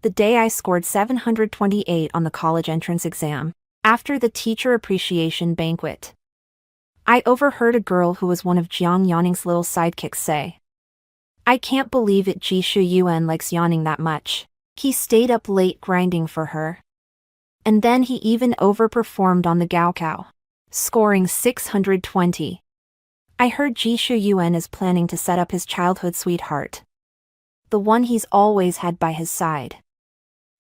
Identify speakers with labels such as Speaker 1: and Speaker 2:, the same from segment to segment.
Speaker 1: The day I scored 728 on the college entrance exam, after the teacher appreciation banquet, I overheard a girl who was one of Jiang Yanning's little sidekicks say, "I can't believe it, Ji Shuyuan likes Yanning that much. He stayed up late grinding for her. And then he even overperformed on the Gaokao, scoring 620. I heard Ji Shuyuan is planning to set up his childhood sweetheart, the one he's always had by his side.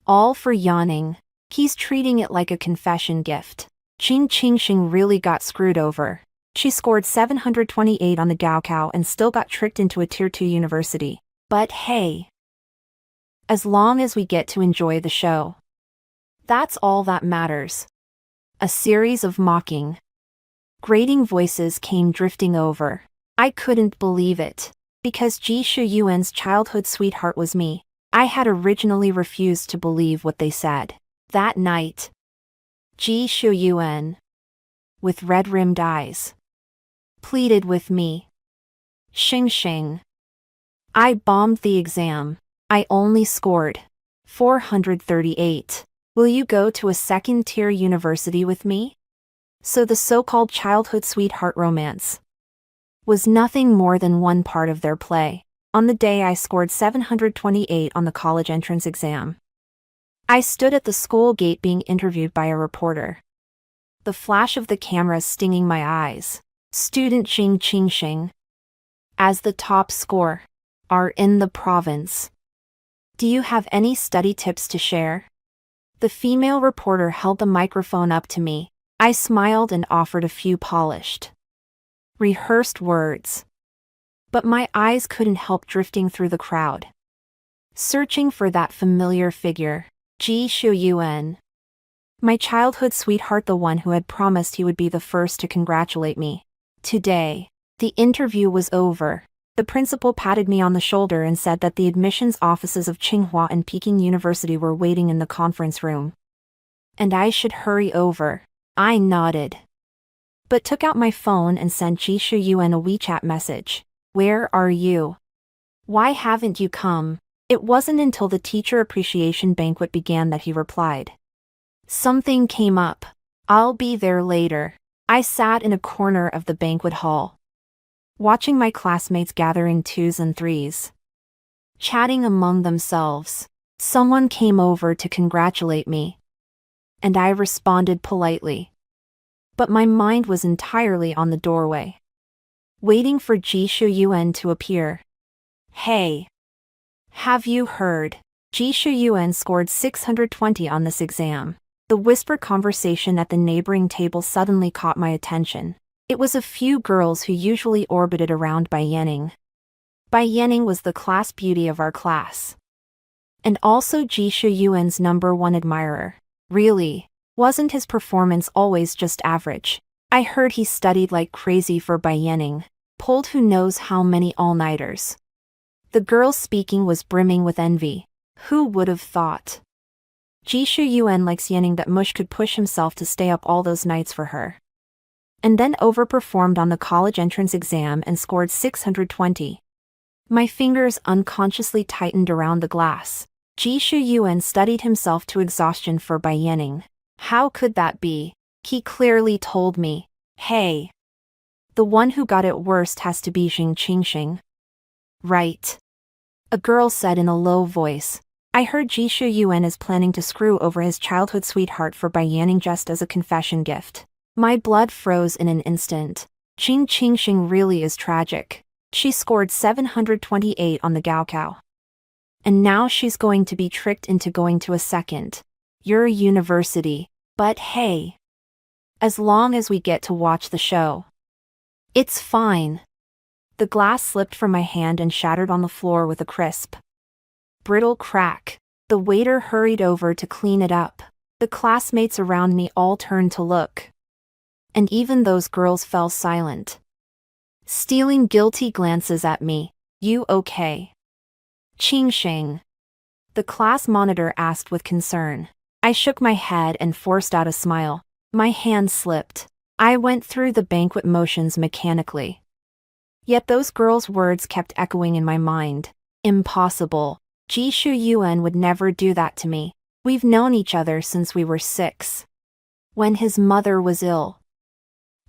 Speaker 1: All for Yanning. He's treating it like a confession gift. Qing Qingxing really got screwed over. She scored 728 on the Gaokao and still got tricked into a Tier 2 university. But hey, as long as we get to enjoy the show, that's all that matters." A series of mocking, grating voices came drifting over. I couldn't believe it. Because Ji Shuyuan's childhood sweetheart was me, I had originally refused to believe what they said. That night, Ji Shuyuan, with red-rimmed eyes, pleaded with me. "Xing Xing, I bombed the exam. I only scored 438. Will you go to a second-tier university with me?" So the so-called childhood sweetheart romance was nothing more than one part of their play. On the day I scored 728 on the college entrance exam, I stood at the school gate being interviewed by a reporter. The flash of the camera stinging my eyes. Student Qing Qingxing, as the top score, are in the province. Do you have any study tips to share? The female reporter held the microphone up to me. I smiled and offered a few polished, rehearsed words. But my eyes couldn't help drifting through the crowd, searching for that familiar figure, Ji Shuyuan. My childhood sweetheart, the one who had promised he would be the first to congratulate me. Today, the interview was over. The principal patted me on the shoulder and said that the admissions offices of Tsinghua and Peking University were waiting in the conference room, and I should hurry over. I nodded, but took out my phone and sent Ji Shuyuan a WeChat message. "Where are you? Why haven't you come?" It wasn't until the teacher appreciation banquet began that he replied, "Something came up. I'll be there later." I sat in a corner of the banquet hall, watching my classmates gathering twos and threes, chatting among themselves. Someone came over to congratulate me, and I responded politely. But my mind was entirely on the doorway, waiting for Ji Shuyuan to appear. "Hey, have you heard? Ji Shuyuan scored 620 on this exam." The whispered conversation at the neighboring table suddenly caught my attention. It was a few girls who usually orbited around Bai Yanning. Bai Yanning was the class beauty of our class, and also Ji Shuyuan's #1 admirer. Really, wasn't his performance always just average? I heard he studied like crazy for Bai Yanning, pulled who knows how many all-nighters. The girl speaking was brimming with envy. Who would have thought? Ji Shuyuan likes Yanning that much could push himself to stay up all those nights for her. And then overperformed on the college entrance exam and scored 620. My fingers unconsciously tightened around the glass. Ji Shuyuan studied himself to exhaustion for Bai Yanning. How could that be? He clearly told me, "Hey, the one who got it worst has to be Qing Qingxing." "Right," a girl said in a low voice. I heard Ji Shuyuan is planning to screw over his childhood sweetheart for Bai Yanning just as a confession gift. My blood froze in an instant. Qing Qingxing really is tragic. She scored 728 on the Gaokao. And now she's going to be tricked into going to a second-year university. But hey, as long as we get to watch the show, it's fine. The glass slipped from my hand and shattered on the floor with a crisp, brittle crack. The waiter hurried over to clean it up. The classmates around me all turned to look, and even those girls fell silent, stealing guilty glances at me. "You okay, Qingxing?" the class monitor asked with concern. I shook my head and forced out a smile. My hand slipped. I went through the banquet motions mechanically. Yet those girls' words kept echoing in my mind. Impossible. Ji Shu Yuan would never do that to me. We've known each other since we were 6. When his mother was ill,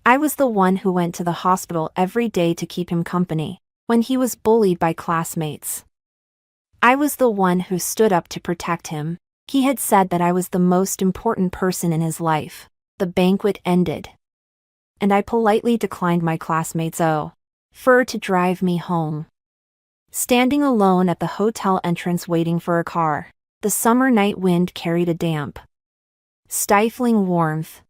Speaker 1: I was the one who went to the hospital every day to keep him company. When he was bullied by classmates, I was the one who stood up to protect him. He had said that I was the most important person in his life. The banquet ended, and I politely declined my classmates' offer to drive me home. Standing alone at the hotel entrance waiting for a car, the summer night wind carried a damp, stifling warmth.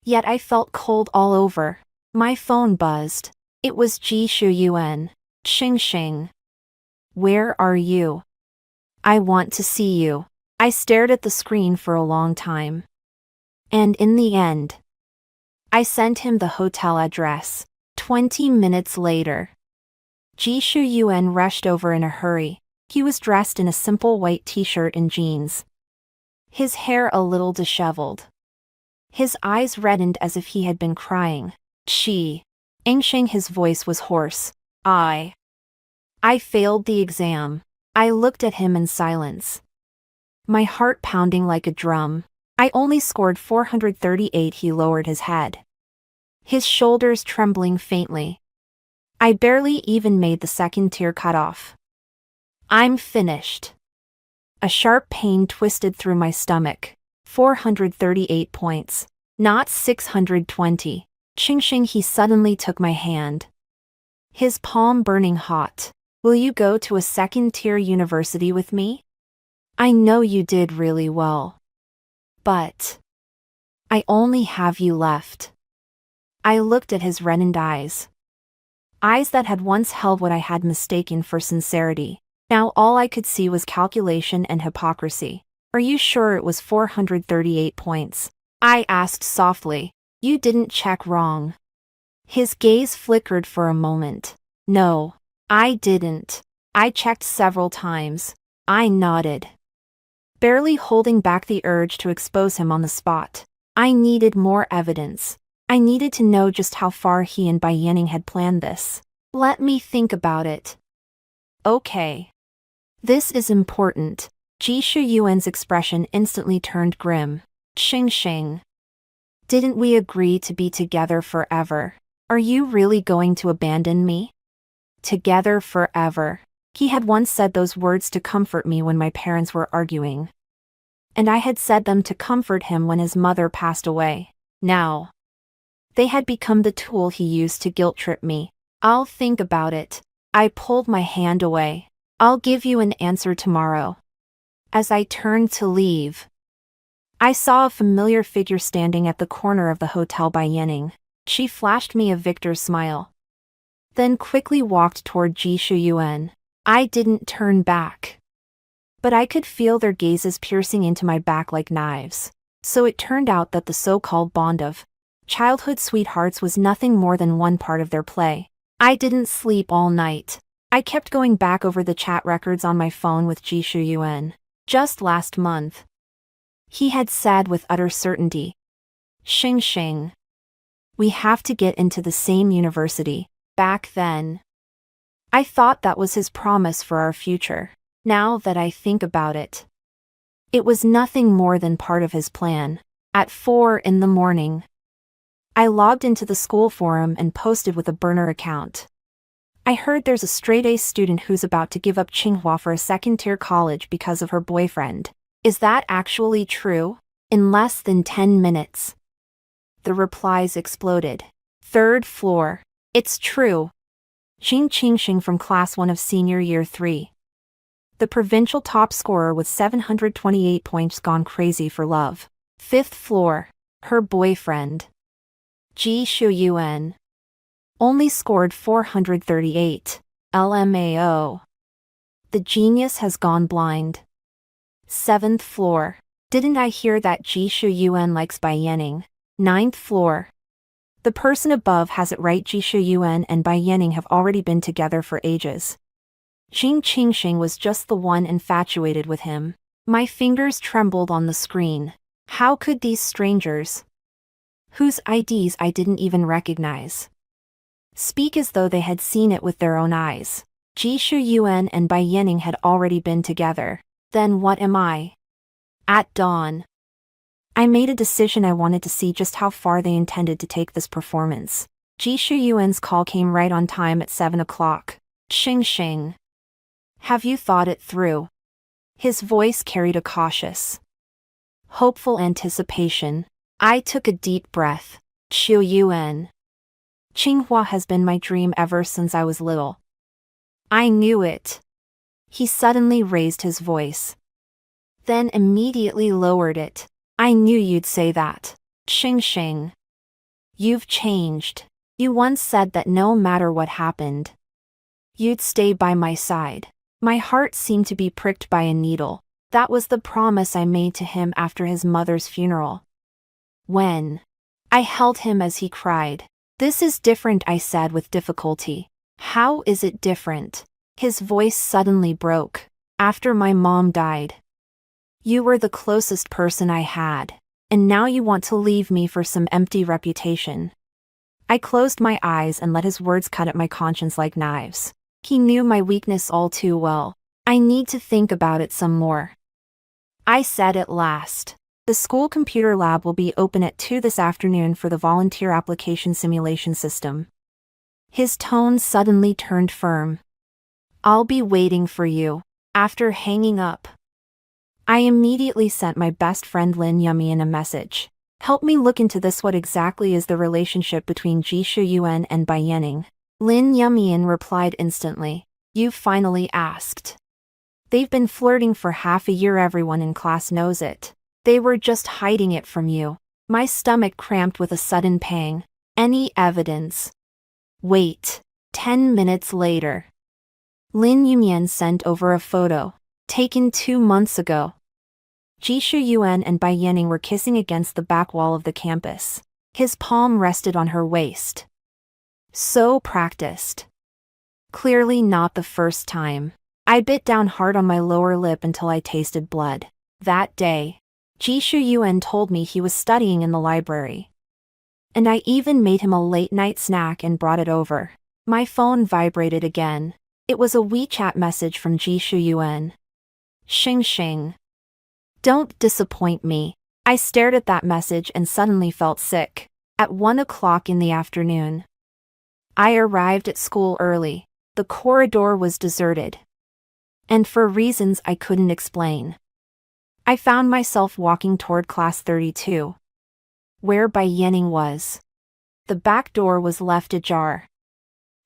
Speaker 1: Yet I felt cold all over. My phone buzzed. It was Ji Shu Yuan. Xing Xing. Where are you? I want to see you. I stared at the screen for a long time. And in the end, I sent him the hotel address. 20 minutes later, Ji Shu Yuan rushed over in a hurry. He was dressed in a simple white t-shirt and jeans, his hair a little disheveled. His eyes reddened as if he had been crying. Xing Xing, his voice was hoarse. I failed the exam. I looked at him in silence, my heart pounding like a drum. I only scored 438. He lowered his head, his shoulders trembling faintly. I barely even made the second tier cutoff. I'm finished. A sharp pain twisted through my stomach. 438 points, not 620. Xing Xing, he suddenly took my hand, his palm burning hot. Will you go to a second-tier university with me? I know you did really well, but I only have you left. I looked at his reddened eyes that had once held what I had mistaken for sincerity. Now all I could see was calculation and hypocrisy. Are you sure it was 438 points? I asked softly. You didn't check wrong. His gaze flickered for a moment. No, I didn't. I checked several times. I nodded, barely holding back the urge to expose him on the spot. I needed more evidence. I needed to know just how far he and Bai Yanning had planned this. Let me think about it. Okay. This is important. Ji Shu Yuan's expression instantly turned grim. Xing Xing. Didn't we agree to be together forever? Are you really going to abandon me? Together forever. He had once said those words to comfort me when my parents were arguing, and I had said them to comfort him when his mother passed away. Now, they had become the tool he used to guilt-trip me. I'll think about it. I pulled my hand away. I'll give you an answer tomorrow. As I turned to leave, I saw a familiar figure standing at the corner of the hotel by Yanning. She flashed me a victor's smile, then quickly walked toward Ji Shu Yuan. I didn't turn back, but I could feel their gazes piercing into my back like knives. So it turned out that the so-called bond of childhood sweethearts was nothing more than one part of their play. I didn't sleep all night. I kept going back over the chat records on my phone with Ji Shu Yuan. Just last month, he had said with utter certainty, Xing Xing, we have to get into the same university. Back then, I thought that was his promise for our future. Now that I think about it, it was nothing more than part of his plan. At 4 in the morning, I logged into the school forum and posted with a burner account. I heard there's a straight-A student who's about to give up Tsinghua for a second-tier college because of her boyfriend. Is that actually true? In less than 10 minutes, the replies exploded. 3rd floor. It's true. Xing Qingxing from Class 1 of Senior Year 3. The provincial top scorer with 728 points gone crazy for love. 5th floor. Her boyfriend, Ji Shu Yuan, only scored 438. LMAO. The genius has gone blind. 7th floor. Didn't I hear that Ji Shu Yuan likes Bai Yanning? 9th floor. The person above has it right. Ji Shu Yuan and Bai Yanning have already been together for ages. Xing Qingxing was just the one infatuated with him. My fingers trembled on the screen. How could these strangers, whose IDs I didn't even recognize, speak as though they had seen it with their own eyes? Ji Shuyuan and Bai Yanning had already been together. Then what am I? At dawn, I made a decision. I wanted to see just how far they intended to take this performance. Ji Shuyuan's call came right on time at 7 o'clock. Xing Xing. Have you thought it through? His voice carried a cautious, hopeful anticipation. I took a deep breath. Shuyuan. Qinghua has been my dream ever since I was little. I knew it. He suddenly raised his voice, then immediately lowered it. I knew you'd say that. Xing Xing. You've changed. You once said that no matter what happened, you'd stay by my side. My heart seemed to be pricked by a needle. That was the promise I made to him after his mother's funeral. When I held him as he cried. This is different, I said with difficulty. How is it different? His voice suddenly broke. After my mom died, you were the closest person I had, and now you want to leave me for some empty reputation. I closed my eyes and let his words cut at my conscience like knives. He knew my weakness all too well. I need to think about it some more, I said at last. The school computer lab will be open at 2 this afternoon for the volunteer application simulation system. His tone suddenly turned firm. I'll be waiting for you. After hanging up, I immediately sent my best friend Lin Yumian a message. Help me look into this. What exactly is the relationship between Ji Shuyuan and Bai Yanning? Lin Yumian replied instantly. You finally asked. They've been flirting for half a year. Everyone in class knows it. They were just hiding it from you. My stomach cramped with a sudden pang. Any evidence? Wait. 10 minutes later, Lin Yumian sent over a photo, taken 2 months ago. Ji Shuyuan and Bai Yanning were kissing against the back wall of the campus. His palm rested on her waist. So practiced. Clearly not the first time. I bit down hard on my lower lip until I tasted blood. That day, Ji Shuyuan told me he was studying in the library. And I even made him a late-night snack and brought it over. My phone vibrated again. It was a WeChat message from Ji Shuyuan. Xing Xing. Don't disappoint me. I stared at that message and suddenly felt sick. At 1 o'clock in the afternoon, I arrived at school early. The corridor was deserted, and for reasons I couldn't explain, I found myself walking toward class 32, where Bai Yanning was. The back door was left ajar,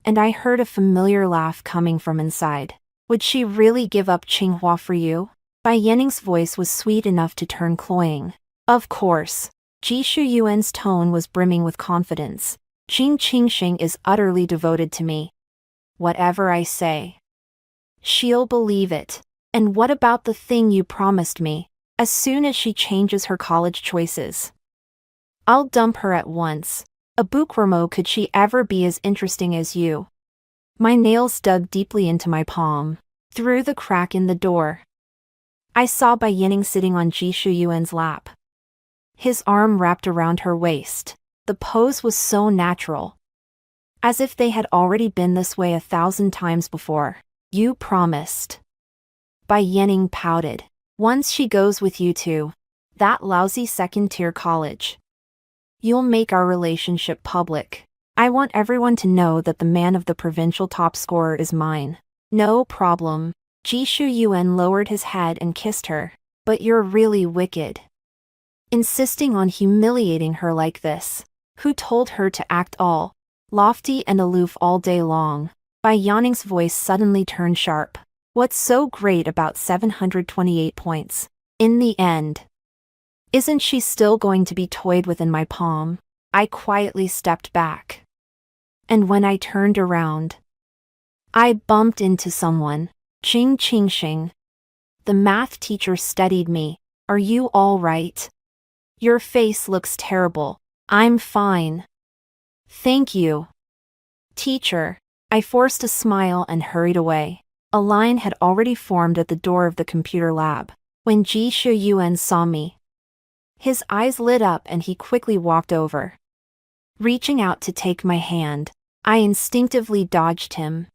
Speaker 1: and I heard a familiar laugh coming from inside. Would she really give up Qinghua for you? Bai Yanning's voice was sweet enough to turn cloying. Of course. Ji Shuyuan's tone was brimming with confidence. Qing Qingxing is utterly devoted to me. Whatever I say, she'll believe it. And what about the thing you promised me? As soon as she changes her college choices, I'll dump her at once. A Bukramo, could she ever be as interesting as you? My nails dug deeply into my palm. Through the crack in the door, I saw Bai Yanning sitting on Ji Shuyuan's lap, his arm wrapped around her waist. The pose was so natural, as if they had already been this way 1,000 times before. You promised. Bai Yanning pouted. Once she goes with you to that lousy second-tier college, you'll make our relationship public. I want everyone to know that the man of the provincial top scorer is mine. No problem. Ji Shuyuan lowered his head and kissed her. But you're really wicked, insisting on humiliating her like this. Who told her to act all lofty and aloof all day long? Bai Yanning's voice suddenly turned sharp. What's so great about 728 points? In the end, isn't she still going to be toyed with in my palm? I quietly stepped back, and when I turned around, I bumped into someone. Qing Qingxing. The math teacher steadied me. Are you all right? Your face looks terrible. I'm fine. Thank you, teacher. I forced a smile and hurried away. A line had already formed at the door of the computer lab. When Ji Shuyuan saw me, his eyes lit up and he quickly walked over, reaching out to take my hand. I instinctively dodged him.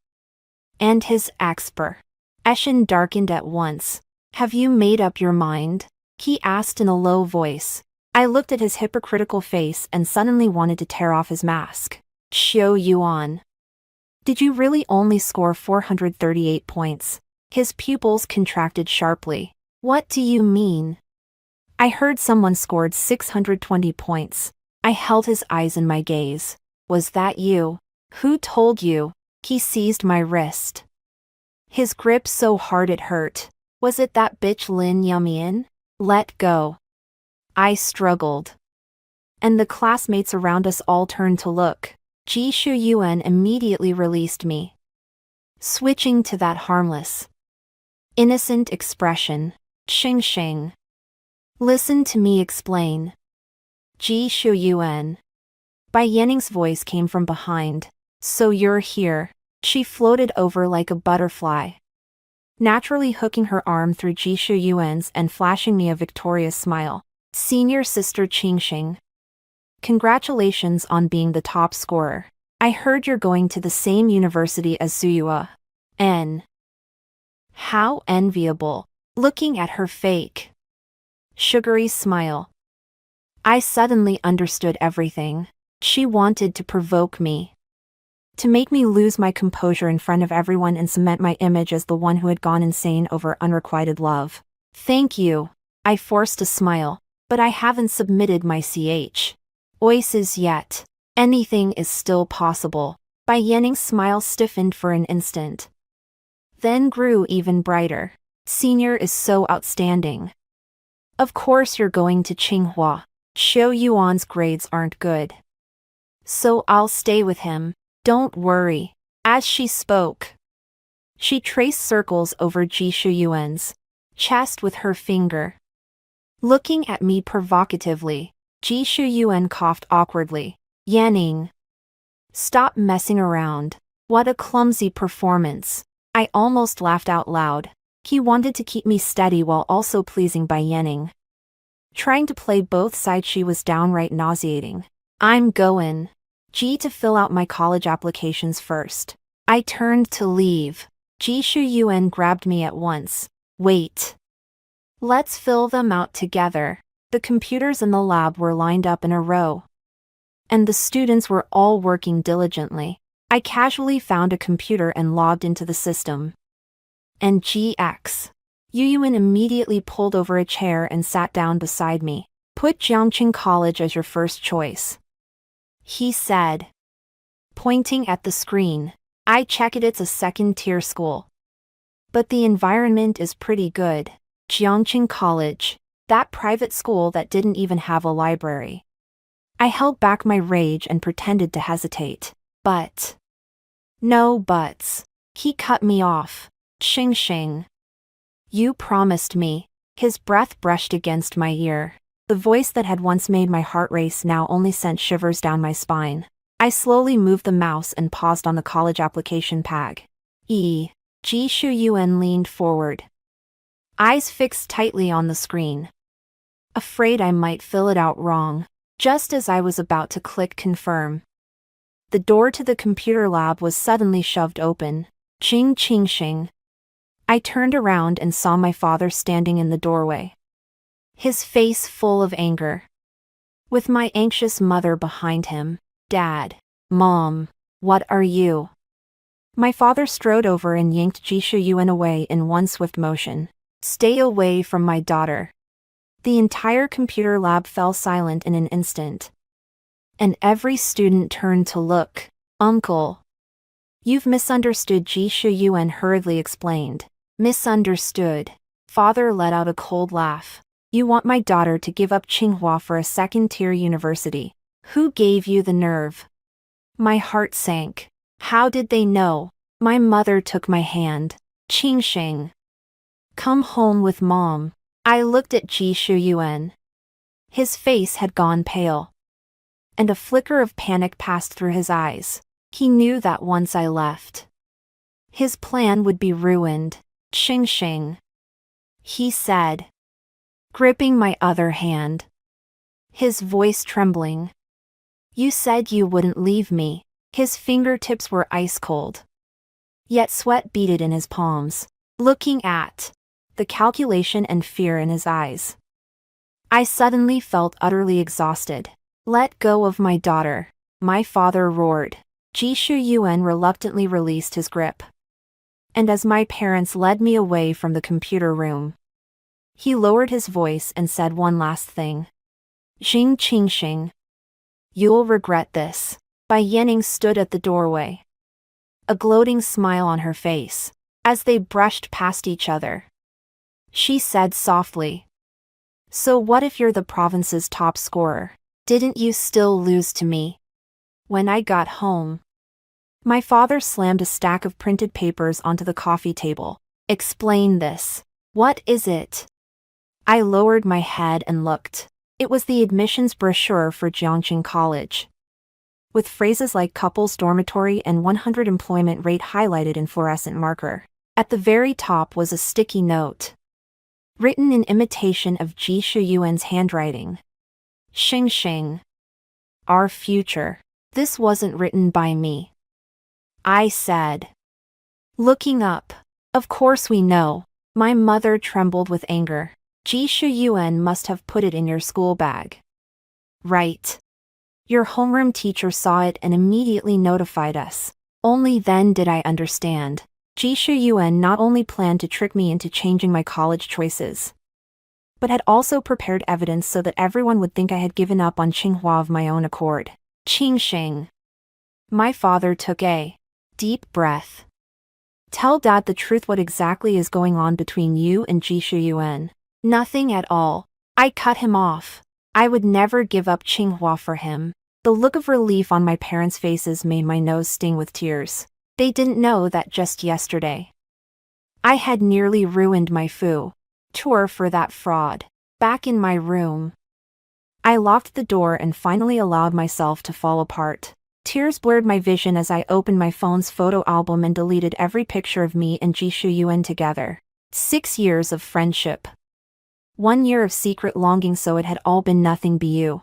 Speaker 1: And his expression darkened at once. Have you made up your mind? He asked in a low voice. I looked at his hypocritical face and suddenly wanted to tear off his mask. Xiao Yuan. Did you really only score 438 points? His pupils contracted sharply. What do you mean? I heard someone scored 620 points. I held his eyes in my gaze. Was that you? Who told you? He seized my wrist. His grip so hard it hurt. Was it that bitch Lin Yumian? Let go. I struggled. And the classmates around us all turned to look. Ji Shuyuan immediately released me. Switching to that harmless, innocent expression. Xing Xing. Listen to me explain. Ji Shuyuan. Bai Yaning's voice came from behind. So you're here. She floated over like a butterfly, naturally hooking her arm through Ji Shuyuan's and flashing me a victorious smile. Senior sister Qingxing. Congratulations on being the top scorer. I heard you're going to the same university as Zuyua. How enviable. Looking at her fake, sugary smile, I suddenly understood everything. She wanted to provoke me, to make me lose my composure in front of everyone and cement my image as the one who had gone insane over unrequited love. Thank you. I forced a smile, but I haven't submitted my oises yet. Anything is still possible. Bai Yaning's smile stiffened for an instant, then grew even brighter. Senior is so outstanding. Of course you're going to Tsinghua. Xiao Yuan's grades aren't good, so I'll stay with him. Don't worry. As she spoke, she traced circles over Ji Shuyuan's chest with her finger. Looking at me provocatively, Ji Shuyuan coughed awkwardly. Yanning. Stop messing around. What a clumsy performance. I almost laughed out loud. He wanted to keep me steady while also pleasing Bai Yanning. Trying to play both sides, she was downright nauseating. I'm going to fill out my college applications first. I turned to leave. Ji Shuyuan grabbed me at once. Wait. Let's fill them out together. The computers in the lab were lined up in a row, and the students were all working diligently. I casually found a computer and logged into the system. And GX. Yuyuan immediately pulled over a chair and sat down beside me. Put Jiangqing College as your first choice, he said, pointing at the screen. I check it's a second-tier school, but the environment is pretty good. Jiangqing College, that private school that didn't even have a library. I held back my rage and pretended to hesitate. But no buts. He cut me off. Xing Xing. You promised me. His breath brushed against my ear. The voice that had once made my heart race now only sent shivers down my spine. I slowly moved the mouse and paused on the college application page. Ji Shuyuan leaned forward, eyes fixed tightly on the screen, afraid I might fill it out wrong. Just as I was about to click confirm, the door to the computer lab was suddenly shoved open. Ching Ching Xing. I turned around and saw my father standing in the doorway, his face full of anger, with my anxious mother behind him. Dad. Mom. What are you? My father strode over and yanked Ji Shuyuan away in one swift motion. Stay away from my daughter. The entire computer lab fell silent in an instant, and every student turned to look. Uncle. You've misunderstood, Ji Shuyuan hurriedly explained. Misunderstood. Father let out a cold laugh. You want my daughter to give up Tsinghua for a second-tier university. Who gave you the nerve? My heart sank. How did they know? My mother took my hand. Qingxing. Come home with Mom. I looked at Ji Shuyuan. His face had gone pale, and a flicker of panic passed through his eyes. He knew that once I left, his plan would be ruined. Qingxing, he said, gripping my other hand, his voice trembling. You said you wouldn't leave me. His fingertips were ice cold, yet sweat beaded in his palms. Looking at the calculation and fear in his eyes, I suddenly felt utterly exhausted. Let go of my daughter, my father roared. Ji Shuyuan reluctantly released his grip. And as my parents led me away from the computer room, he lowered his voice and said one last thing. Xing Qingxing. You'll regret this. Bai Yanning stood at the doorway, a gloating smile on her face. As they brushed past each other, she said softly, "So what if you're the province's top scorer? Didn't you still lose to me?" When I got home, my father slammed a stack of printed papers onto the coffee table. Explain this. What is it? I lowered my head and looked. It was the admissions brochure for Jiangqing College, with phrases like couples dormitory and 100 employment rate highlighted in fluorescent marker. At the very top was a sticky note, written in imitation of Ji Shuyuan's handwriting. Xing Xing. Our future. This wasn't written by me, I said, looking up. Of course we know. My mother trembled with anger. Ji Shuyuan must have put it in your school bag. Right. Your homeroom teacher saw it and immediately notified us. Only then did I understand. Ji Shuyuan not only planned to trick me into changing my college choices, but had also prepared evidence so that everyone would think I had given up on Tsinghua of my own accord. Qingxing. My father took a deep breath. Tell Dad the truth. What exactly is going on between you and Ji Shuyuan? Nothing at all. I cut him off. I would never give up Tsinghua for him. The look of relief on my parents' faces made my nose sting with tears. They didn't know that just yesterday I had nearly ruined my tour for that fraud. Back in my room, I locked the door and finally allowed myself to fall apart. Tears blurred my vision as I opened my phone's photo album and deleted every picture of me and Ji Shuyuan together. 6 years of friendship. 1 year of secret longing, so it had all been nothing but you.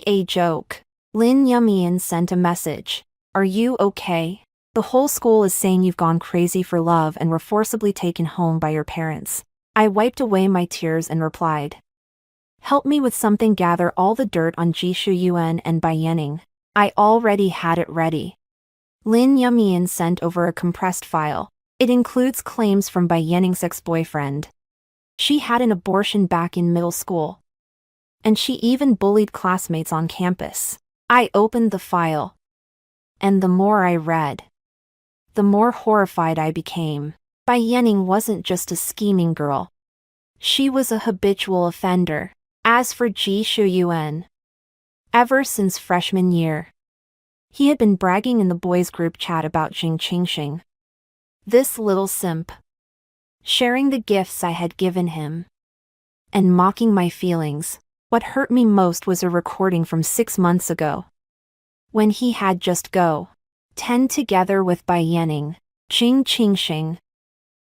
Speaker 1: A joke. Lin Yumian sent a message. Are you okay? The whole school is saying you've gone crazy for love and were forcibly taken home by your parents. I wiped away my tears and replied. Help me with something. Gather all the dirt on Ji Shuyuan and Bai Yanning. I already had it ready. Lin Yumian sent over a compressed file. It includes claims from Bai Yanning's ex-boyfriend. She had an abortion back in middle school, and she even bullied classmates on campus. I opened the file, and the more I read, the more horrified I became. Bai Yanning wasn't just a scheming girl. She was a habitual offender. As for Ji Shuyuan, ever since freshman year, he had been bragging in the boys' group chat about Xing Qingxing, this little simp, sharing the gifts I had given him, and mocking my feelings. What hurt me most was a recording from 6 months ago, when he had just go 10 together with Bai Yanning. Xing Qingxing.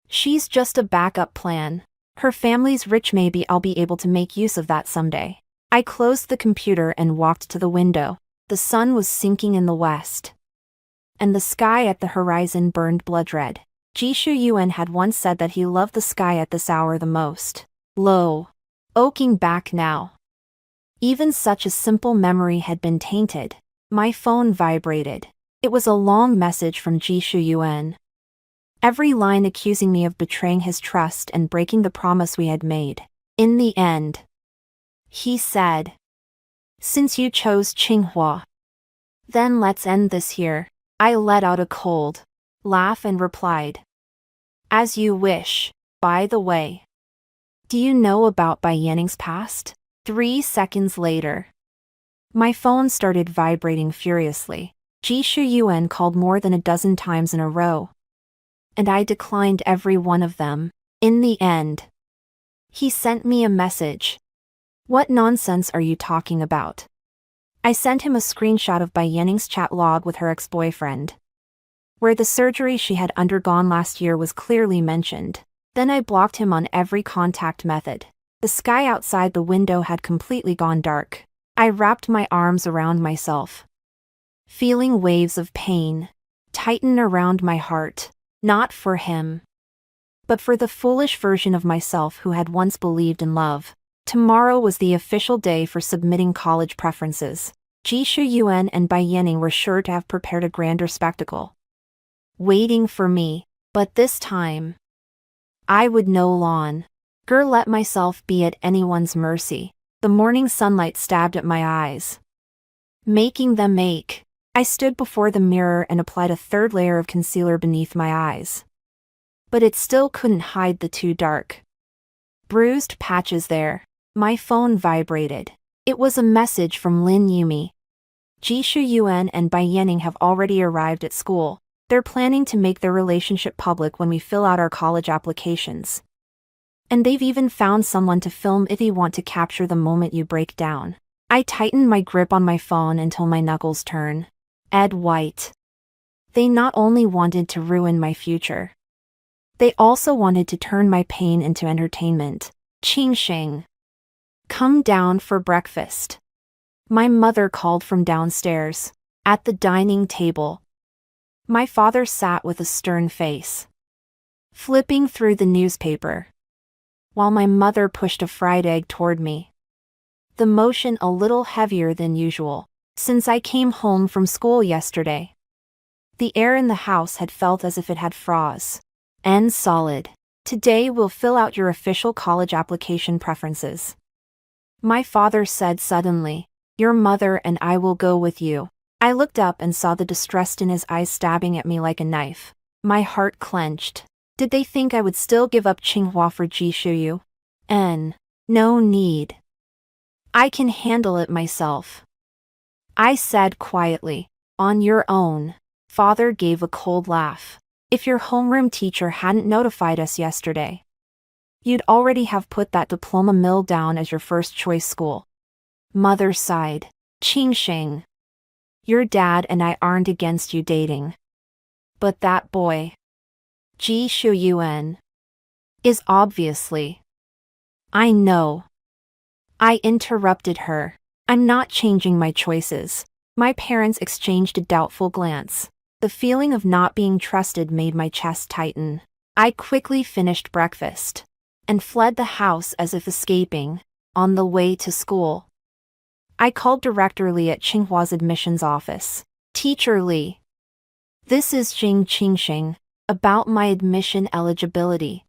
Speaker 1: She's just a backup plan. Her family's rich. Maybe I'll be able to make use of that someday. I closed the computer and walked to the window. The sun was sinking in the west, and the sky at the horizon burned blood red. Ji Shuyuan had once said that he loved the sky at this hour the most. Looking back now, even such a simple memory had been tainted. My phone vibrated. It was a long message from Ji Shuyuan, every line accusing me of betraying his trust and breaking the promise we had made. In the end, he said, since you chose Tsinghua, then let's end this here. I let out a cold laugh and replied, as you wish. By the way, do you know about Bai Yanning's past? 3 seconds later, my phone started vibrating furiously. Ji Shuyuan called more than a dozen times in a row, and I declined every one of them. In the end, he sent me a message. What nonsense are you talking about? I sent him a screenshot of Bai Yanning's chat log with her ex-boyfriend, where the surgery she had undergone last year was clearly mentioned. Then I blocked him on every contact method. The sky outside the window had completely gone dark. I wrapped my arms around myself, feeling waves of pain tighten around my heart. Not for him, but for the foolish version of myself who had once believed in love. Tomorrow was the official day for submitting college preferences. Ji Shuyuan and Bai Yanning were sure to have prepared a grander spectacle, waiting for me, but this time, I would no longer let myself be at anyone's mercy. The morning sunlight stabbed at my eyes, making them ache. I stood before the mirror and applied a third layer of concealer beneath my eyes. But it still couldn't hide the two dark, bruised patches there. My phone vibrated. It was a message from Lin Yumi. Ji Shuyuan and Bai Yanning have already arrived at school. They're planning to make their relationship public when we fill out our college applications. And they've even found someone to film if you want to capture the moment you break down. I tightened my grip on my phone until my knuckles turned Ed white. They not only wanted to ruin my future, they also wanted to turn my pain into entertainment. Qing Sheng, come down for breakfast. My mother called from downstairs. At the dining table, my father sat with a stern face, flipping through the newspaper, while my mother pushed a fried egg toward me, the motion a little heavier than usual. Since I came home from school yesterday, the air in the house had felt as if it had froze and solid. Today we'll fill out your official college application preferences, my father said suddenly. Your mother and I will go with you. I looked up and saw the distress in his eyes stabbing at me like a knife. My heart clenched. Did they think I would still give up Tsinghua for Ji Shuyu? No need. I can handle it myself, I said quietly. On your own. Father gave a cold laugh. If your homeroom teacher hadn't notified us yesterday, you'd already have put that diploma mill down as your first choice school. Mother sighed. Qing Sheng, your dad and I aren't against you dating, but that boy, Ji Shuyuan, is obviously. I know. I interrupted her. I'm not changing my choices. My parents exchanged a doubtful glance. The feeling of not being trusted made my chest tighten. I quickly finished breakfast and fled the house as if escaping. On the way to school, I called Director Li at Tsinghua's admissions office. Teacher Li, this is Jing Qingsheng, about my admission eligibility.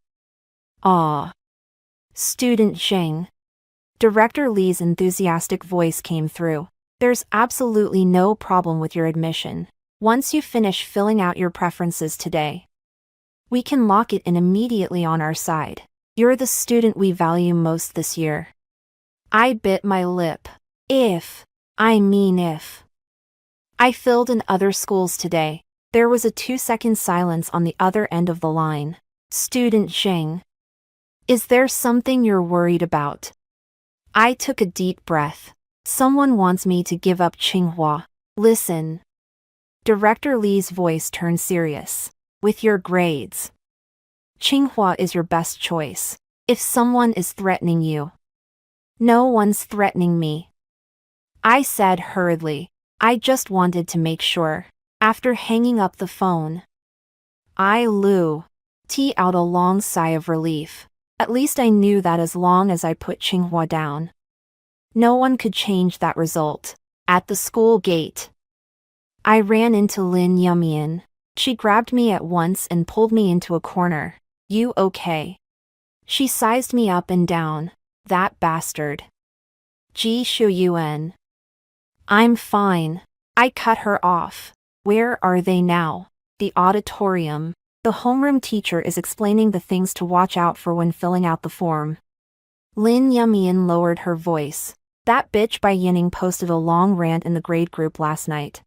Speaker 1: Ah. Student Zheng. Director Li's enthusiastic voice came through. There's absolutely no problem with your admission. Once you finish filling out your preferences today, we can lock it in immediately on our side. You're the student we value most this year. I bit my lip. If I filled in other schools today. There was a 2-second silence on the other end of the line. Student Zheng, is there something you're worried about? I took a deep breath. Someone wants me to give up Tsinghua. Listen. Director Li's voice turned serious. With your grades, Tsinghua is your best choice. If someone is threatening you, no one's threatening me, I said hurriedly. I just wanted to make sure. After hanging up the phone, I let out a long sigh of relief. At least I knew that as long as I put Tsinghua down, no one could change that result. At the school gate, I ran into Lin Yumian. She grabbed me at once and pulled me into a corner. You okay? She sized me up and down. That bastard. Ji Shuyuan. I'm fine. I cut her off. Where are they now? The auditorium. The homeroom teacher is explaining the things to watch out for when filling out the form. Lin Yumian lowered her voice. That bitch Bai Yanning posted a long rant in the grade group last night,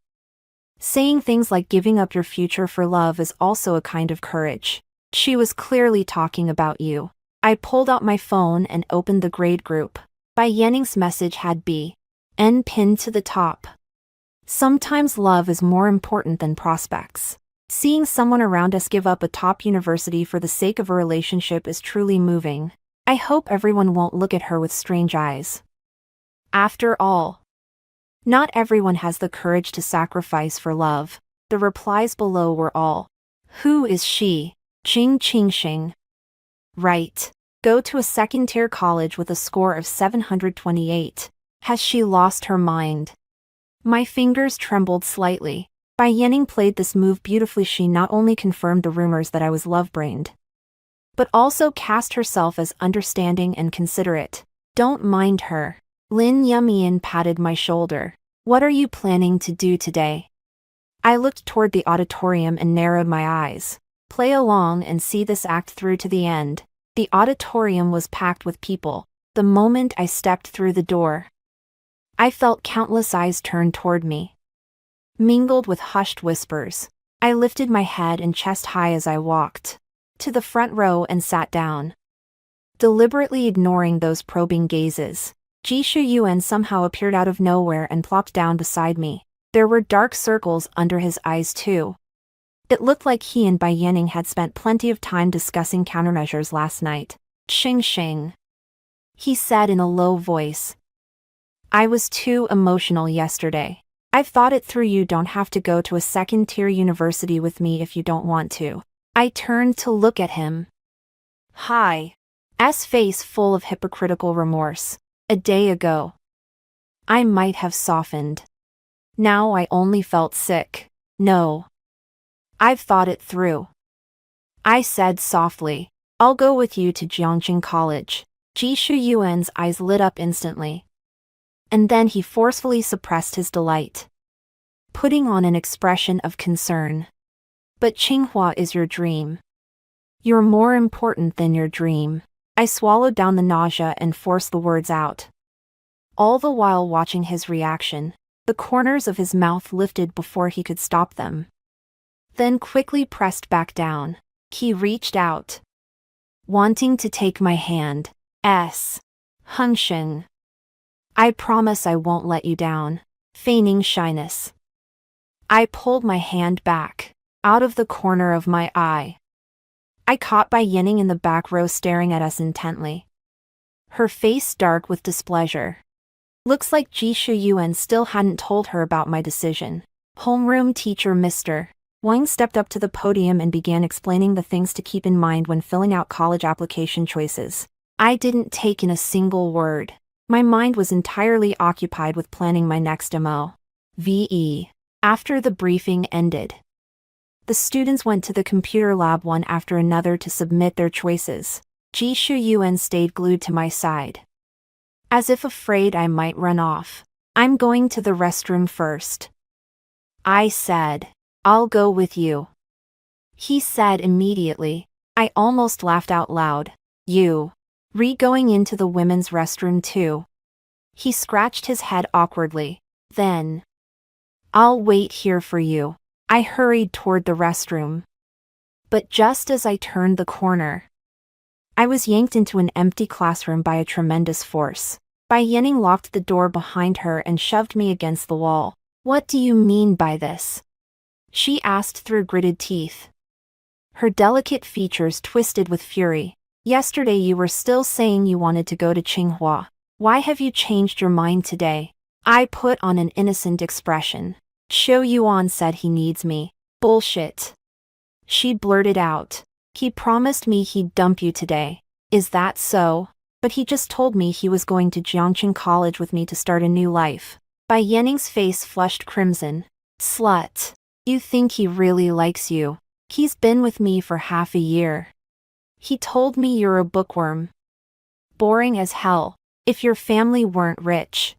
Speaker 1: saying things like giving up your future for love is also a kind of courage. She was clearly talking about you. I pulled out my phone and opened the grade group. Bai Yanning's message had B.N. pinned to the top. Sometimes love is more important than prospects. Seeing someone around us give up a top university for the sake of a relationship is truly moving. I hope everyone won't look at her with strange eyes. After all, not everyone has the courage to sacrifice for love. The replies below were all Who is she? Ching ching shing. Right. Go to a second-tier college with a score of 728. Has she lost her mind? My fingers trembled slightly. Bai Yanning played this move beautifully. She not only confirmed the rumors that I was love-brained, but also cast herself as understanding and considerate. Don't mind her. Lin Yumian patted my shoulder. What are you planning to do today? I looked toward the auditorium and narrowed my eyes. Play along and see this act through to the end. The auditorium was packed with people. The moment I stepped through the door, I felt countless eyes turn toward me, mingled with hushed whispers. I lifted my head and chest high as I walked to the front row and sat down, deliberately ignoring those probing gazes. Ji Shuyuan somehow appeared out of nowhere and plopped down beside me. There were dark circles under his eyes too. It looked like he and Bai Yanning had spent plenty of time discussing countermeasures last night. Xing xing, he said in a low voice. I was too emotional yesterday. I've thought it through. You don't have to go to a second-tier university with me if you don't want to. I turned to look at him. Hi. S face full of hypocritical remorse. A day ago, I might have softened. Now I only felt sick. No. I've thought it through. I said softly. I'll go with you to Jiangqing College. Ji Shuyuan's eyes lit up instantly. And then he forcefully suppressed his delight, putting on an expression of concern. But Tsinghua is your dream. You're more important than your dream. I swallowed down the nausea and forced the words out, all the while watching his reaction. The corners of his mouth lifted before he could stop them, then quickly pressed back down. He reached out, wanting to take my hand. Hengsheng. I promise I won't let you down. Feigning shyness, I pulled my hand back, out of the corner of my eye. I caught Bai Yanning in the back row staring at us intently, her face dark with displeasure. Looks like Ji Shuyuan still hadn't told her about my decision. Homeroom teacher Mr. Wang stepped up to the podium and began explaining the things to keep in mind when filling out college application choices. I didn't take in a single word. My mind was entirely occupied with planning my next MOVE. After the briefing ended, the students went to the computer lab one after another to submit their choices. Ji Shuyuan stayed glued to my side, as if afraid I might run off. I'm going to the restroom first, I said. I'll go with you, he said immediately. I almost laughed out loud. You going into the women's restroom too? He scratched his head awkwardly. Then, I'll wait here for you. I hurried toward the restroom. But just as I turned the corner, I was yanked into an empty classroom by a tremendous force. Bai Yanning locked the door behind her and shoved me against the wall. What do you mean by this? She asked through gritted teeth, her delicate features twisted with fury. Yesterday you were still saying you wanted to go to Tsinghua. Why have you changed your mind today? I put on an innocent expression. Xiu Yuan said he needs me. Bullshit, she blurted out. He promised me he'd dump you today. Is that so? But he just told me he was going to Jiangqing College with me to start a new life. Bai Yanning's face flushed crimson. Slut. You think he really likes you? He's been with me for half a year. He told me you're a bookworm. Boring as hell. If your family weren't rich.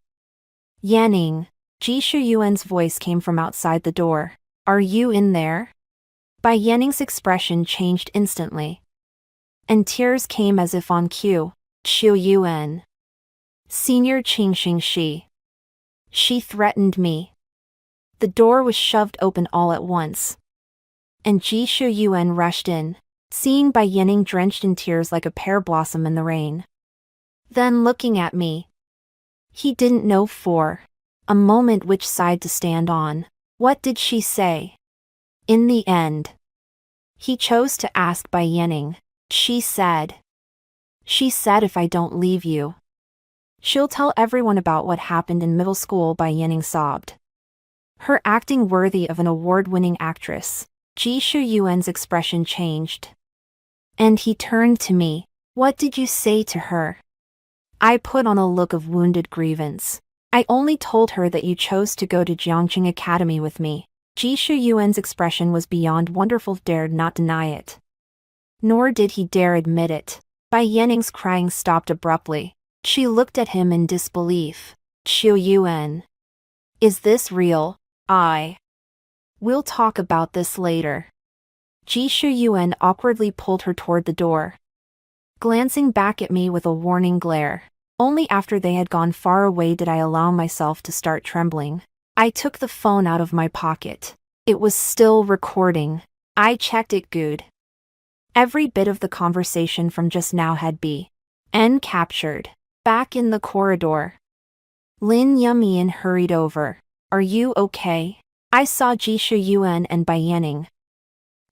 Speaker 1: Yanning. Ji Shuyuan's voice came from outside the door. Are you in there? Bai Yanning's expression changed instantly, and tears came as if on cue. Xiu Yuan. Senior Qingxing Shi. She threatened me. The door was shoved open all at once, and Ji Shuyuan rushed in, seeing Bai Yanning drenched in tears like a pear blossom in the rain. Then looking at me. He didn't know for a moment which side to stand on. What did she say? In the end, he chose to ask Bai Yanning. She said if I don't leave you, she'll tell everyone about what happened in middle school. Bai Yanning sobbed, her acting worthy of an award-winning actress. Ji Shuyuan's expression changed. And he turned to me. What did you say to her? I put on a look of wounded grievance. I only told her that you chose to go to Jiangqing Academy with me. Ji Shuyuan's expression was beyond wonderful, dared not deny it. Nor did he dare admit it. Bai Yaning's crying stopped abruptly. She looked at him in disbelief. Shuyuan. Is this real? We'll talk about this later. Ji Shuyuan awkwardly pulled her toward the door, glancing back at me with a warning glare. Only after they had gone far away did I allow myself to start trembling. I took the phone out of my pocket. It was still recording. I checked it good. Every bit of the conversation from just now had been captured. Back in the corridor, Lin Yumian hurried over. Are you okay? I saw Ji Shuyuan and Bai Yaning.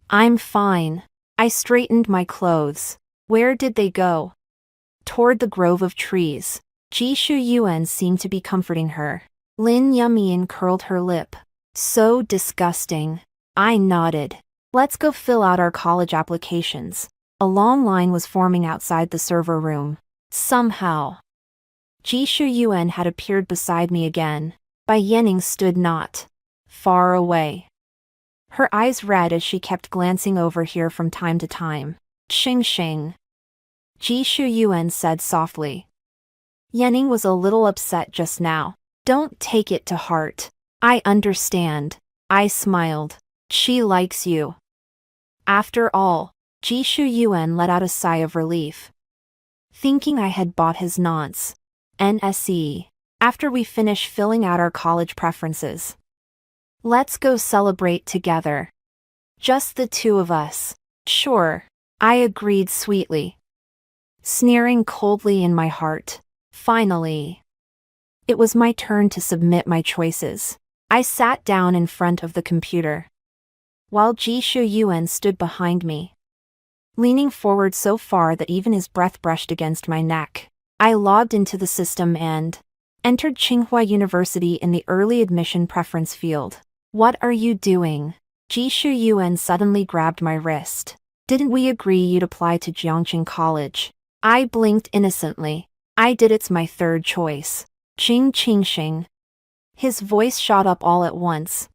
Speaker 1: I'm fine. I straightened my clothes. Where did they go? Toward the grove of trees. Ji Shuyuan seemed to be comforting her. Lin Yumian curled her lip. So disgusting. I nodded. Let's go fill out our college applications. A long line was forming outside the server room. Somehow, Ji Shuyuan had appeared beside me again. Bai Yaning stood not far away, her eyes red as she kept glancing over here from time to time. Xing Xing, Ji Shuyuan said softly. Yaning was a little upset just now. Don't take it to heart. I understand. I smiled. She likes you. After all, Ji Shuyuan let out a sigh of relief. Thinking I had bought his nonce. NSE. After we finish filling out our college preferences, let's go celebrate together. Just the two of us. Sure, I agreed sweetly, sneering coldly in my heart. Finally, it was my turn to submit my choices. I sat down in front of the computer, while Ji Shuyuan stood behind me, leaning forward so far that even his breath brushed against my neck. I logged into the system and entered Tsinghua University in the early admission preference field. What are you doing? Ji Shuyuan suddenly grabbed my wrist. Didn't we agree you'd apply to Jiangqing College? I blinked innocently. I did. It's my third choice. Qing Qing Xing. His voice shot up all at once,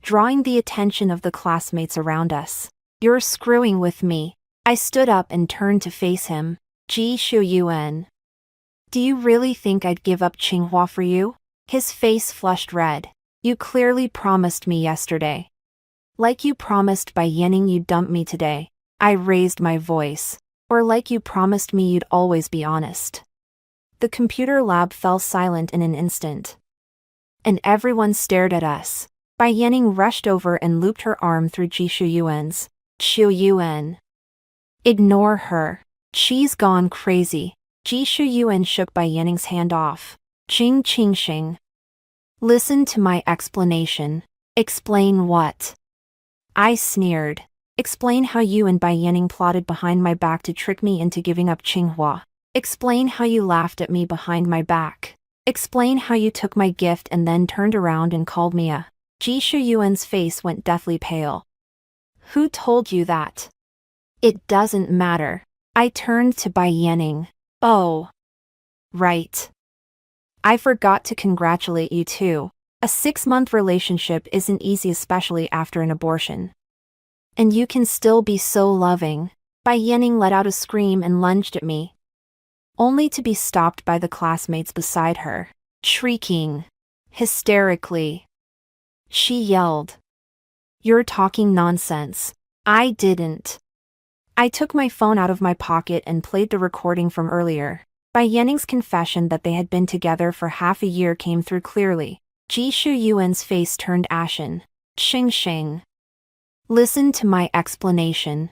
Speaker 1: drawing the attention of the classmates around us. You're screwing with me. I stood up and turned to face him. Ji Shuyuan. Do you really think I'd give up Tsinghua for you? His face flushed red. You clearly promised me yesterday. Like you promised Bai Yaning you'd dump me today. I raised my voice. Or like you promised me you'd always be honest. The computer lab fell silent in an instant, and everyone stared at us. Bai Yaning rushed over and looped her arm through Ji Shuyuan's. Shuyuan. Ignore her. She's gone crazy. Ji Shuyuan shook Bai Yaning's hand off. Qing Qing Xing. Listen to my explanation. Explain what? I sneered. Explain how you and Bai Yaning plotted behind my back to trick me into giving up Tsinghua. Explain how you laughed at me behind my back. Explain how you took my gift and then turned around and called me a. Ji Shuyuan's face went deathly pale. Who told you that? It doesn't matter. I turned to Bai Yaning. Oh. Right. I forgot to congratulate you too. A 6-month relationship isn't easy, especially after an abortion. And you can still be so loving. Bai Yaning let out a scream and lunged at me, only to be stopped by the classmates beside her, shrieking hysterically. She yelled, "You're talking nonsense." I didn't. I took my phone out of my pocket and played the recording from earlier. Bai Yaning's confession that they had been together for half a year came through clearly. Ji Shuyuan's face turned ashen. Xing Xing. Listen to my explanation.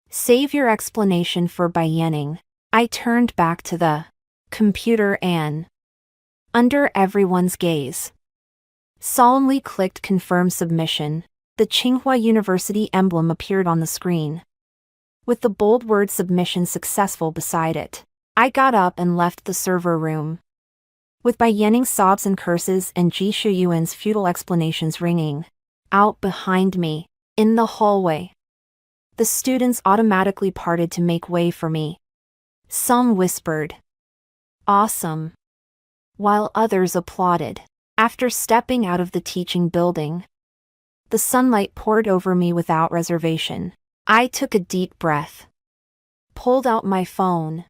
Speaker 1: Save your explanation for Bai Yaning. I turned back to the computer and, under everyone's gaze, solemnly clicked confirm submission. The Tsinghua University emblem appeared on the screen, with the bold word submission successful beside it. I got up and left the server room, with Bai Yaning's sobs and curses and Ji Shuyuan's futile explanations ringing out behind me. In the hallway, the students automatically parted to make way for me. Some whispered, "Awesome," while others applauded. After stepping out of the teaching building, the sunlight poured over me without reservation. I took a deep breath, pulled out my phone,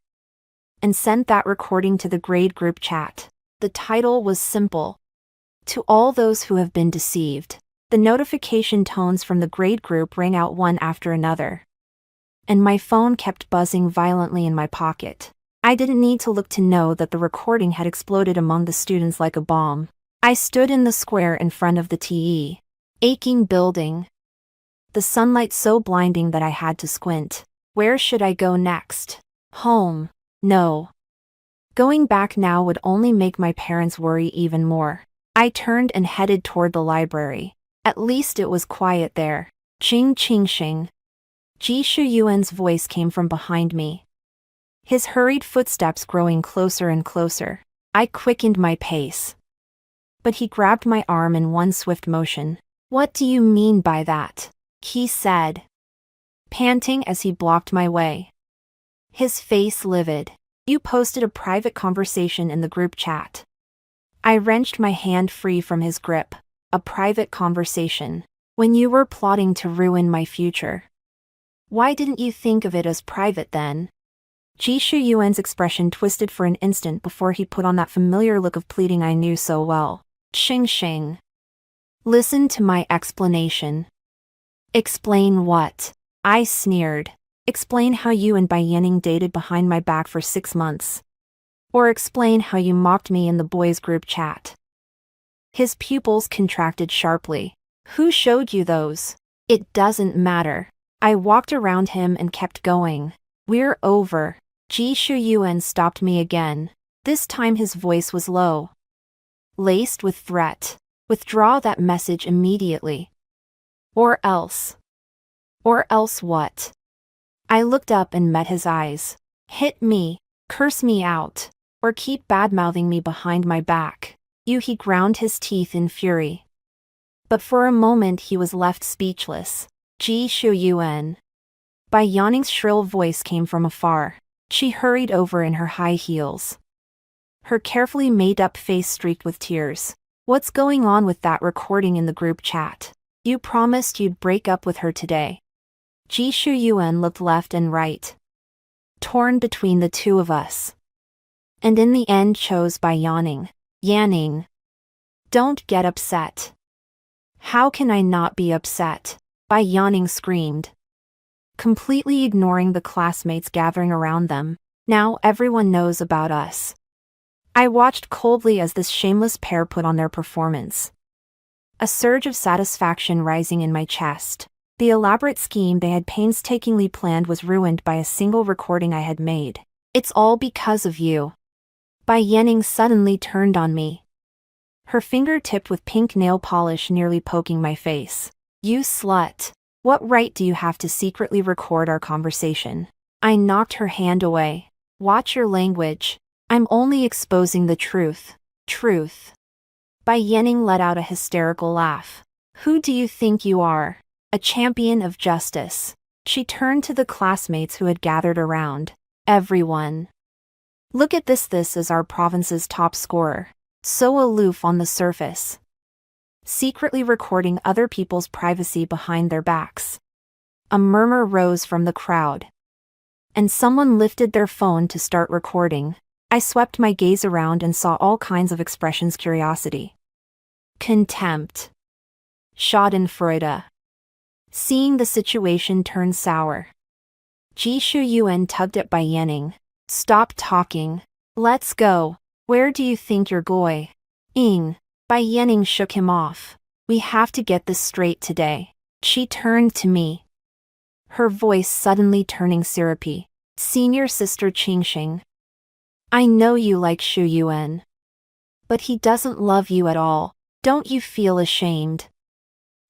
Speaker 1: and sent that recording to the grade group chat. The title was simple: "To all those who have been deceived." The notification tones from the grade group rang out one after another, and my phone kept buzzing violently in my pocket. I didn't need to look to know that the recording had exploded among the students like a bomb. I stood in the square in front of the aching building, the sunlight so blinding that I had to squint. Where should I go next? Home? No. Going back now would only make my parents worry even more. I turned and headed toward the library. At least it was quiet there. Ching ching shing. Ji Shuyuan's voice came from behind me, his hurried footsteps growing closer and closer. I quickened my pace, but he grabbed my arm in one swift motion. "What do you mean by that?" he said, panting as he blocked my way, his face livid. "You posted a private conversation in the group chat." I wrenched my hand free from his grip. "A private conversation? When you were plotting to ruin my future? Why didn't you think of it as private then?" Ji Shuyuan's expression twisted for an instant before he put on that familiar look of pleading I knew so well. "Xing xing. Listen to my explanation." "Explain what?" I sneered. "Explain how you and Bai Yanning dated behind my back for 6 months. Or explain how you mocked me in the boys' group chat." His pupils contracted sharply. "Who showed you those?" "It doesn't matter." I walked around him and kept going. "We're over." Ji Shuyuan stopped me again. This time his voice was low, laced with threat. "Withdraw that message immediately. Or else." "Or else what?" I looked up and met his eyes. "Hit me, curse me out, or keep badmouthing me behind my back." He ground his teeth in fury. But for a moment he was left speechless. "Ji Shuyuan." Bai Yanning's shrill voice came from afar. She hurried over in her high heels, her carefully made-up face streaked with tears. "What's going on with that recording in the group chat? You promised you'd break up with her today." Ji Shuyuan looked left and right, torn between the two of us, and in the end chose Bai Yanning. "Yanning, don't get upset." "How can I not be upset?" Bai Yanning screamed, completely ignoring the classmates gathering around them. "Now everyone knows about us." I watched coldly as this shameless pair put on their performance, a surge of satisfaction rising in my chest. The elaborate scheme they had painstakingly planned was ruined by a single recording I had made. "It's all because of you." Bai Yanning suddenly turned on me, her finger tipped with pink nail polish nearly poking my face. "You slut. What right do you have to secretly record our conversation?" I knocked her hand away. "Watch your language. I'm only exposing the truth." "Truth?" Bai Yanning let out a hysterical laugh. "Who do you think you are? A champion of justice?" She turned to the classmates who had gathered around. "Everyone, look at this. This is our province's top scorer. So aloof on the surface, secretly recording other people's privacy behind their backs." A murmur rose from the crowd, and someone lifted their phone to start recording. I swept my gaze around and saw all kinds of expressions: curiosity, contempt, schadenfreude. Seeing the situation turn sour, Ji Shuyuan tugged at Bai Yanning. "Stop talking. Let's go." "Where do you think you're going?" Bai Yanning shook him off. "We have to get this straight today." She turned to me, her voice suddenly turning syrupy. "Senior sister Qingxing, I know you like Shuyuan, but he doesn't love you at all. Don't you feel ashamed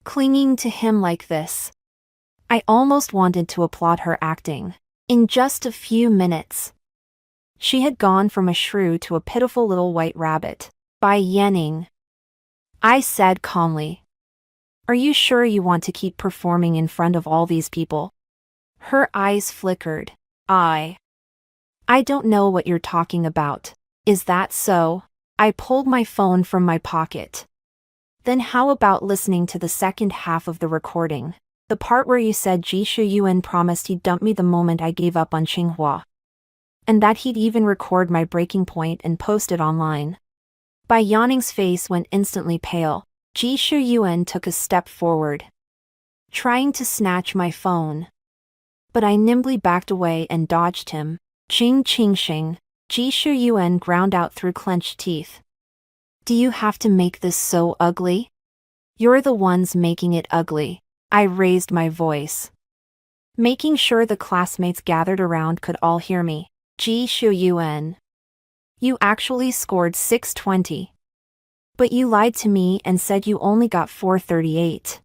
Speaker 1: clinging to him like this?" I almost wanted to applaud her acting. In just a few minutes, she had gone from a shrew to a pitiful little white rabbit. "Bai Yanning," I said calmly, Are you sure you want to keep performing in front of all these people? Her eyes flickered. I don't know what you're talking about. Is that so? I pulled my phone from my pocket. Then how about listening to the second half of the recording? The part where you said Ji Shuyuan promised he'd dump me the moment I gave up on Tsinghua. And that he'd even record my breaking point and post it online. Bai Yanning's face went instantly pale. Ji Shuyuan took a step forward, trying to snatch my phone. But I nimbly backed away and dodged him. Ching ching shing. Ji Shuyuan ground out through clenched teeth. Do you have to make this so ugly? You're the ones making it ugly. I raised my voice, making sure the classmates gathered around could all hear me. Ji Shuyuan, you actually scored 620. But you lied to me and said you only got 438.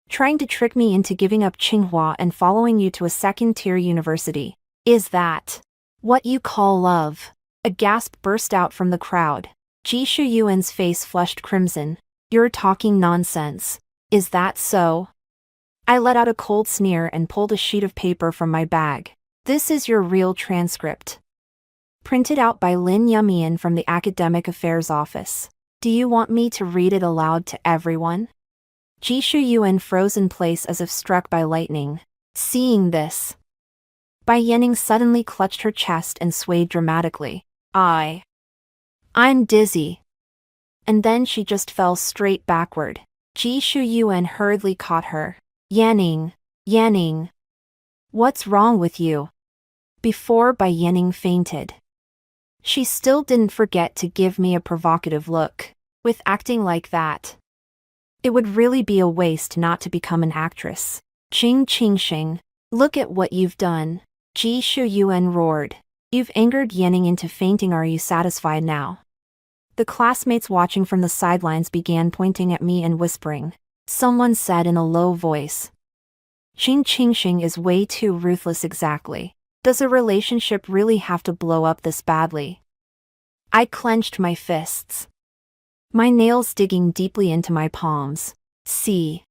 Speaker 1: Trying to trick me into giving up Tsinghua and following you to a second-tier university. Is that what you call love? A gasp burst out from the crowd. Ji Shuyuan's face flushed crimson. You're talking nonsense. Is that so? I let out a cold sneer and pulled a sheet of paper from my bag. This is your real transcript, printed out by Lin Yumian from the Academic Affairs Office. Do you want me to read it aloud to everyone? Ji Shuyuan froze in place as if struck by lightning. Seeing this, Bai Yanning suddenly clutched her chest and swayed dramatically. I'm dizzy. And then she just fell straight backward. Ji Shuyuan hurriedly caught her. Yanning. What's wrong with you? Before Bai Yanning fainted, she still didn't forget to give me a provocative look. With acting like that, it would really be a waste not to become an actress. Ching ching shing. Look at what you've done. Ji Shuyuan roared. You've angered Yanning into fainting. Are you satisfied now? The classmates watching from the sidelines began pointing at me and whispering. Someone said in a low voice. Ching ching shing is way too ruthless. Exactly. Does a relationship really have to blow up this badly? I clenched my fists, my nails digging deeply into my palms. See,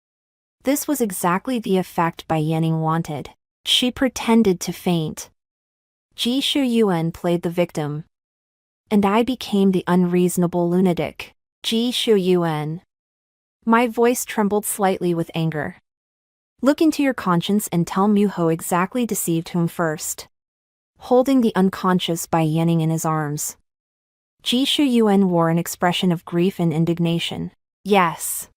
Speaker 1: this was exactly the effect Bai Yanning wanted. She pretended to faint. Ji Shuyuan played the victim, and I became the unreasonable lunatic. Ji Shuyuan. My voice trembled slightly with anger. Look into your conscience and tell me who exactly deceived whom first. Holding the unconscious Bai Yanning in his arms, Ji Shuyuan wore an expression of grief and indignation. Yes,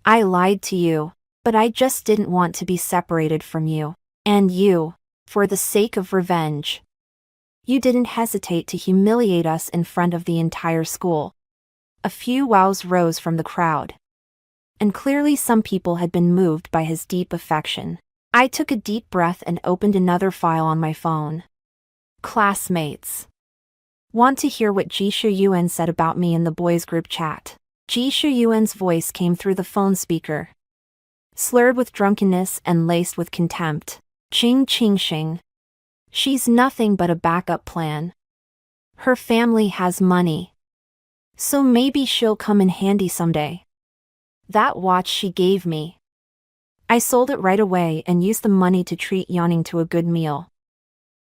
Speaker 1: I lied to you, but I just didn't want to be separated from you. And you, for the sake of revenge. You didn't hesitate to humiliate us in front of the entire school. A few wows rose from the crowd, and clearly some people had been moved by his deep affection. I took a deep breath and opened another file on my phone. Classmates, want to hear what Ji Shuyuan said about me in the boys' group chat? Ji Shuyuan's voice came through the phone speaker, slurred with drunkenness and laced with contempt. Ching ching shing. She's nothing but a backup plan. Her family has money, so maybe she'll come in handy someday. That watch she gave me, I sold it right away and used the money to treat Yanning to a good meal.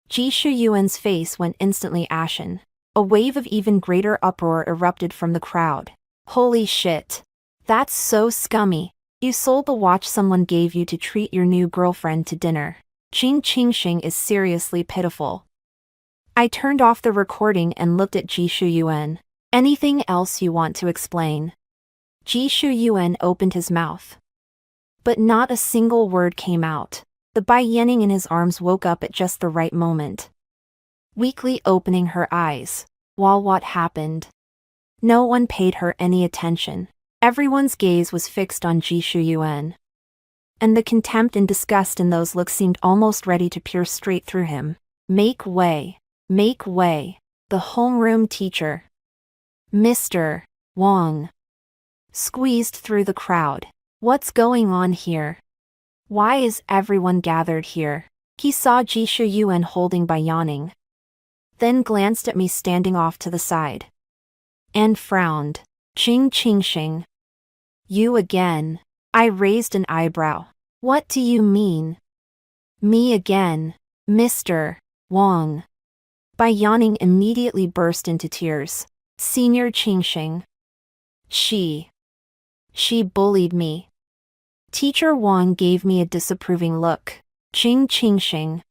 Speaker 1: Ji Shuyuan's face went instantly ashen. A wave of even greater uproar erupted from the crowd. Holy shit. That's so scummy. You sold the watch someone gave you to treat your new girlfriend to dinner. Ching ching shing is seriously pitiful. I turned off the recording and looked at Ji Shuyuan. Anything else you want to explain? Ji Shuyuan opened his mouth, but not a single word came out. The Bai Yanning in his arms woke up at just the right moment, weakly opening her eyes. While what happened? No one paid her any attention. Everyone's gaze was fixed on Ji Shuyuan, and the contempt and disgust in those looks seemed almost ready to pierce straight through him. Make way. Make way. The homeroom teacher, Mr. Wang, squeezed through the crowd. What's going on here? Why is everyone gathered here? He saw Ji Shuyuan holding Bai Yanning, then glanced at me standing off to the side, and frowned. Ching ching shing. You again. I raised an eyebrow. What do you mean? Me again, Mr. Wang. Bai Yanning immediately burst into tears. Senior Qingxing. She bullied me. Teacher Wang gave me a disapproving look. Qingxing.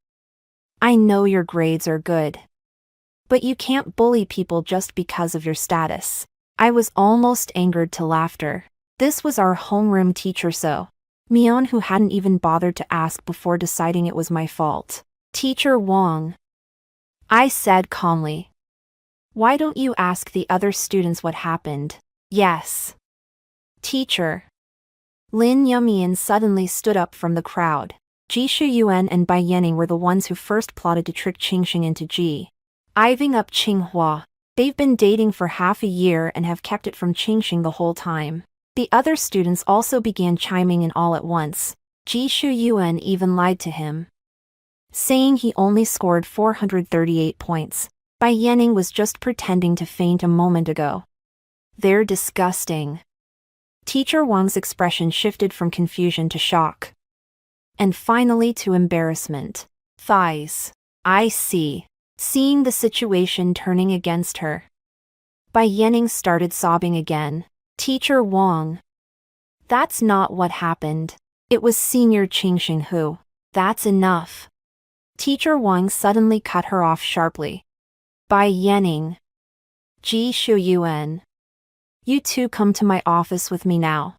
Speaker 1: I know your grades are good. But you can't bully people just because of your status. I was almost angered to laughter. This was our homeroom teacher Mian, who hadn't even bothered to ask before deciding it was my fault. Teacher Wang. I said calmly. Why don't you ask the other students what happened? Yes. Teacher. Lin Yumian suddenly stood up from the crowd. Ji Shuyuan and Bai Yanning were the ones who first plotted to trick Qingxing into Iving up Qinghua. They've been dating for half a year and have kept it from Qingxing the whole time. The other students also began chiming in all at once. Ji Shuyuan even lied to him, saying he only scored 438 points. Bai Yanning was just pretending to faint a moment ago. They're disgusting. Teacher Wang's expression shifted from confusion to shock. And finally to embarrassment. Thighs. I see. Seeing the situation turning against her, Bai Yanning started sobbing again. Teacher Wang. That's not what happened. It was Senior Qingxing who. That's enough. Teacher Wang suddenly cut her off sharply. Bai Yanning. Ji Shuyuan. You two come to my office with me now.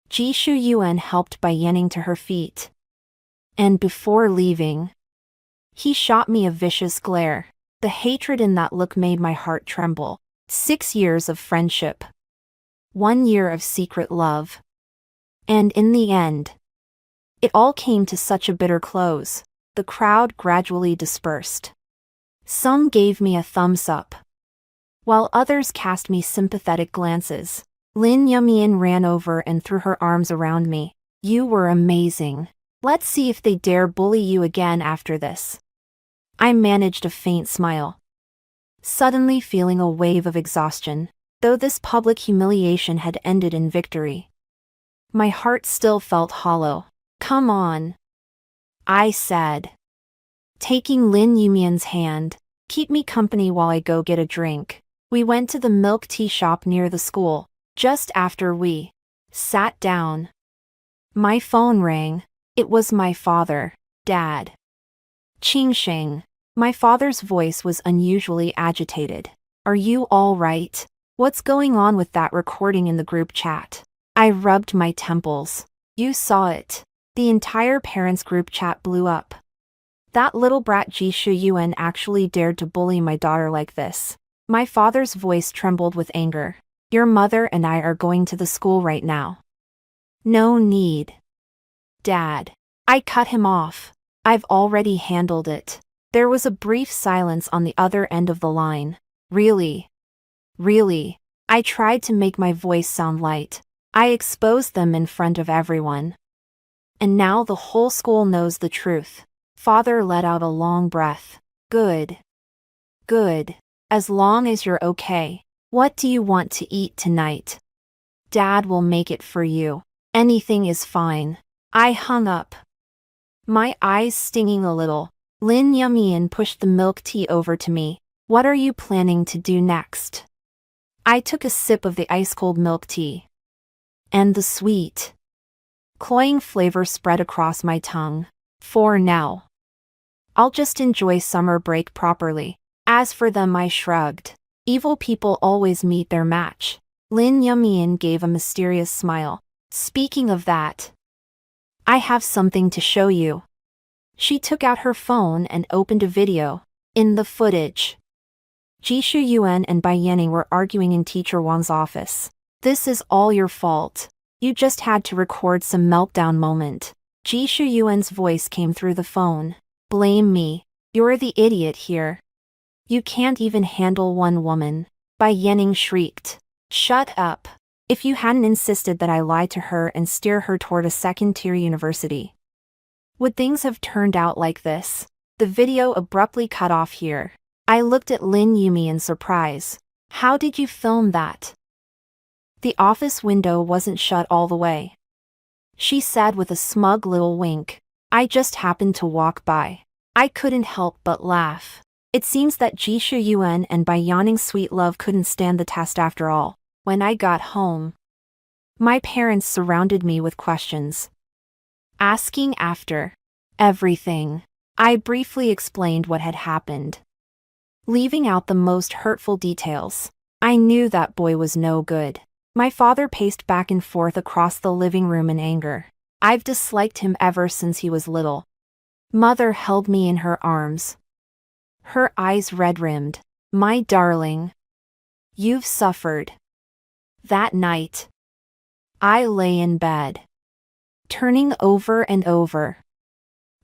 Speaker 1: Ji Shuyuan helped Bai Yanning to her feet. And before leaving, he shot me a vicious glare. The hatred in that look made my heart tremble. 6 years of friendship. 1 year of secret love. And in the end, it all came to such a bitter close. The crowd gradually dispersed. Some gave me a thumbs up, while others cast me sympathetic glances. Lin Yumian ran over and threw her arms around me. You were amazing. Let's see if they dare bully you again after this. I managed a faint smile, suddenly feeling a wave of exhaustion. Though this public humiliation had ended in victory, my heart still felt hollow. Come on, I said, taking Lin Yumian's hand. Keep me company while I go get a drink. We went to the milk tea shop near the school. Just after we sat down, my phone rang. It was my father. Dad. Qingxing. My father's voice was unusually agitated. Are you all right? What's going on with that recording in the group chat? I rubbed my temples. You saw it. The entire parents' group chat blew up. That little brat Ji Shuyuan actually dared to bully my daughter like this. My father's voice trembled with anger. Your mother and I are going to the school right now. No need. Dad. I cut him off. I've already handled it. There was a brief silence on the other end of the line. Really? Really? I tried to make my voice sound light. I exposed them in front of everyone. And now the whole school knows the truth. Father let out a long breath. Good. Good. As long as you're okay. What do you want to eat tonight? Dad will make it for you. Anything is fine. I hung up, my eyes stinging a little. Lin Yumian pushed the milk tea over to me. What are you planning to do next? I took a sip of the ice-cold milk tea. And the sweet, cloying flavor spread across my tongue. For now, I'll just enjoy summer break properly. As for them, I shrugged. Evil people always meet their match. Lin Yumian gave a mysterious smile. Speaking of that, I have something to show you. She took out her phone and opened a video. In the footage, Ji Shuyuan and Bai Yanning were arguing in Teacher Wang's office. This is all your fault. You just had to record some meltdown moment. Ji Shuyuan's voice came through the phone. Blame me. You're the idiot here. You can't even handle one woman. Bai Yanning shrieked. Shut up. If you hadn't insisted that I lie to her and steer her toward a second-tier university, would things have turned out like this? The video abruptly cut off here. I looked at Lin Yumi in surprise. How did you film that? The office window wasn't shut all the way. she said with a smug little wink. I just happened to walk by. I couldn't help but laugh. It seems that Ji Shuyuan and Bai Yaning's sweet love couldn't stand the test after all. When I got home, my parents surrounded me with questions, asking after everything. I briefly explained what had happened, leaving out the most hurtful details. I knew that boy was no good. My father paced back and forth across the living room in anger. I've disliked him ever since he was little. Mother held me in her arms, her eyes red-rimmed. My darling, you've suffered. That night, I lay in bed, turning over and over,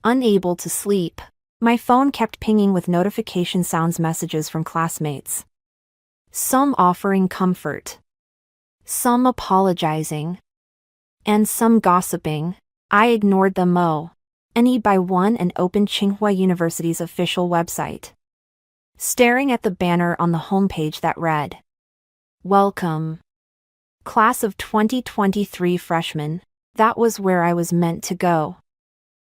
Speaker 1: unable to sleep. My phone kept pinging with notification sounds, messages from classmates, some offering comfort, some apologizing, and some gossiping. I ignored them any by one and opened Tsinghua University's official website, staring at the banner on the homepage that read, "Welcome, Class of 2023 Freshmen." That was where I was meant to go.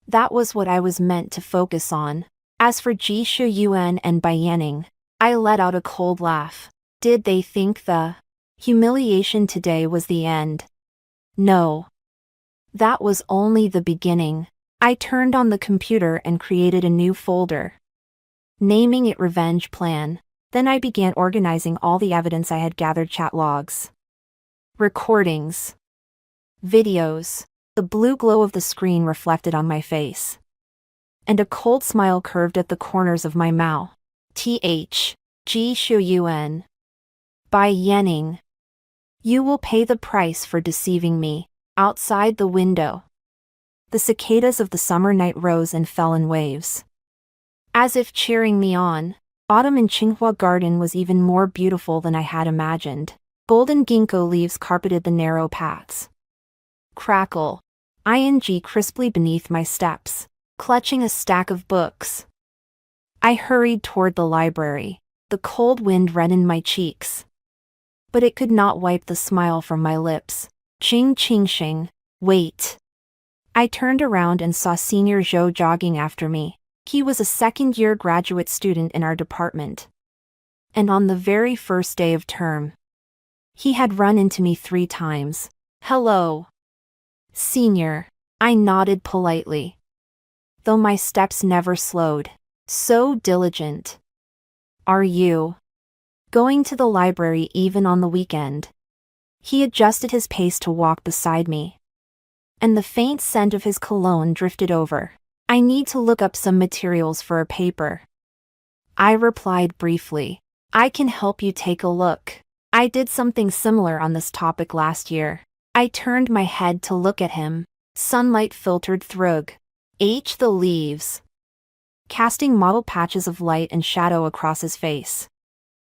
Speaker 1: That was what I was meant to focus on. As for Ji Shuyuan and Bai Yaning, I let out a cold laugh. Did they think the humiliation today was the end? No. That was only the beginning. I turned on the computer and created a new folder, naming it Revenge Plan. Then I began organizing all the evidence I had gathered: chat logs, recordings, videos. The blue glow of the screen reflected on my face, and a cold smile curved at the corners of my mouth. Ji Shuyuan, Bai Yaning, you will pay the price for deceiving me. Outside the window, the cicadas of the summer night rose and fell in waves, as if cheering me on. Autumn in Tsinghua Garden was even more beautiful than I had imagined. Golden ginkgo leaves carpeted the narrow paths. Crackle, ing crisply beneath my steps. Clutching a stack of books, I hurried toward the library. The cold wind reddened my cheeks, but it could not wipe the smile from my lips. Ching ching shing. Wait. I turned around and saw Senior Zhou jogging after me. He was a second-year graduate student in our department, and on the very first day of term, he had run into me 3 times. Hello, Senior. I nodded politely, though my steps never slowed. So diligent. Are you going to the library even on the weekend? He adjusted his pace to walk beside me, and the faint scent of his cologne drifted over. I need to look up some materials for a paper, I replied briefly. I can help you take a look. I did something similar on this topic last year. I turned my head to look at him. Sunlight filtered through the leaves, casting mottled patches of light and shadow across his face.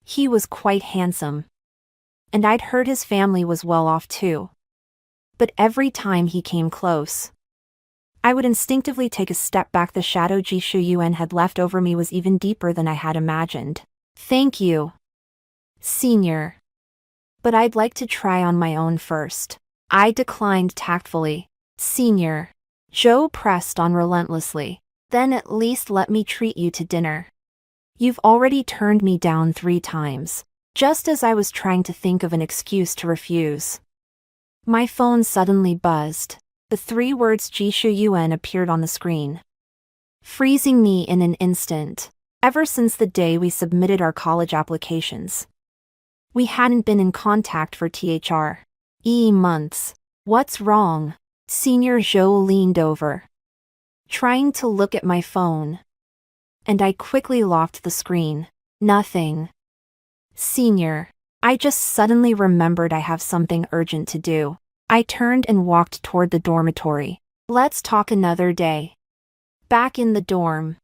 Speaker 1: He was quite handsome, and I'd heard his family was well off too. But every time he came close, I would instinctively take a step back. The shadow Ji Shuyuan had left over me was even deeper than I had imagined. Thank you, Senior, but I'd like to try on my own first. I declined tactfully. Senior, Zhou pressed on relentlessly. Then at least let me treat you to dinner. You've already turned me down 3 times. Just as I was trying to think of an excuse to refuse, my phone suddenly buzzed. The 3 words Ji Shuyuan appeared on the screen, freezing me in an instant. Ever since the day we submitted our college applications, we hadn't been in contact for months. What's wrong? Senior Zhou leaned over, trying to look at my phone, and I quickly locked the screen. Nothing, Senior. I just suddenly remembered I have something urgent to do. I turned and walked toward the dormitory. Let's talk another day. Back in the dorm,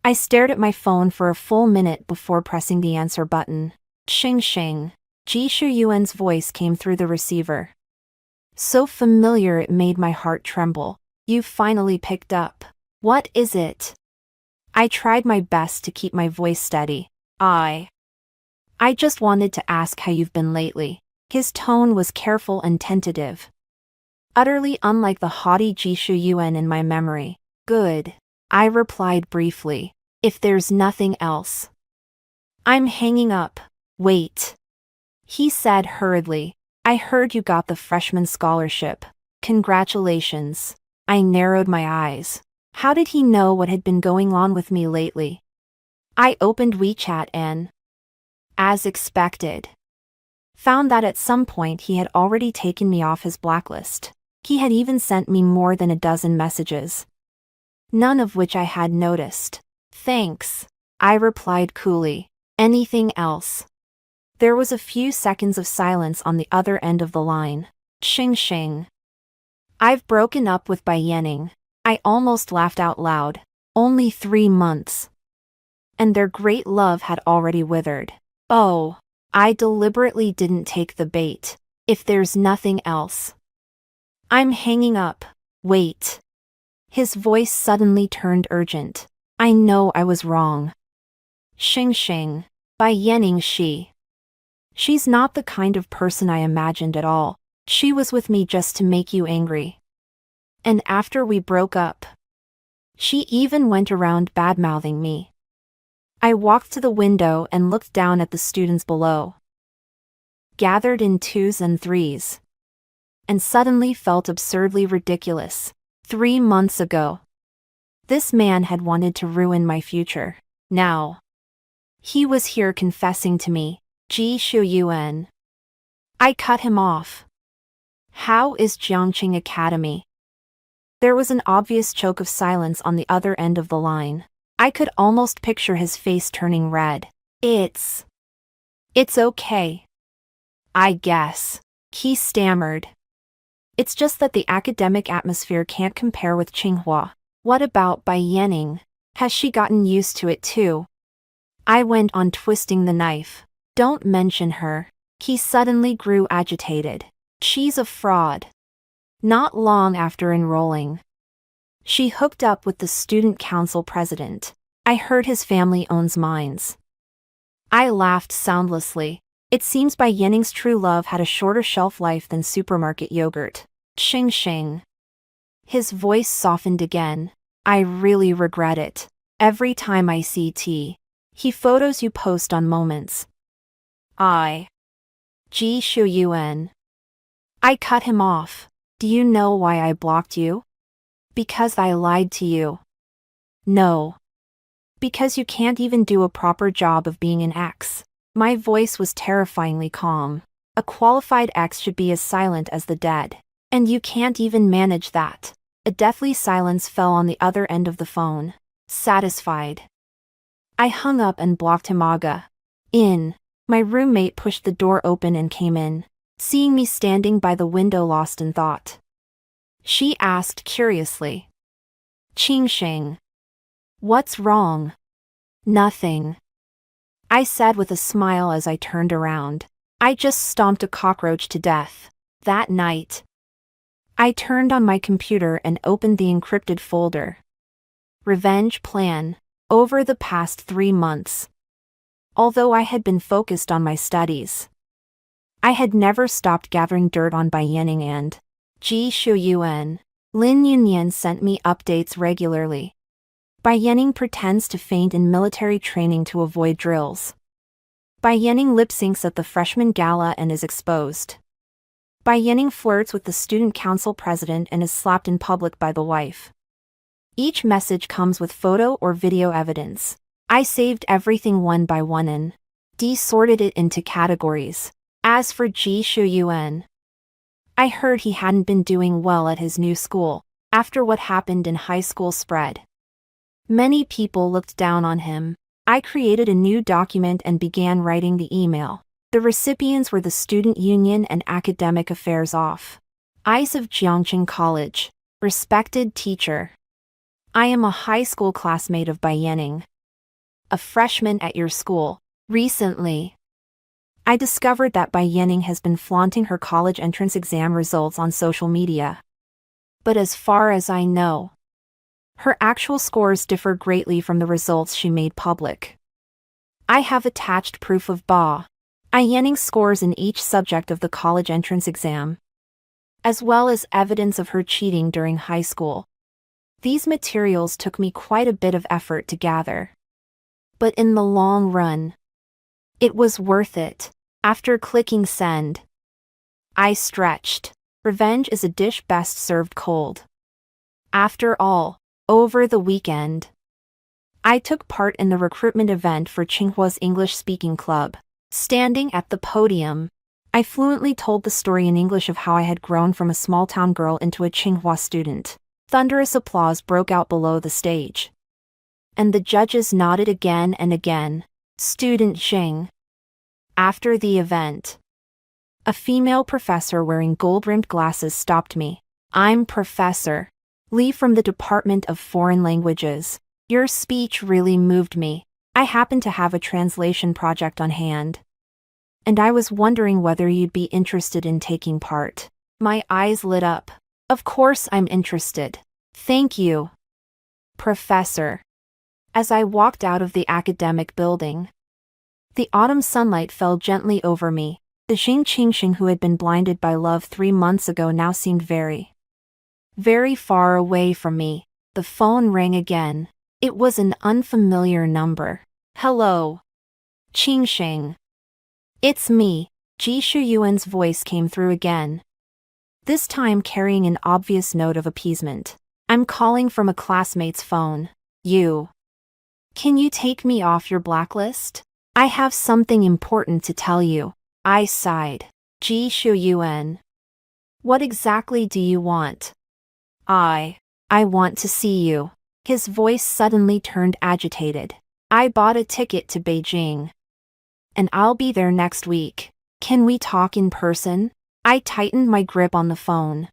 Speaker 1: I stared at my phone for a full minute before pressing the answer button. Xing xing. Ji Shuyuan's voice came through the receiver, so familiar it made my heart tremble. You finally picked up. What is it? I tried my best to keep my voice steady. I just wanted to ask how you've been lately. His tone was careful and tentative, utterly unlike the haughty Jishu Yuan in my memory. Good, I replied briefly. If there's nothing else. I'm hanging up. Wait. He said hurriedly. I heard you got the freshman scholarship. Congratulations. I narrowed my eyes. How did he know what had been going on with me lately? I opened WeChat and, as expected, found that at some point he had already taken me off his blacklist. He had even sent me more than a dozen messages, none of which I had noticed. Thanks, I replied coolly. Anything else? There was a few seconds of silence on the other end of the line. Xing xing. I've broken up with Bai Yanning. I almost laughed out loud. Only 3 months. And their great love had already withered. Oh, I deliberately didn't take the bait. If there's nothing else. I'm hanging up. Wait. His voice suddenly turned urgent. I know I was wrong. Xing xing. Bai Yanning She's not the kind of person I imagined at all. She was with me just to make you angry. And after we broke up, she even went around badmouthing me. I walked to the window and looked down at the students below, gathered in 2s and 3s, and suddenly felt absurdly ridiculous. 3 months ago, this man had wanted to ruin my future. Now, he was here confessing to me. Jishu Yuan. I cut him off. How is Jiangqing Academy? There was an obvious choke of silence on the other end of the line. I could almost picture his face turning red. It's okay. I guess. He stammered. It's just that the academic atmosphere can't compare with Tsinghua. What about Bai Yanning? Has she gotten used to it too? I went on twisting the knife. Don't mention her. He suddenly grew agitated. She's a fraud. Not long after enrolling, she hooked up with the student council president. I heard his family owns mines. I laughed soundlessly. It seems Bai Yanning's true love had a shorter shelf life than supermarket yogurt. Xing xing. His voice softened again. I really regret it. Every time I see he photos you post on Moments. Jishu Yuan. I cut him off. Do you know why I blocked you? Because I lied to you. No. Because you can't even do a proper job of being an ex. My voice was terrifyingly calm. A qualified ex should be as silent as the dead. And you can't even manage that. A deathly silence fell on the other end of the phone. Satisfied, I hung up and blocked him. My roommate pushed the door open and came in, seeing me standing by the window lost in thought. She asked curiously. Qingxing. What's wrong? Nothing, I said with a smile as I turned around. I just stomped a cockroach to death. That night, I turned on my computer and opened the encrypted folder. Revenge plan. Over the past 3 months, although I had been focused on my studies, I had never stopped gathering dirt on Bai Yanning and Jishu Yuan. Lin Yunyan sent me updates regularly. Bai Yanning pretends to faint in military training to avoid drills. Bai Yanning lip syncs at the freshman gala and is exposed. Bai Yanning flirts with the student council president and is slapped in public by the wife. Each message comes with photo or video evidence. I saved everything one by one and sorted it into categories. As for Jishu Yuan, I heard he hadn't been doing well at his new school. After what happened in high school spread, many people looked down on him. I created a new document and began writing the email. The recipients were the Student Union and Academic Affairs Off. Eyes of Jiangqing College. Respected teacher, I am a high school classmate of Bai Yanning, a freshman at your school. Recently, I discovered that Bai Yanning has been flaunting her college entrance exam results on social media. But as far as I know, her actual scores differ greatly from the results she made public. I have attached proof of Bai Yanning's scores in each subject of the college entrance exam. as well as evidence of her cheating during high school. These materials took me quite a bit of effort to gather. But in the long run, it was worth it. After clicking send, I stretched. Revenge is a dish best served cold. After all, over the weekend, I took part in the recruitment event for Tsinghua's English speaking club. Standing at the podium, I fluently told the story in English of how I had grown from a small-town girl into a Tsinghua student. Thunderous applause broke out below the stage. And the judges nodded again and again. Student Xing. After the event, a female professor wearing gold-rimmed glasses stopped me. I'm Professor Lee from the Department of Foreign Languages. Your speech really moved me. I happen to have a translation project on hand, and I was wondering whether you'd be interested in taking part. My eyes lit up. Of course I'm interested. Thank you, Professor. As I walked out of the academic building, the autumn sunlight fell gently over me. The Xing Qingxing who had been blinded by love 3 months ago now seemed very, very far away from me. The phone rang again. It was an unfamiliar number. Hello, Qingxing. It's me. Ji Shuyuan's voice came through again, this time carrying an obvious note of appeasement. I'm calling from a classmate's phone. Can you take me off your blacklist? I have something important to tell you. I sighed. Ji Shuyuan. What exactly do you want? I want to see you. His voice suddenly turned agitated. I bought a ticket to Beijing, and I'll be there next week. Can we talk in person? I tightened my grip on the phone,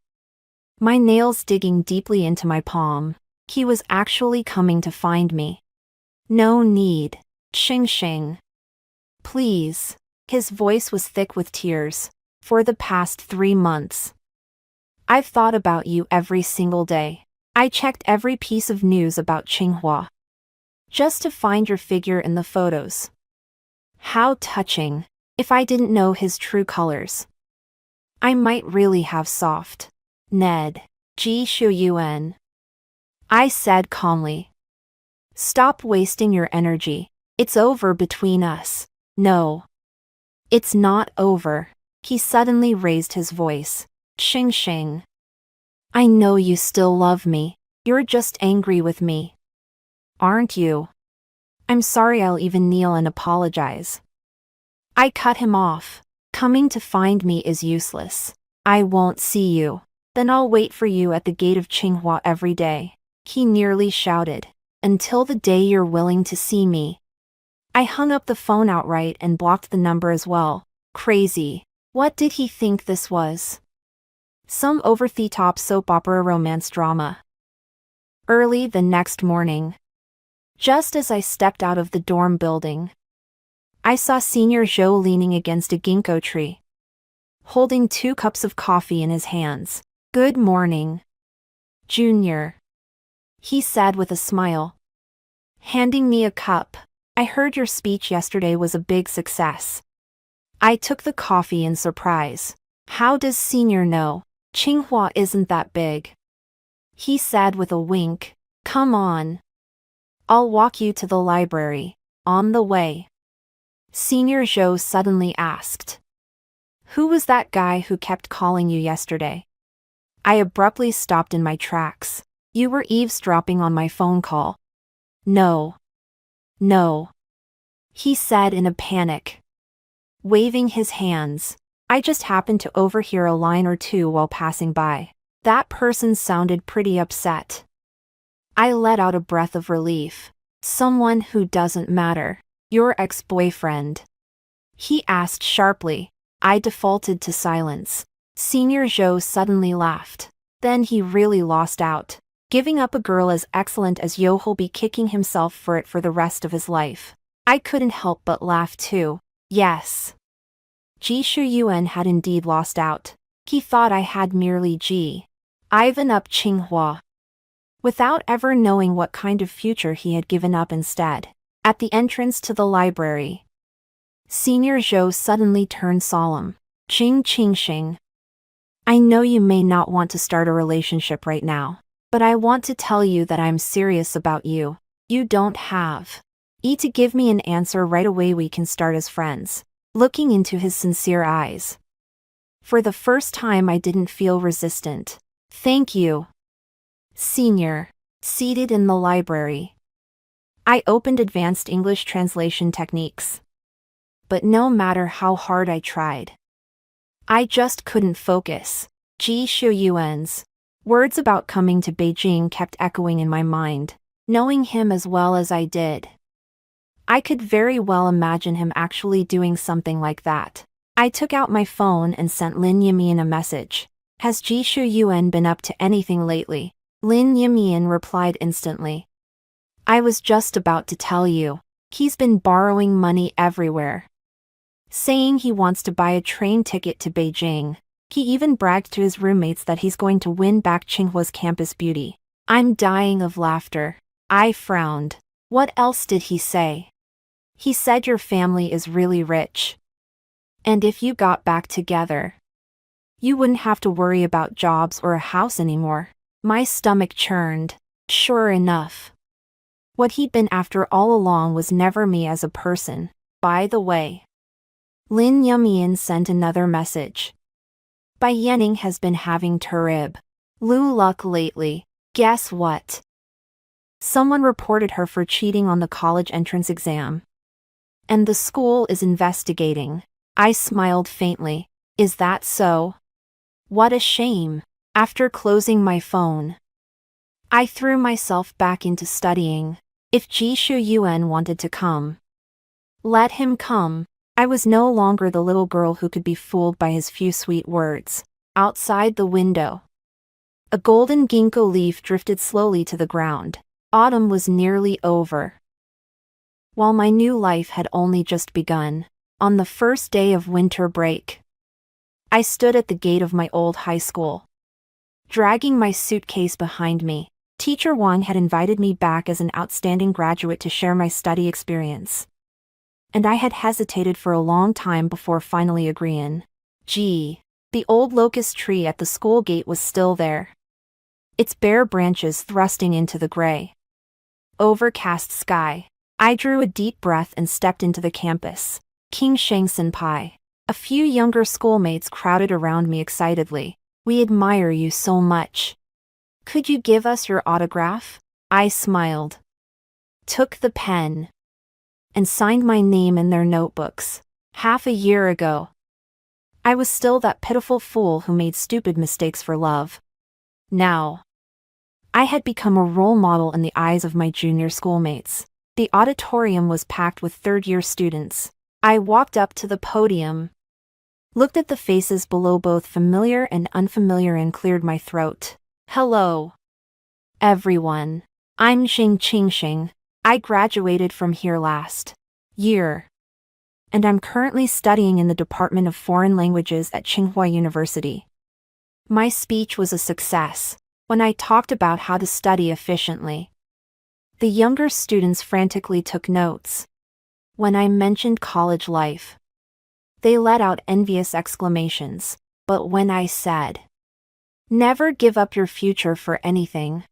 Speaker 1: my nails digging deeply into my palm. He was actually coming to find me. No need. Xing. Please. His voice was thick with tears. For the past 3 months, I've thought about you every single day. I checked every piece of news about Tsinghua, just to find your figure in the photos. How touching. If I didn't know his true colors, I might really have soft. Ned. Ji Shuyuan. I said calmly. Stop wasting your energy. It's over between us. No. It's not over. He suddenly raised his voice. Xing. I know you still love me. You're just angry with me, aren't you? I'm sorry. I'll even kneel and apologize. I cut him off. Coming to find me is useless. I won't see you. Then I'll wait for you at the gate of Tsinghua every day. He nearly shouted. Until the day you're willing to see me. I hung up the phone outright and blocked the number as well. Crazy. What did he think this was? Some over-the-top soap opera romance drama. Early the next morning, just as I stepped out of the dorm building, I saw Senior Zhou leaning against a ginkgo tree, holding 2 cups of coffee in his hands. Good morning, Junior, he said with a smile, handing me a cup. I heard your speech yesterday was a big success. I took the coffee in surprise. How does Senior know? Tsinghua isn't that big, he said with a wink. Come on. I'll walk you to the library. On the way, Senior Zhou suddenly asked. Who was that guy who kept calling you yesterday? I abruptly stopped in my tracks. You were eavesdropping on my phone call. No, he said in a panic, waving his hands. I just happened to overhear a line or two while passing by. That person sounded pretty upset. I let out a breath of relief. Someone who doesn't matter. Your ex-boyfriend? He asked sharply. I defaulted to silence. Senior Zhou suddenly laughed. Then he really lost out. Giving up a girl as excellent as Yo, he'll be kicking himself for it for the rest of his life. I couldn't help but laugh too. Yes. Ji Shuyuan had indeed lost out. He thought I had merely given up Tsinghua, without ever knowing what kind of future he had given up instead. At the entrance to the library, Senior Zhou suddenly turned solemn. Qingxing. I know you may not want to start a relationship right now, but I want to tell you that I'm serious about you. You don't have to give me an answer right away. We can start as friends. Looking into his sincere eyes. For the first time, I didn't feel resistant. Thank you, Senior. Seated in the library, I opened Advanced English Translation Techniques. But no matter how hard I tried, I just couldn't focus. Ji Shuyuan's words about coming to Beijing kept echoing in my mind. Knowing him as well as I did, I could very well imagine him actually doing something like that. I took out my phone and sent Lin Yimian a message. Has Ji Shuyuan been up to anything lately? Lin Yimian replied instantly. I was just about to tell you. He's been borrowing money everywhere, saying he wants to buy a train ticket to Beijing. He even bragged to his roommates that he's going to win back Tsinghua's campus beauty. I'm dying of laughter. I frowned. What else did he say? He said your family is really rich, and if you got back together, you wouldn't have to worry about jobs or a house anymore. My stomach churned. Sure enough, what he'd been after all along was never me as a person. By the way, Lin Yimian sent another message. Bai Yanning has been having terrible luck lately. Guess what? Someone reported her for cheating on the college entrance exam, and the school is investigating. I smiled faintly. Is that so? What a shame. After closing my phone, I threw myself back into studying. If Ji Shuyuan wanted to come, let him come. I was no longer the little girl who could be fooled by his few sweet words. Outside the window, a golden ginkgo leaf drifted slowly to the ground. Autumn was nearly over, while my new life had only just begun. On the first day of winter break, I stood at the gate of my old high school, dragging my suitcase behind me. Teacher Wang had invited me back as an outstanding graduate to share my study experience, and I had hesitated for a long time before finally agreeing. Gee, the old locust tree at the school gate was still there, its bare branches thrusting into the gray, overcast sky. I drew a deep breath and stepped into the campus. King Sheng Senpai. A few younger schoolmates crowded around me excitedly. We admire you so much. Could you give us your autograph? I smiled, took the pen, and signed my name in their notebooks. Half a year ago, I was still that pitiful fool who made stupid mistakes for love. Now, I had become a role model in the eyes of my junior schoolmates. The auditorium was packed with third-year students. I walked up to the podium, looked at the faces below, both familiar and unfamiliar, and cleared my throat. Hello, everyone. I'm Xing Qingxing. I graduated from here last year, and I'm currently studying in the Department of Foreign Languages at Tsinghua University. My speech was a success. When I talked about how to study efficiently, the younger students frantically took notes. When I mentioned college life, they let out envious exclamations. But when I said, never give up your future for anything,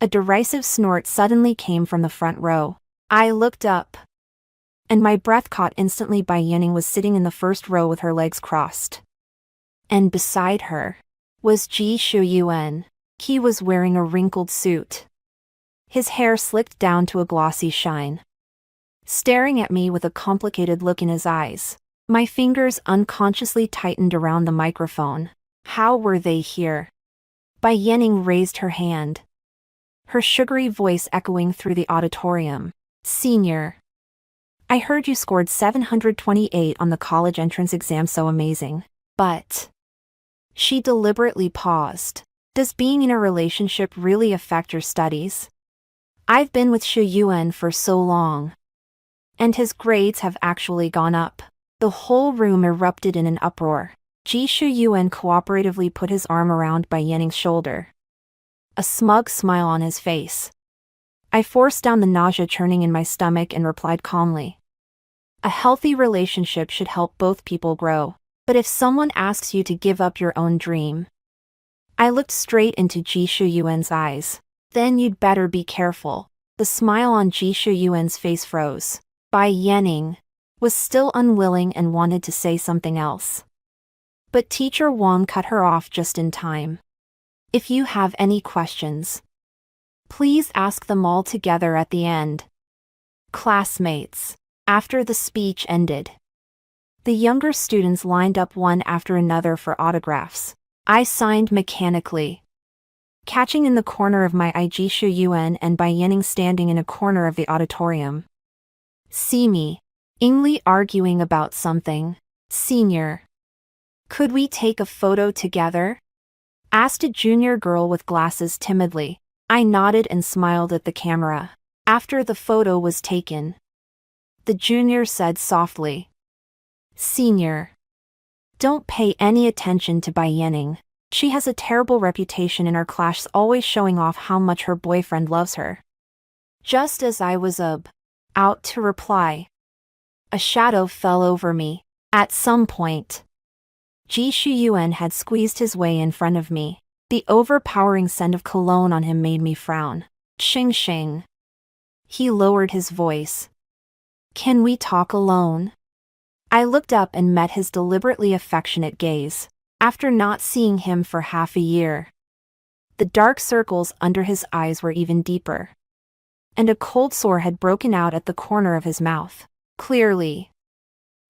Speaker 1: a derisive snort suddenly came from the front row. I looked up, and my breath caught instantly. Bai Yanning was sitting in the first row with her legs crossed, and beside her was Ji Shuyuan. He was wearing a wrinkled suit, his hair slicked down to a glossy shine, staring at me with a complicated look in his eyes. My fingers unconsciously tightened around the microphone. How were they here? Bai Yanning raised her hand, her sugary voice echoing through the auditorium. Senior, I heard you scored 728 on the college entrance exam, so amazing. But she deliberately paused. Does being in a relationship really affect your studies? I've been with Xu Yuan for so long, and his grades have actually gone up. The whole room erupted in an uproar. Ji Shuyuan cooperatively put his arm around Bai Yanning's shoulder, a smug smile on his face. I forced down the nausea churning in my stomach and replied calmly, a healthy relationship should help both people grow. But if someone asks you to give up your own dream. I looked straight into Ji Shuyuan's eyes. Then you'd better be careful. The smile on Ji Shuyuan's face froze. Bai Yanning was still unwilling and wanted to say something else. But Teacher Wang cut her off just in time. If you have any questions, please ask them all together at the end. Classmates. After the speech ended, the younger students lined up one after another for autographs. I signed mechanically, catching in the corner of my eye Ji Shuyuan and Bai Yanning standing in a corner of the auditorium. See me, Ingli arguing about something. Senior. Could we take a photo together? Asked a junior girl with glasses timidly. I nodded and smiled at the camera. After the photo was taken, the junior said softly, Senior. Don't pay any attention to Bai Yanning. She has a terrible reputation in our class, always showing off how much her boyfriend loves her. Just as I was out to reply, a shadow fell over me. At some point, Ji Shuyuan had squeezed his way in front of me. The overpowering scent of cologne on him made me frown. Xing Xing. He lowered his voice. Can we talk alone? I looked up and met his deliberately affectionate gaze. After not seeing him for half a year, the dark circles under his eyes were even deeper, and a cold sore had broken out at the corner of his mouth. Clearly,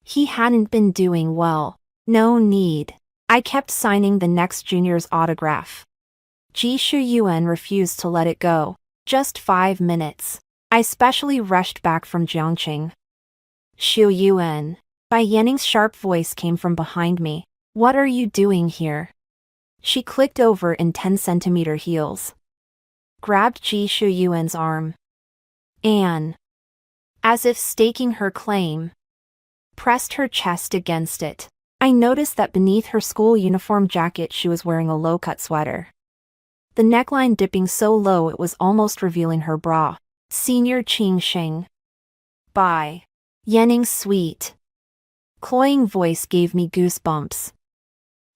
Speaker 1: he hadn't been doing well. No need. I kept signing the next junior's autograph. Ji Shuyuan refused to let it go. Just 5 minutes. I specially rushed back from Jiangqing. Shuyuan. Bai Yanning's sharp voice came from behind me. What are you doing here? She clicked over in 10-centimeter heels, grabbed Ji Shuyuan's arm, and, as if staking her claim, pressed her chest against it. I noticed that beneath her school uniform jacket she was wearing a low-cut sweater, the neckline dipping so low it was almost revealing her bra. Senior Qing Xing. Bai Yanning's sweet, cloying voice gave me goosebumps.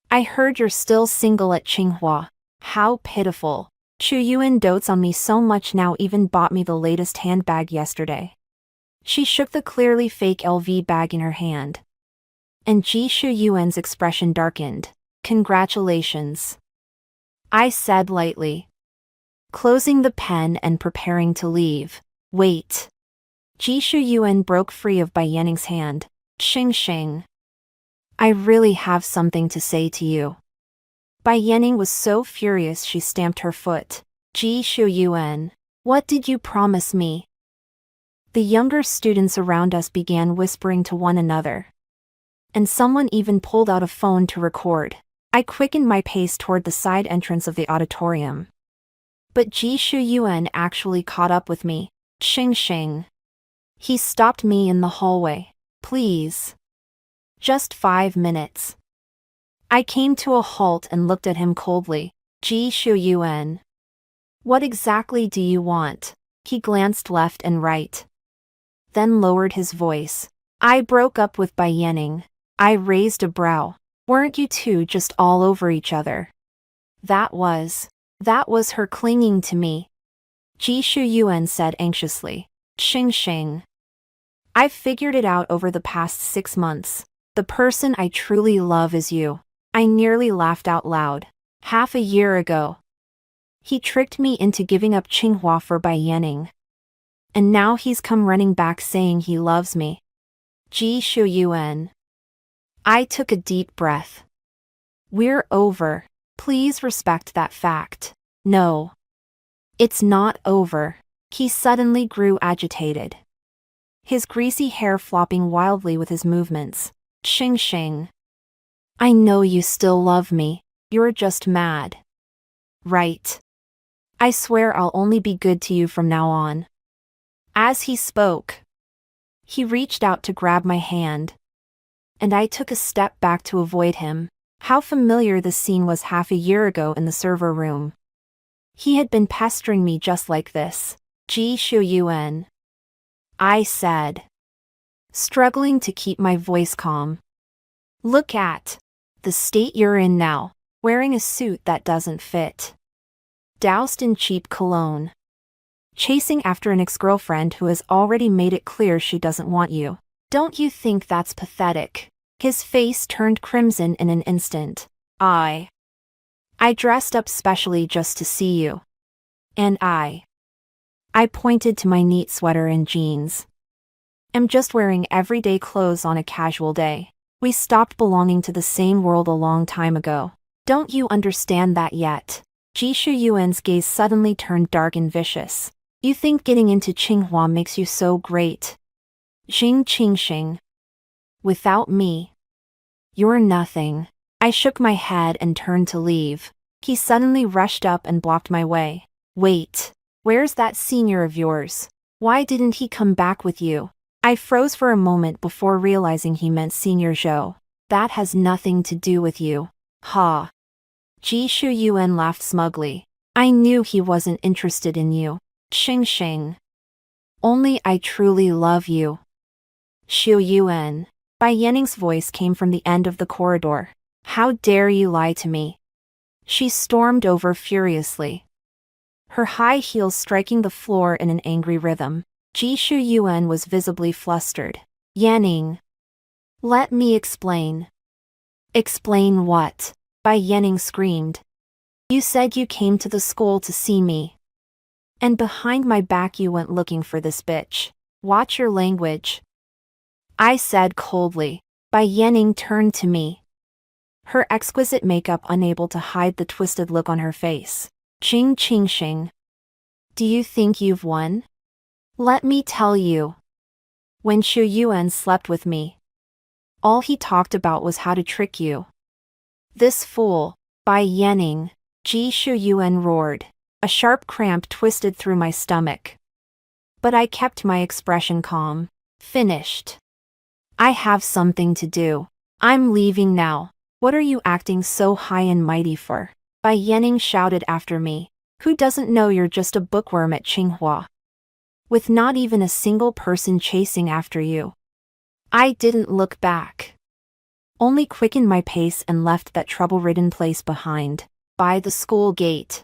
Speaker 1: I heard you're still single at Tsinghua. How pitiful. Chuyuan dotes on me so much now, even bought me the latest handbag yesterday. She shook the clearly fake LV bag in her hand, and Ji Shuyuan's expression darkened. Congratulations, I said lightly, closing the pen and preparing to leave. Wait. Ji Shuyuan broke free of Bai Yanning's hand. Xing Xing. I really have something to say to you. Bai Yanning was so furious she stamped her foot. Ji Shuyuan. What did you promise me? The younger students around us began whispering to one another, and someone even pulled out a phone to record. I quickened my pace toward the side entrance of the auditorium, but Ji Shuyuan actually caught up with me. Xing Xing. He stopped me in the hallway. Please. Just 5 minutes. I came to a halt and looked at him coldly. Ji Shuyuan. What exactly do you want? He glanced left and right, then lowered his voice. I broke up with Bai Yanning. I raised a brow. Weren't you two just all over each other? That was her clinging to me. Ji Shuyuan said anxiously. Xing Xing. I've figured it out over the past 6 months. The person I truly love is you. I nearly laughed out loud. Half a year ago, he tricked me into giving up Tsinghua for Bai Yanning, and now he's come running back saying he loves me. Ji Shuyuan. I took a deep breath. We're over. Please respect that fact. No. It's not over. He suddenly grew agitated, his greasy hair flopping wildly with his movements. Xing Xing. I know you still love me. You're just mad. Right. I swear I'll only be good to you from now on. As he spoke, he reached out to grab my hand, and I took a step back to avoid him. How familiar this scene was half a year ago in the server room. He had been pestering me just like this. Ji Shuyuan. I said, struggling to keep my voice calm. Look at the state you're in now, wearing a suit that doesn't fit. Doused in cheap cologne. Chasing after an ex-girlfriend who has already made it clear she doesn't want you. Don't you think that's pathetic? His face turned crimson in an instant. I dressed up specially just to see you. And I pointed to my neat sweater and jeans. I'm just wearing everyday clothes on a casual day. We stopped belonging to the same world a long time ago. Don't you understand that yet? Ji Shuyuan's gaze suddenly turned dark and vicious. You think getting into Tsinghua makes you so great? Xing Qing Xing. Without me, you're nothing. I shook my head and turned to leave. He suddenly rushed up and blocked my way. Wait, where's that senior of yours? Why didn't he come back with you? I froze for a moment before realizing he meant Senior Zhou. That has nothing to do with you. Ha. Ji Shuyuan laughed smugly. I knew he wasn't interested in you. Xing Xing. Only I truly love you. Shuyuan. Bai Yaning's voice came from the end of the corridor. How dare you lie to me? She stormed over furiously, her high heels striking the floor in an angry rhythm. Ji Shuyuan was visibly flustered. Yanning. Let me explain. Explain what? Bai Yanning screamed. You said you came to the school to see me. And behind my back you went looking for this bitch. Watch your language. I said coldly. Bai Yanning turned to me, her exquisite makeup unable to hide the twisted look on her face. Xing Qing Xing. Do you think you've won? Let me tell you. When Shuyuan slept with me, all he talked about was how to trick you. This fool. Bai Yanning. Ji Shuyuan roared. A sharp cramp twisted through my stomach. But I kept my expression calm. Finished. I have something to do. I'm leaving now. What are you acting so high and mighty for? Bai Yanning shouted after me. Who doesn't know you're just a bookworm at Tsinghua? With not even a single person chasing after you. I didn't look back. Only quickened my pace and left that trouble-ridden place behind, by the school gate.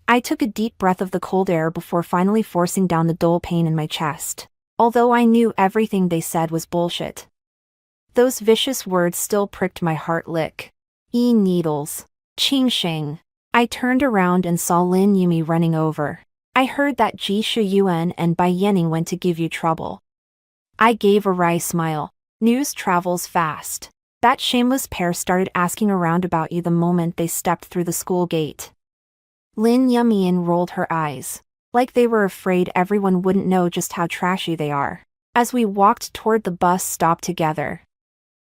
Speaker 1: I took a deep breath of the cold air before finally forcing down the dull pain in my chest. Although I knew everything they said was bullshit, those vicious words still pricked my heart lick. Needles. Qing Shing. I turned around and saw Lin Yumi running over. I heard that Ji Shuyuan and Bai Yanning went to give you trouble. I gave a wry smile. News travels fast. That shameless pair started asking around about you the moment they stepped through the school gate. Lin Yumian rolled her eyes, like they were afraid everyone wouldn't know just how trashy they are. As we walked toward the bus stop together,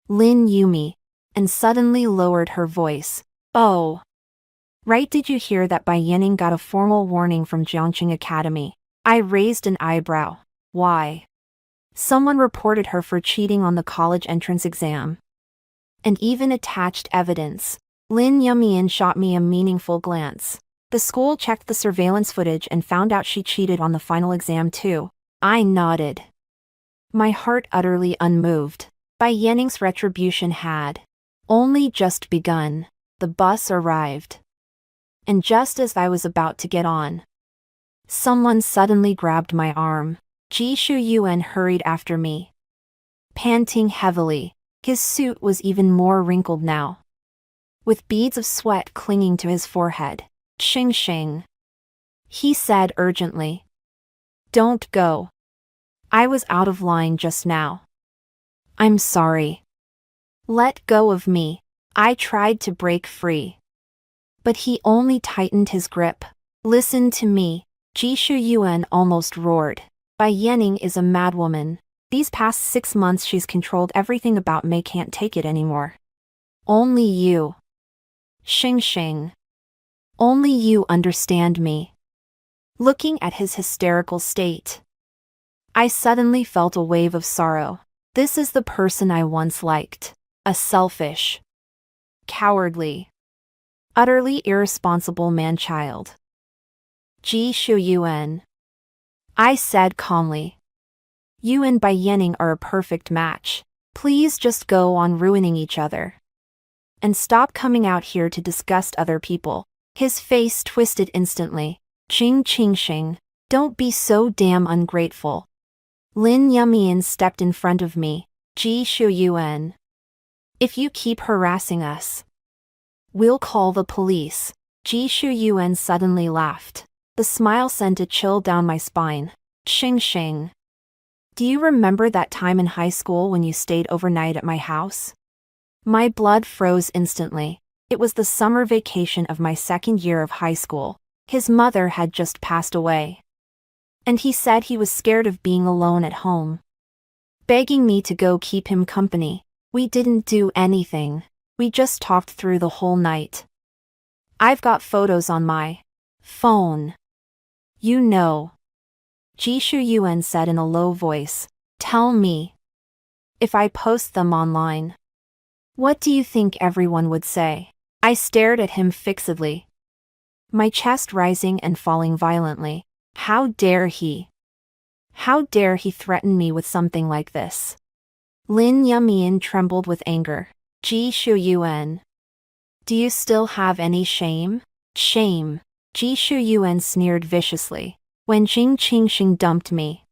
Speaker 1: Lin Yumi, and suddenly lowered her voice. Oh. Right, did you hear that Bai Yanning got a formal warning from Jiangqing Academy? I raised an eyebrow. Why? Someone reported her for cheating on the college entrance exam. And even attached evidence. Lin Yumian shot me a meaningful glance. The school checked the surveillance footage and found out she cheated on the final exam too. I nodded, my heart utterly unmoved. Bai Yanning's retribution had only just begun. The bus arrived. And just as I was about to get on, someone suddenly grabbed my arm. Ji Shuyuan hurried after me, panting heavily. His suit was even more wrinkled now, with beads of sweat clinging to his forehead. Xing Xing. He said urgently. Don't go. I was out of line just now. I'm sorry. Let go of me. I tried to break free, but he only tightened his grip. Listen to me. Ji Shuyuan almost roared. Bai Yanning is a madwoman. These past 6 months she's controlled everything about me. Can't take it anymore. Only you. Xing Xing. Only you understand me. Looking at his hysterical state, I suddenly felt a wave of sorrow. This is the person I once liked. A selfish, cowardly, utterly irresponsible man-child. Ji Shuyuan. I said calmly. You and Bai Yanning are a perfect match. Please just go on ruining each other. And stop coming out here to disgust other people. His face twisted instantly. Ching ching shing. Don't be so damn ungrateful. Lin Yumian stepped in front of me. Ji Shu Yuan. If you keep harassing us, we'll call the police. Ji Shu Yuan suddenly laughed. The smile sent a chill down my spine. Xing xing. Do you remember that time in high school when you stayed overnight at my house? My blood froze instantly. It was the summer vacation of my second year of high school. His mother had just passed away. And he said he was scared of being alone at home, begging me to go keep him company. We didn't do anything. We just talked through the whole night. I've got photos on my phone. You know. Ji Shu Yuan said in a low voice. Tell me. If I post them online, what do you think everyone would say? I stared at him fixedly, my chest rising and falling violently. How dare he? How dare he threaten me with something like this? Lin Yumian trembled with anger. Ji Shu Yuan. Do you still have any shame? Shame. Ji Shu Yuan sneered viciously. When Jing Qingxing dumped me,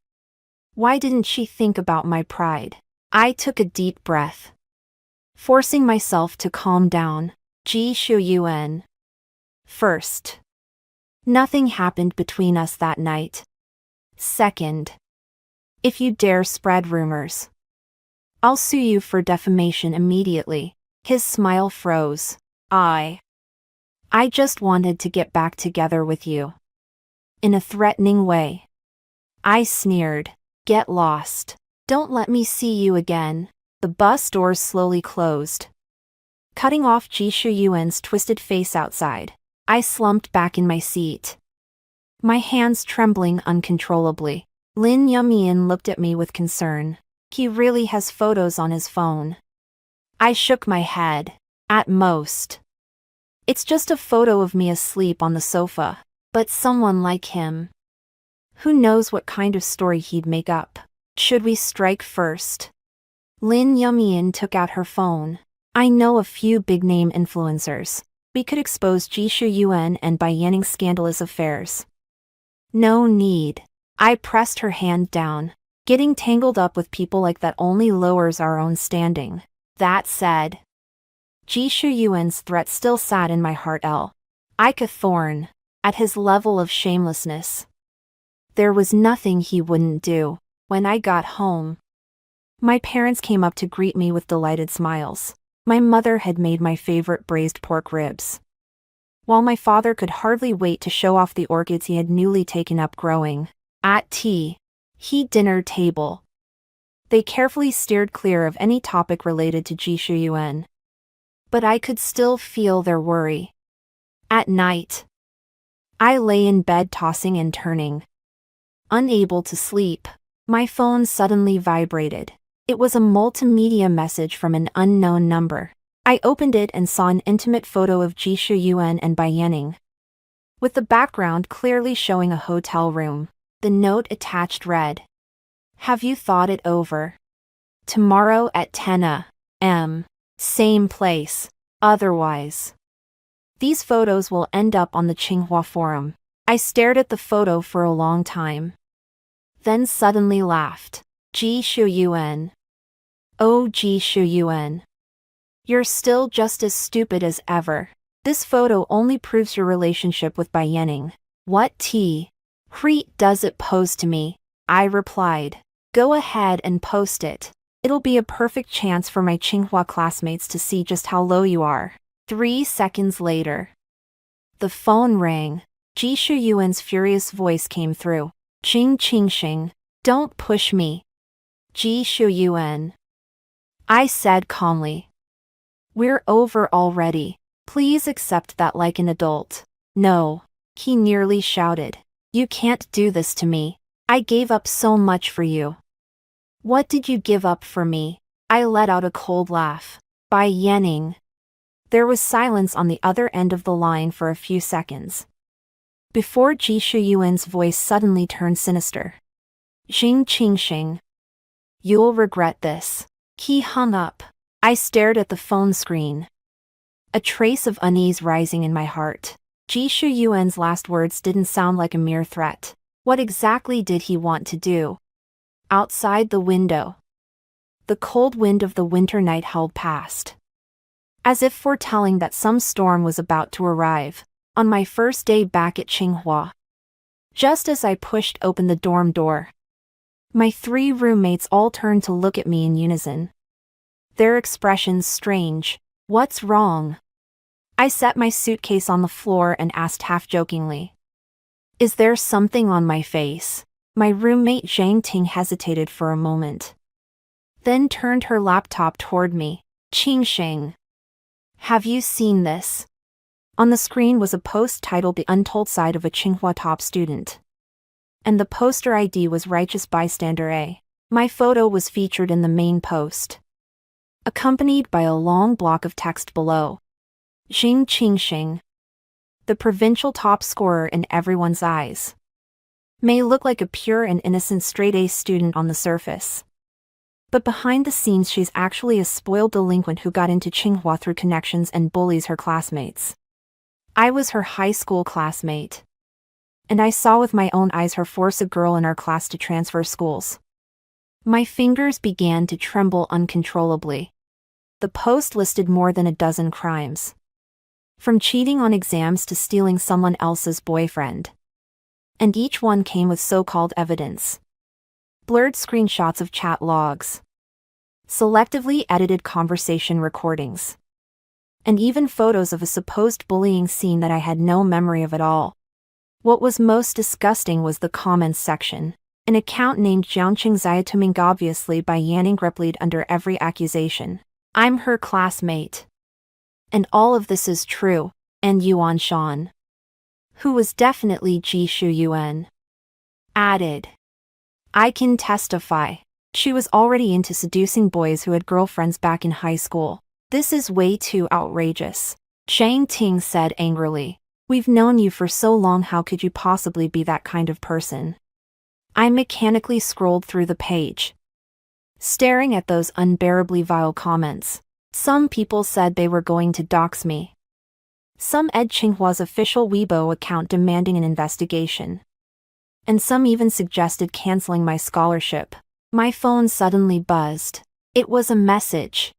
Speaker 1: why didn't she think about my pride? I took a deep breath, forcing myself to calm down. Ji Shu Yuan. First, nothing happened between us that night. Second, if you dare spread rumors, I'll sue you for defamation immediately. His smile froze. I just wanted to get back together with you. In a threatening way. I sneered. Get lost. Don't let me see you again. The bus doors slowly closed, cutting off Ji Shu Yuan's twisted face outside. I slumped back in my seat, my hands trembling uncontrollably. Lin Yumian looked at me with concern. He really has photos on his phone. I shook my head. At most, it's just a photo of me asleep on the sofa. But someone like him, who knows what kind of story he'd make up? Should we strike first? Lin Yumian took out her phone. I know a few big-name influencers. We could expose Ji Shu Yuan and Bai Yanning's scandalous affairs. No need. I pressed her hand down. Getting tangled up with people like that only lowers our own standing. That said, Ji Shu Yuan's threat still sat in my heart. Like a thorn. At his level of shamelessness, there was nothing he wouldn't do. When I got home, my parents came up to greet me with delighted smiles. My mother had made my favorite braised pork ribs, while my father could hardly wait to show off the orchids he had newly taken up growing. At dinner table, they carefully steered clear of any topic related to Ji Shu Yuan. But I could still feel their worry. At night, I lay in bed tossing and turning, unable to sleep. My phone suddenly vibrated. It was a multimedia message from an unknown number. I opened it and saw an intimate photo of Ji Shu Yuan and Bai Yanning, with the background clearly showing a hotel room. The note attached read, "Have you thought it over? Tomorrow at 10 a.m. Same place. Otherwise, these photos will end up on the Tsinghua forum." I stared at the photo for a long time, then suddenly laughed. Ji Shu Yuan. Oh, Ji Shu Yuan. You're still just as stupid as ever. This photo only proves your relationship with Bai Yanning. What does it pose to me? I replied. Go ahead and post it. It'll be a perfect chance for my Tsinghua classmates to see just how low you are. 3 seconds later, the phone rang. Ji Shu Yuan's furious voice came through. Jing Qingxing, don't push me. Ji Shu Yuan. I said calmly. We're over already. Please accept that like an adult. No, he nearly shouted. You can't do this to me. I gave up so much for you. What did you give up for me? I let out a cold laugh. Bai Yanning. There was silence on the other end of the line for a few seconds, before Ji Shu Yuan's voice suddenly turned sinister. Jing Qingxing. You'll regret this. He hung up. I stared at the phone screen, a trace of unease rising in my heart. Ji Shuyuan's last words didn't sound like a mere threat. What exactly did he want to do? Outside the window, the cold wind of the winter night howled past, as if foretelling that some storm was about to arrive. On my first day back at Tsinghua, just as I pushed open the dorm door, my 3 roommates all turned to look at me in unison, their expressions strange. What's wrong? I set my suitcase on the floor and asked half-jokingly. Is there something on my face? My roommate Zhang Ting hesitated for a moment, then turned her laptop toward me. Qingsheng, have you seen this? On the screen was a post titled The Untold Side of a Tsinghua Top Student, and the poster ID was Righteous Bystander A. My photo was featured in the main post, accompanied by a long block of text below. Xing Qingsheng, the provincial top scorer in everyone's eyes, may look like a pure and innocent straight-A student on the surface, but behind the scenes she's actually a spoiled delinquent who got into Tsinghua through connections and bullies her classmates. I was her high school classmate, and I saw with my own eyes her force a girl in our class to transfer schools. My fingers began to tremble uncontrollably. The post listed more than a dozen crimes, from cheating on exams to stealing someone else's boyfriend, and each one came with so-called evidence. Blurred screenshots of chat logs, selectively edited conversation recordings, and even photos of a supposed bullying scene that I had no memory of at all. What was most disgusting was the comments section. An account named Jiangqing Xiaotuming obviously by Yanning replied under every accusation. I'm her classmate. And all of this is true. And Yuan Shan, who was definitely Ji Shuyuan, added, I can testify. She was already into seducing boys who had girlfriends back in high school. This is way too outrageous. Zhang Ting said angrily. We've known you for so long, how could you possibly be that kind of person? I mechanically scrolled through the page, staring at those unbearably vile comments. Some people said they were going to dox me. Some Ed Tsinghua's official Weibo account demanding an investigation. And some even suggested canceling my scholarship. My phone suddenly buzzed. It was a message.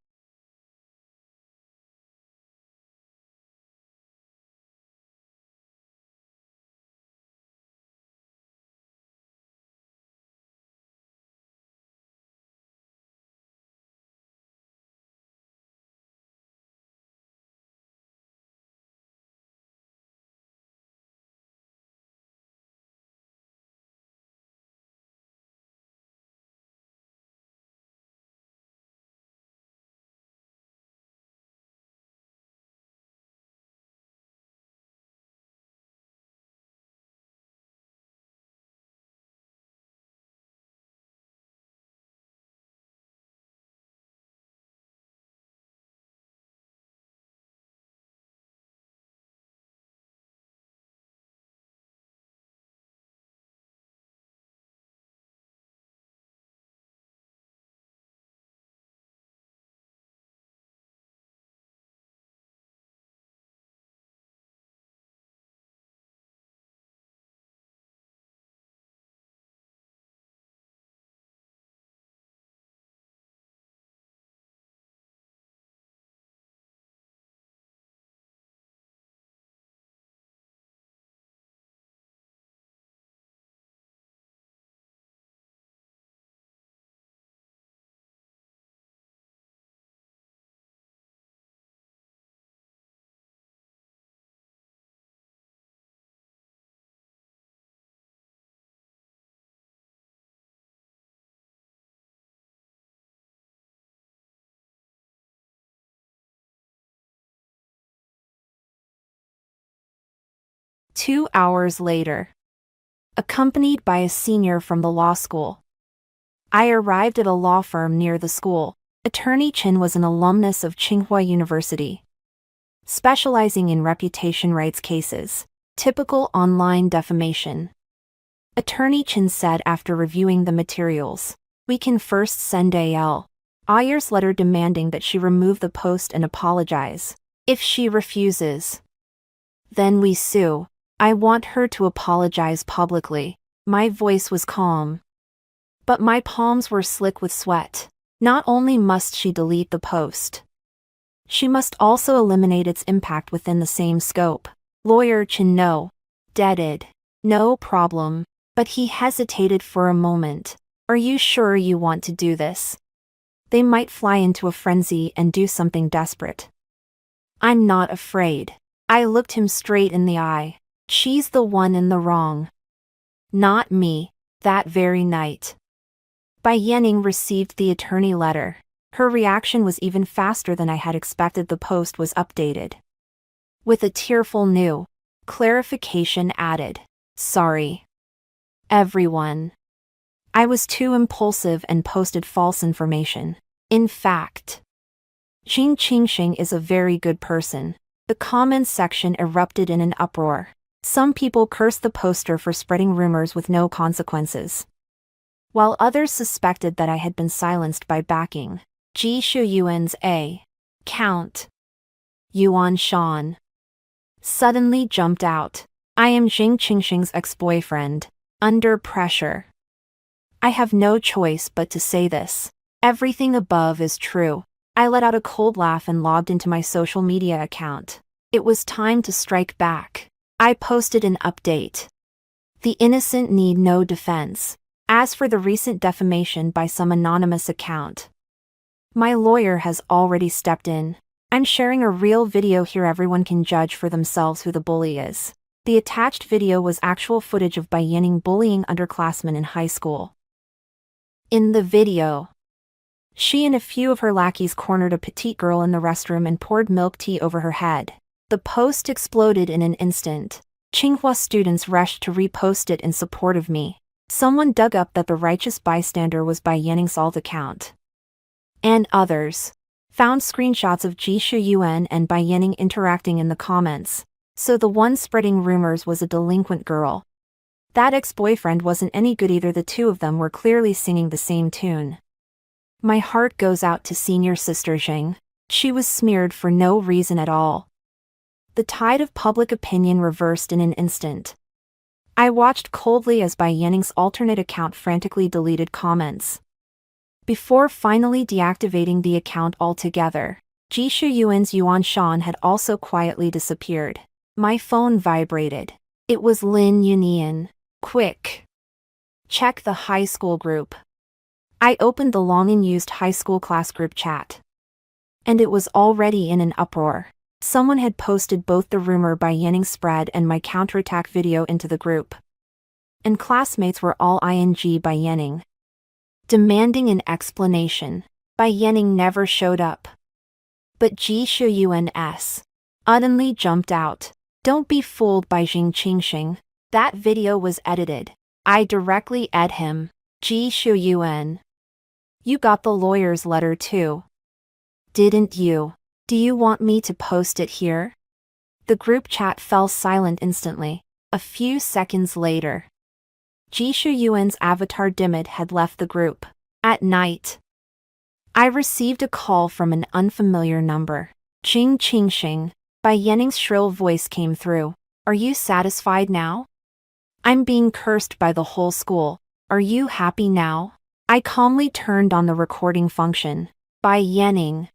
Speaker 1: Two hours later, accompanied by a senior from the law school, I arrived at a law firm near the school. Attorney Chen was an alumnus of Tsinghua University, specializing in reputation rights cases. Typical online defamation. Attorney Chen said after reviewing the materials. We can first send AL Ayer's letter demanding that she remove the post and apologize. If she refuses, then we sue. I want her to apologize publicly. My voice was calm, but my palms were slick with sweat. Not only must she delete the post, she must also eliminate its impact within the same scope. Lawyer Chen, no. Deaded. No problem. But he hesitated for a moment. Are you sure you want to do this? They might fly into a frenzy and do something desperate. I'm not afraid. I looked him straight in the eye. She's the one in the wrong, not me. That very night, Bai Yanning received the attorney letter. Her reaction was even faster than I had expected. The post was updated with a tearful new clarification added. Sorry, everyone. I was too impulsive and posted false information. In fact, Jing Qingxing is a very good person. The comments section erupted in an uproar. Some people cursed the poster for spreading rumors with no consequences, while others suspected that I had been silenced by backing Ji Shuyuan's account. Yuan Shan suddenly jumped out. I am Jing Qingxing's ex-boyfriend. Under pressure, I have no choice but to say this. Everything above is true. I let out a cold laugh and logged into my social media account. It was time to strike back. I posted an update. The innocent need no defense. As for the recent defamation by some anonymous account, my lawyer has already stepped in. I'm sharing a real video here. Everyone can judge for themselves who the bully is. The attached video was actual footage of Bai Yanning bullying underclassmen in high school. In the video, she and a few of her lackeys cornered a petite girl in the restroom and poured milk tea over her head. The post exploded in an instant. Tsinghua students rushed to repost it in support of me. Someone dug up that the righteous bystander was Bai Yanning's alt account. And others found screenshots of Ji Shuyuan and Bai Yanning interacting in the comments. So the one spreading rumors was a delinquent girl. That ex-boyfriend wasn't any good either. The two of them were clearly singing the same tune. My heart goes out to senior sister Zheng. She was smeared for no reason at all. The tide of public opinion reversed in an instant. I watched coldly as Bai Yanning's alternate account frantically deleted comments, before finally deactivating the account altogether. Ji Shuyuan's Yuan Shan had also quietly disappeared. My phone vibrated. It was Lin Yunian. Quick, check the high school group. I opened the long-unused high school class group chat, and it was already in an uproar. Someone had posted both the rumor Bai Yanning spread and my counterattack video into the group, and classmates were all ing Bai Yanning, demanding an explanation. Bai Yanning never showed up, but Ji Shuyuan suddenly jumped out. Don't be fooled by Jing Qingxing. That video was edited. I directly ed him. Ji Shuyuan, you got the lawyer's letter too, didn't you? Do you want me to post it here? The group chat fell silent instantly. A few seconds later, Ji Shuyuan's avatar Dimit had left the group. At night, I received a call from an unfamiliar number. Jing Qingxing. Bai Yanning's shrill voice came through. Are you satisfied now? I'm being cursed by the whole school. Are you happy now? I calmly turned on the recording function. Bai Yanning,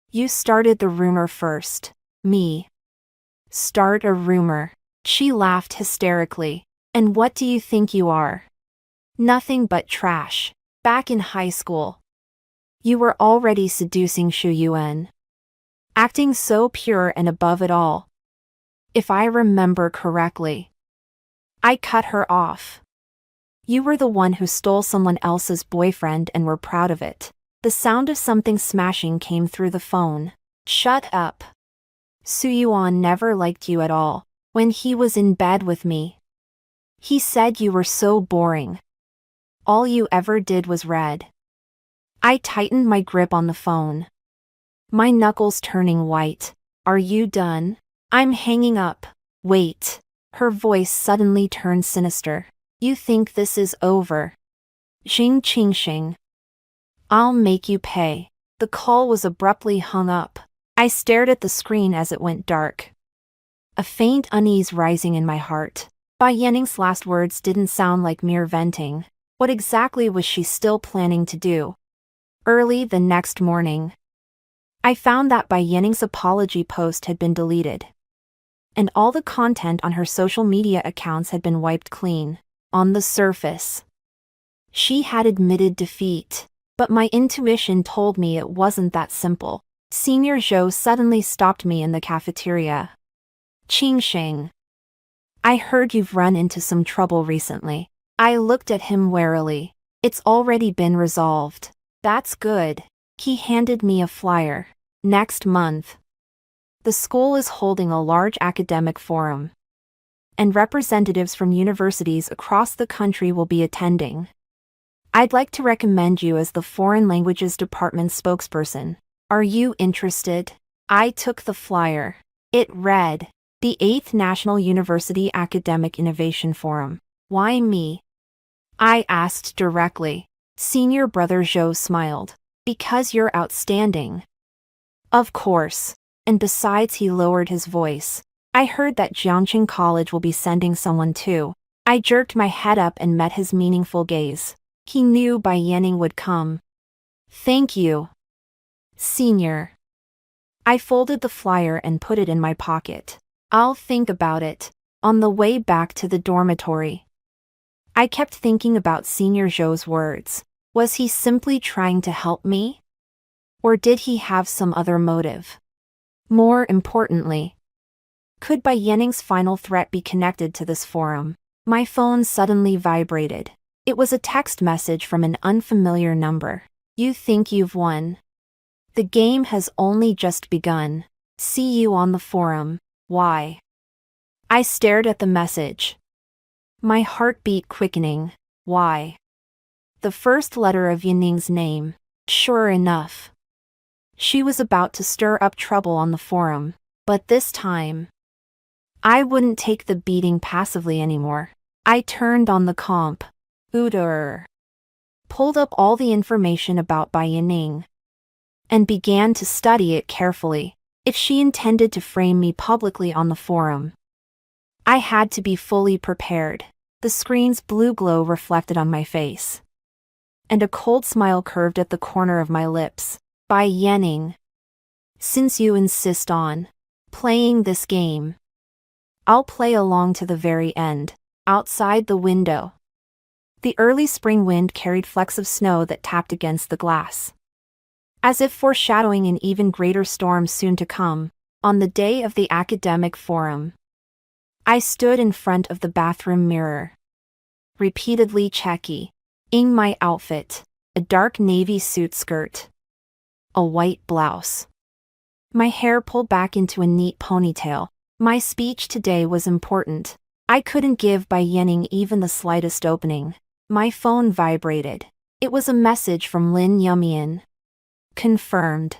Speaker 1: you started the rumor first. Me. Start a rumor. She laughed hysterically. And what do you think you are? Nothing but trash. Back in high school, you were already seducing Shuyuan, acting so pure and above it all. If I remember correctly, I cut her off. You were the one who stole someone else's boyfriend and were proud of it. The sound of something smashing came through the phone. Shut up. Suyuan never liked you at all. When he was in bed with me, he said you were so boring. All you ever did was read. I tightened my grip on the phone, my knuckles turning white. Are you done? I'm hanging up. Wait. Her voice suddenly turned sinister. You think this is over? Jing Qingxing. I'll make you pay. The call was abruptly hung up. I stared at the screen as it went dark. A faint unease rising in my heart. Bai Yanning's last words didn't sound like mere venting. What exactly was she still planning to do? Early the next morning, I found that Bai Yanning's apology post had been deleted, and all the content on her social media accounts had been wiped clean. On the surface, she had admitted defeat, but my intuition told me it wasn't that simple. Senior Zhou suddenly stopped me in the cafeteria. Qingsheng, I heard you've run into some trouble recently. I looked at him warily. It's already been resolved. That's good. He handed me a flyer. Next month, the school is holding a large academic forum, and representatives from universities across the country will be attending. I'd like to recommend you as the Foreign Languages Department spokesperson. Are you interested? I took the flyer. It read, the 8th National University Academic Innovation Forum. Why me? I asked directly. Senior brother Zhou smiled. Because you're outstanding. Of course. And besides, he lowered his voice. I heard that Jiangqing College will be sending someone too. I jerked my head up and met his meaningful gaze. He knew Bai Yanning would come. Thank you, Senior. I folded the flyer and put it in my pocket. I'll think about it. On the way back to the dormitory, I kept thinking about Senior Zhou's words. Was he simply trying to help me? Or did he have some other motive? More importantly, could Bai Yanning's final threat be connected to this forum? My phone suddenly vibrated. It was a text message from an unfamiliar number. You think you've won? The game has only just begun. See you on the forum. Why? I stared at the message, my heartbeat quickening. Why? The first letter of Yanning's name. Sure enough, she was about to stir up trouble on the forum, but this time, I wouldn't take the beating passively anymore. I turned on the comp. Pulled up all the information about Bai Yanning, and began to study it carefully. If she intended to frame me publicly on the forum, I had to be fully prepared. The screen's blue glow reflected on my face, and a cold smile curved at the corner of my lips. Bai Yanning, since you insist on playing this game, I'll play along to the very end. Outside the window, the early spring wind carried flecks of snow that tapped against the glass, as if foreshadowing an even greater storm soon to come. On the day of the academic forum, I stood in front of the bathroom mirror, repeatedly checking my outfit, a dark navy suit skirt, a white blouse, my hair pulled back into a neat ponytail. My speech today was important. I couldn't give Bai Yanning even the slightest opening. My phone vibrated. It was a message from Lin Yumian. Confirmed.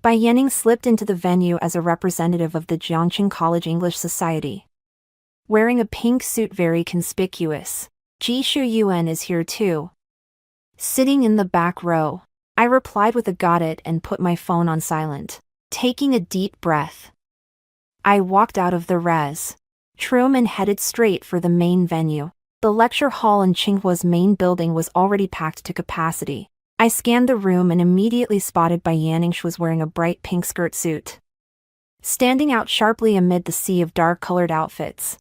Speaker 1: Bai Yanning slipped into the venue as a representative of the Jiangqing College English Society, wearing a pink suit very conspicuous. Ji Shuyuan is here too. Sitting in the back row, I replied with a got it and put my phone on silent. Taking a deep breath, I walked out of the res room and headed straight for the main venue. The lecture hall in Tsinghua's main building was already packed to capacity. I scanned the room and immediately spotted Bai Yanning. She was wearing a bright pink skirt suit, standing out sharply amid the sea of dark-colored outfits.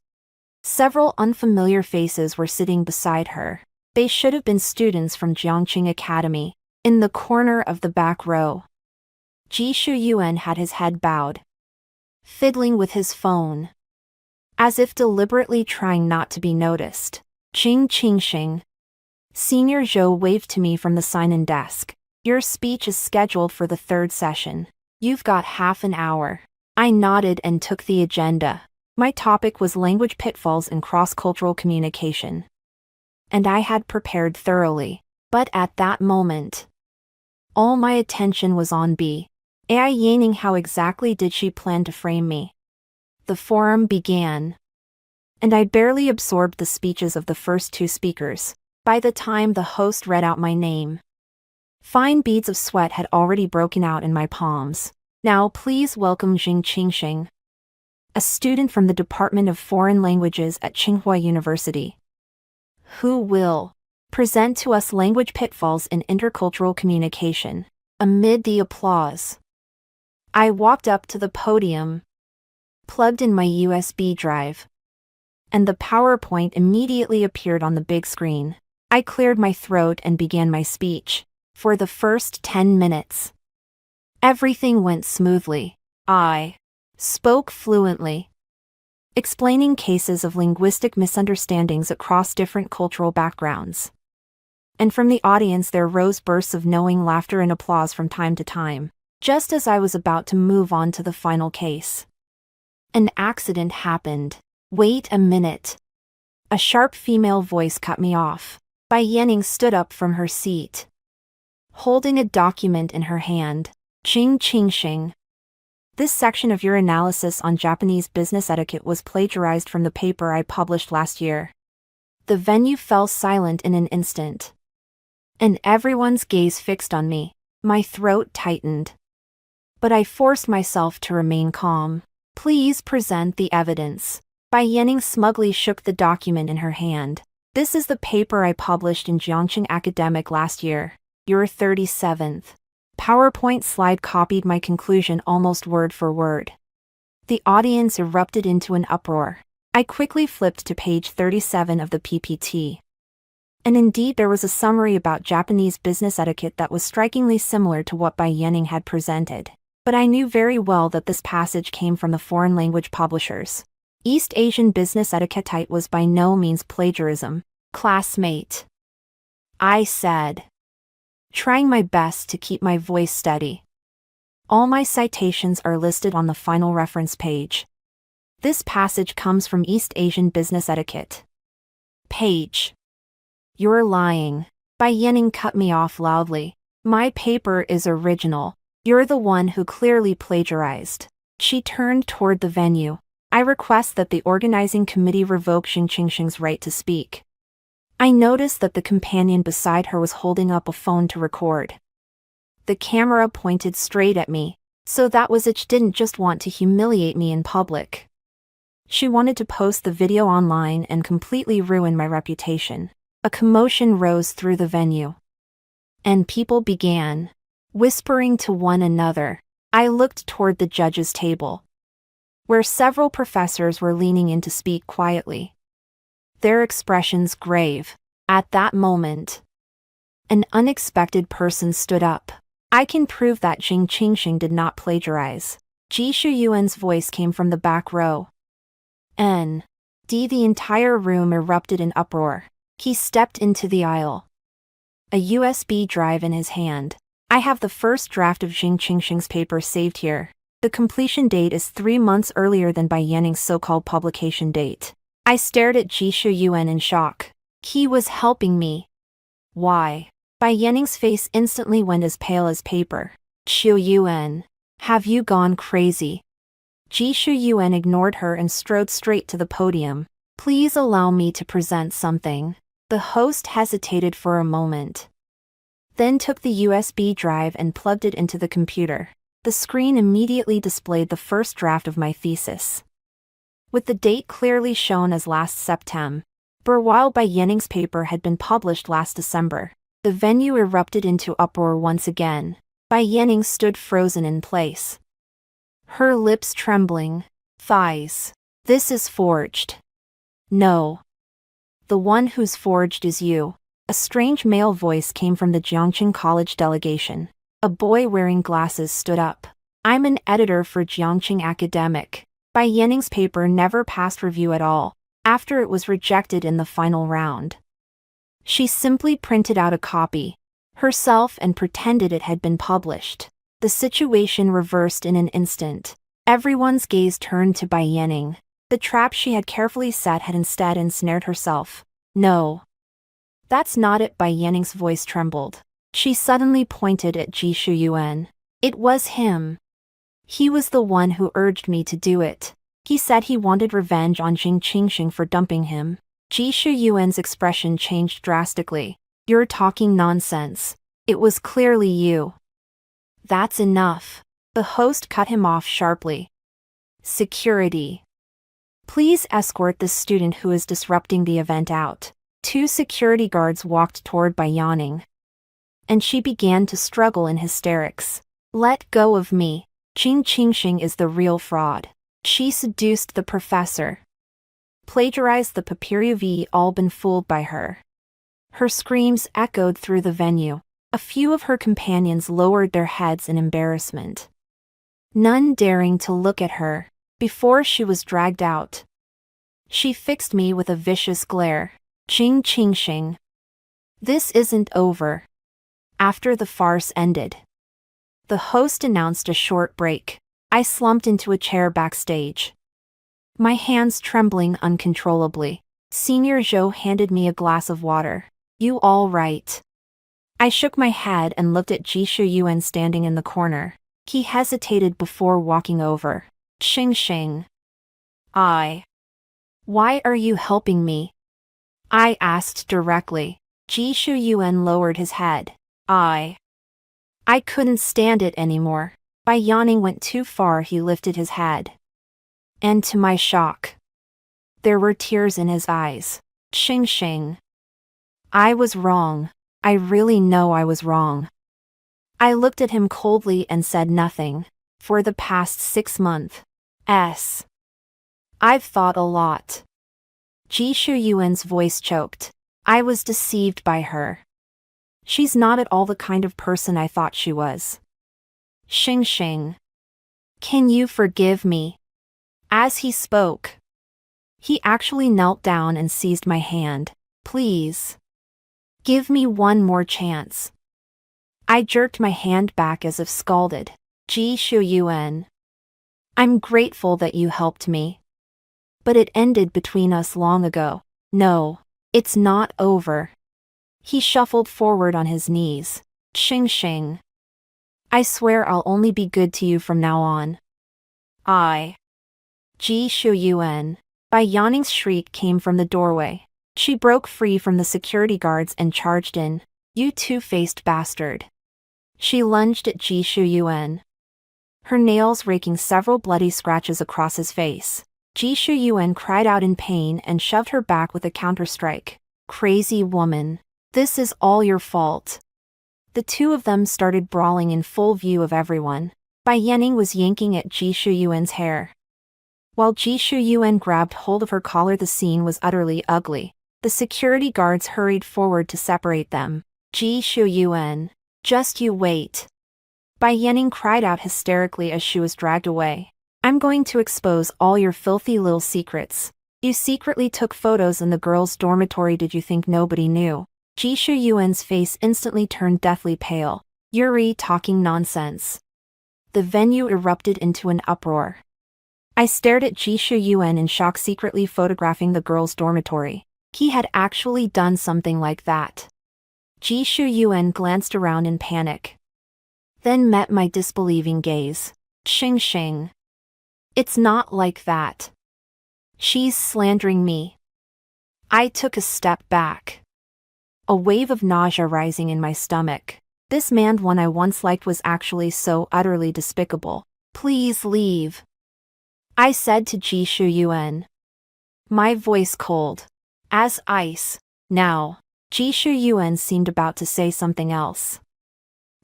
Speaker 1: Several unfamiliar faces were sitting beside her. They should have been students from Jiangqing Academy. In the corner of the back row, Ji Shuyuan had his head bowed, fiddling with his phone, as if deliberately trying not to be noticed. Qingsheng. Senior Zhou waved to me from the sign-in desk. Your speech is scheduled for the 3rd session. You've got half an hour. I nodded and took the agenda. My topic was language pitfalls in cross-cultural communication, and I had prepared thoroughly. But at that moment, all my attention was on Bai Yanning. How exactly did she plan to frame me? The forum began, and I barely absorbed the speeches of the first 2 speakers. By the time the host read out my name, Fine beads of sweat had already broken out in my palms. Now please welcome Jing Qingxing, a student from the Department of Foreign Languages at Tsinghua University, who will present to us language pitfalls in intercultural communication. Amid the applause, I walked up to the podium, plugged in my USB drive, and the PowerPoint immediately appeared on the big screen. I cleared my throat and began my speech. For the first 10 minutes, everything went smoothly. I spoke fluently, explaining cases of linguistic misunderstandings across different cultural backgrounds. And from the audience there rose bursts of knowing laughter and applause from time to time. Just as I was about to move on to the final case, an accident happened. Wait a minute. A sharp female voice cut me off. Bai Yanning stood up from her seat, holding a document in her hand. Jing Qingxing. This section of your analysis on Japanese business etiquette was plagiarized from the paper I published last year. The venue fell silent in an instant, and everyone's gaze fixed on me. My throat tightened, but I forced myself to remain calm. Please present the evidence. Bai Yanning smugly shook the document in her hand. This is the paper I published in Jiangxing Academic last year. Your 37th PowerPoint slide copied my conclusion almost word for word. The audience erupted into an uproar. I quickly flipped to page 37 of the PPT. And indeed there was a summary about Japanese business etiquette that was strikingly similar to what Bai Yanning had presented. But I knew very well that this passage came from the foreign language publishers. East Asian business etiquette was by no means plagiarism. Classmate, I said, trying my best to keep my voice steady. All my citations are listed on the final reference page. This passage comes from East Asian business etiquette. Page. You're lying. Bai Yanning cut me off loudly. My paper is original. You're the one who clearly plagiarized. She turned toward the venue. I request that the organizing committee revoke Jing Qingxing's right to speak. I noticed that the companion beside her was holding up a phone to record. The camera pointed straight at me, so that was it. She didn't just want to humiliate me in public. She wanted to post the video online and completely ruin my reputation. A commotion rose through the venue, and people began whispering to one another. I looked toward the judges' table, where several professors were leaning in to speak quietly, their expressions grave. At that moment, an unexpected person stood up. I can prove that Jing Qingxing did not plagiarize. Ji Shuyuan's voice came from the back row. The entire room erupted in uproar. He stepped into the aisle, a USB drive in his hand. I have the first draft of Jing Qingxing's paper saved here. The completion date is 3 months earlier than Bai Yanning's so-called publication date. I stared at Ji Shuyuan in shock. He was helping me. Why? Bai Yanning's face instantly went as pale as paper. Shuyuan, have you gone crazy? Ji Shuyuan ignored her and strode straight to the podium. Please allow me to present something. The host hesitated for a moment, then took the USB drive and plugged it into the computer. The screen immediately displayed the first draft of my thesis, with the date clearly shown as last September. While Bai Yanning's paper had been published last December, the venue erupted into uproar once again. Bai Yanning stood frozen in place, her lips trembling. Thighs. This is forged. No. The one who's forged is you. A strange male voice came from the Jiangxing College delegation. A boy wearing glasses stood up. I'm an editor for Jiangxing Academic. Bai Yanning's paper never passed review at all, after it was rejected in the final round. She simply printed out a copy herself and pretended it had been published. The situation reversed in an instant. Everyone's gaze turned to Bai Yanning. The trap she had carefully set had instead ensnared herself. No. That's not it. Bai Yanning's voice trembled. She suddenly pointed at Ji Shuyuan. It was him. He was the one who urged me to do it. He said he wanted revenge on Jing Qingxing for dumping him. Ji Shuyuan's expression changed drastically. You're talking nonsense. It was clearly you. That's enough. The host cut him off sharply. Security. Please escort this student who is disrupting the event out. 2 security guards walked toward by yawning. And she began to struggle in hysterics. Let go of me. Qing Qingxing is the real fraud. She seduced the professor. Plagiarized the papier. We've all been fooled by her. Her screams echoed through the venue. A few of her companions lowered their heads in embarrassment, none daring to look at her. Before she was dragged out, she fixed me with a vicious glare. Qing Qingxing. This isn't over. After the farce ended, the host announced a short break. I slumped into a chair backstage, my hands trembling uncontrollably. Senior Zhou handed me a glass of water. You all right? I shook my head and looked at Jishu Yuan standing in the corner. He hesitated before walking over. Qingxing. Why are you helping me? I asked directly. Jishu Yuan lowered his head. I couldn't stand it anymore. By yawning went too far. He lifted his head. And to my shock, there were tears in his eyes. Qingxing. I was wrong. I really know I was wrong. I looked at him coldly and said nothing. For the past 6 months, I've thought a lot. Jishu Yuan's voice choked. I was deceived by her. She's not at all the kind of person I thought she was. Qingxing. Can you forgive me? As he spoke, he actually knelt down and seized my hand. Please. Give me one more chance. I jerked my hand back as if scalded. Jishu Yuan. I'm grateful that you helped me. But it ended between us long ago. No, it's not over. He shuffled forward on his knees. Qingxing. I swear I'll only be good to you from now on. Jishu Yuan. Bai Yanning's shriek came from the doorway. She broke free from the security guards and charged in. You two-faced bastard. She lunged at Jishu Yuan, her nails raking several bloody scratches across his face. Jishu Yuan cried out in pain and shoved her back with a counter-strike. Crazy woman. This is all your fault. The two of them started brawling in full view of everyone. Bai Yanning was yanking at Jishu Yuan's hair, while Jishu Yuan grabbed hold of her collar. The scene was utterly ugly. The security guards hurried forward to separate them. Jishu Yuan. Just you wait. Bai Yanning cried out hysterically as she was dragged away. I'm going to expose all your filthy little secrets. You secretly took photos in the girls' dormitory. Did you think nobody knew? Jishu Yuan's face instantly turned deathly pale. Yuri talking nonsense. The venue erupted into an uproar. I stared at Jishu Yuan in shock, secretly photographing the girls' dormitory. He had actually done something like that. Jishu Yuan glanced around in panic, then met my disbelieving gaze. Qingxing. It's not like that. She's slandering me. I took a step back, a wave of nausea rising in my stomach. This man one I once liked was actually so utterly despicable. Please leave, I said to Jishu Yuan, my voice cold as ice. Now, Jishu Yuan seemed about to say something else,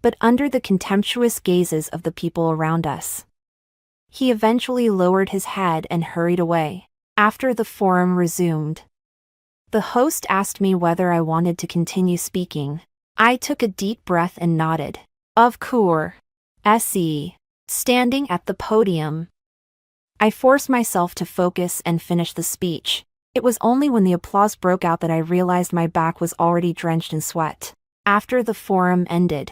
Speaker 1: but under the contemptuous gazes of the people around us, he eventually lowered his head and hurried away. After the forum resumed, the host asked me whether I wanted to continue speaking. I took a deep breath and nodded. Of course. Standing at the podium, I forced myself to focus and finish the speech. It was only when the applause broke out that I realized my back was already drenched in sweat. After the forum ended,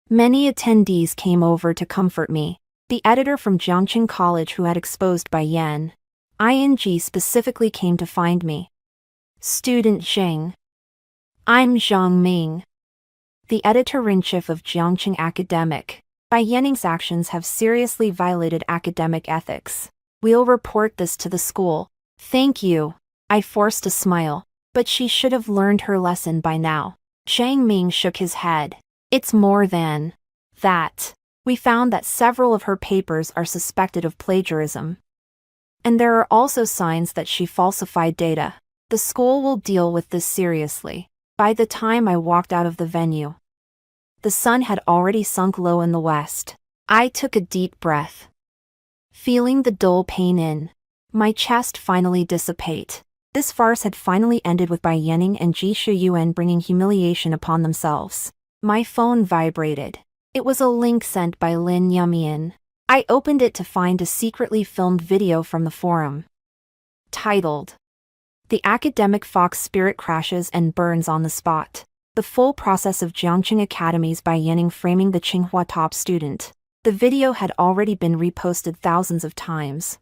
Speaker 1: many attendees came over to comfort me. The editor from Jiangqing College who had exposed Bai Yan, ING, specifically came to find me. Student Zheng. I'm Zhang Ming, the editor-in-chief of Jiangqing Academic. Bai Yanning's actions have seriously violated academic ethics. We'll report this to the school. Thank you. I forced a smile, but she should have learned her lesson by now. Zhang Ming shook his head. It's more than that. We found that several of her papers are suspected of plagiarism. And there are also signs that she falsified data. The school will deal with this seriously. By the time I walked out of the venue, the sun had already sunk low in the west. I took a deep breath, feeling the dull pain in my chest finally dissipate. This farce had finally ended with Bai Yanning and Ji Shuyuan bringing humiliation upon themselves. My phone vibrated. It was a link sent by Lin Yumian. I opened it to find a secretly filmed video from the forum, titled, "The Academic Fox Spirit Crashes and Burns on the Spot. The Full Process of Jiangqing Academy's Bai Yanning Framing the Tsinghua Top Student." The video had already been reposted thousands of times,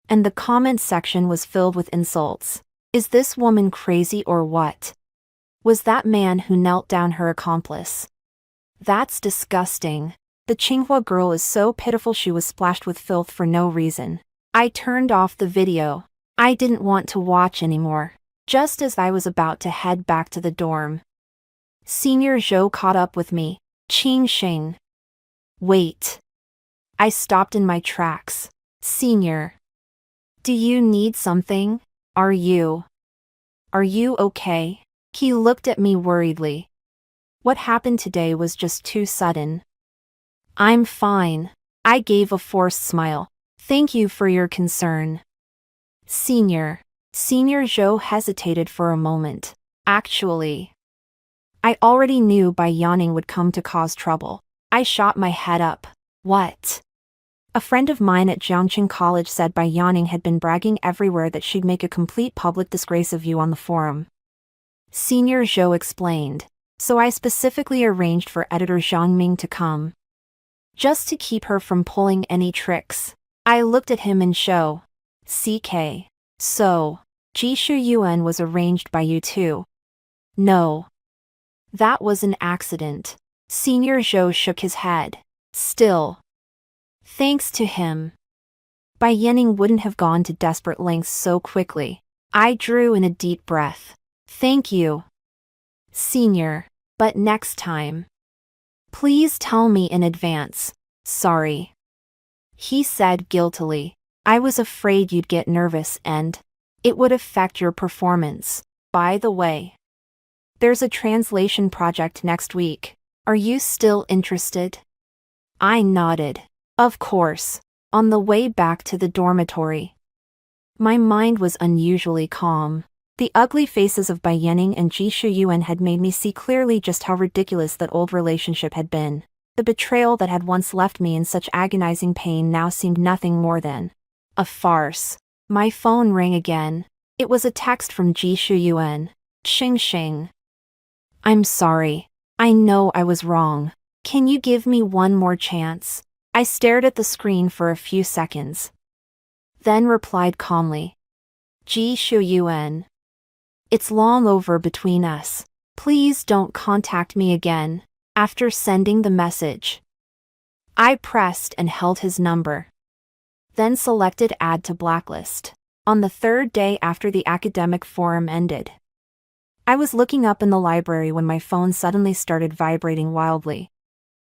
Speaker 1: and the comment section was filled with insults. Is this woman crazy or what? Was that man who knelt down her accomplice? That's disgusting. The Tsinghua girl is so pitiful, she was splashed with filth for no reason. I turned off the video. I didn't want to watch anymore. Just as I was about to head back to the dorm, Senior Zhou caught up with me. Qing Sheng. Wait. I stopped in my tracks. Senior. Do you need something? Are you okay? He looked at me worriedly. What happened today was just too sudden. I'm fine. I gave a forced smile. Thank you for your concern. Senior Zhou hesitated for a moment. Actually, I already knew Bai Yanning would come to cause trouble. I shot my head up. What? A friend of mine at Jiangqing College said Bai Yanning had been bragging everywhere that she'd make a complete public disgrace of you on the forum. Senior Zhou explained. So I specifically arranged for editor Zhang Ming to come, just to keep her from pulling any tricks. I looked at him in show. CK. So, Ji Shuyuan was arranged by you too? No. That was an accident. Senior Zhou shook his head. Still, thanks to him, Bai Yanning wouldn't have gone to desperate lengths so quickly. I drew in a deep breath. Thank you, Senior, but next time, please tell me in advance. Sorry, he said guiltily. I was afraid you'd get nervous and it would affect your performance. By the way, there's a translation project next week. Are you still interested? I nodded. Of course. On the way back to the dormitory, my mind was unusually calm. The ugly faces of Bai Yanning and Ji Shuyuan had made me see clearly just how ridiculous that old relationship had been. The betrayal that had once left me in such agonizing pain now seemed nothing more than a farce. My phone rang again. It was a text from Ji Shuyuan. Xing Xing. I'm sorry. I know I was wrong. Can you give me one more chance? I stared at the screen for a few seconds, then replied calmly. Ji Shuyuan. It's long over between us. Please don't contact me again. After sending the message, I pressed and held his number, then selected Add to Blacklist. On the third day after the academic forum ended, I was looking up in the library when my phone suddenly started vibrating wildly.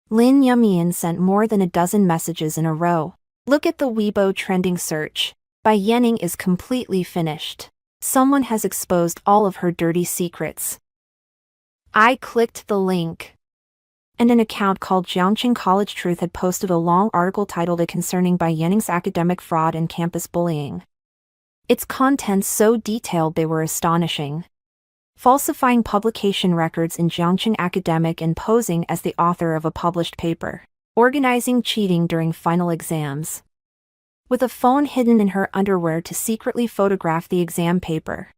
Speaker 1: Lin Yumian sent more than a dozen messages in a row. Look at the Weibo trending search. Bai Yanning is completely finished. Someone has exposed all of her dirty secrets. I clicked the link, and an account called Jiangqing College Truth had posted a long article titled "It Concerning Bai Yanning's Academic Fraud and Campus Bullying." Its contents so detailed they were astonishing. Falsifying publication records in Jiangqing Academic and posing as the author of a published paper. Organizing cheating during final exams. With a phone hidden in her underwear to secretly photograph the exam paper.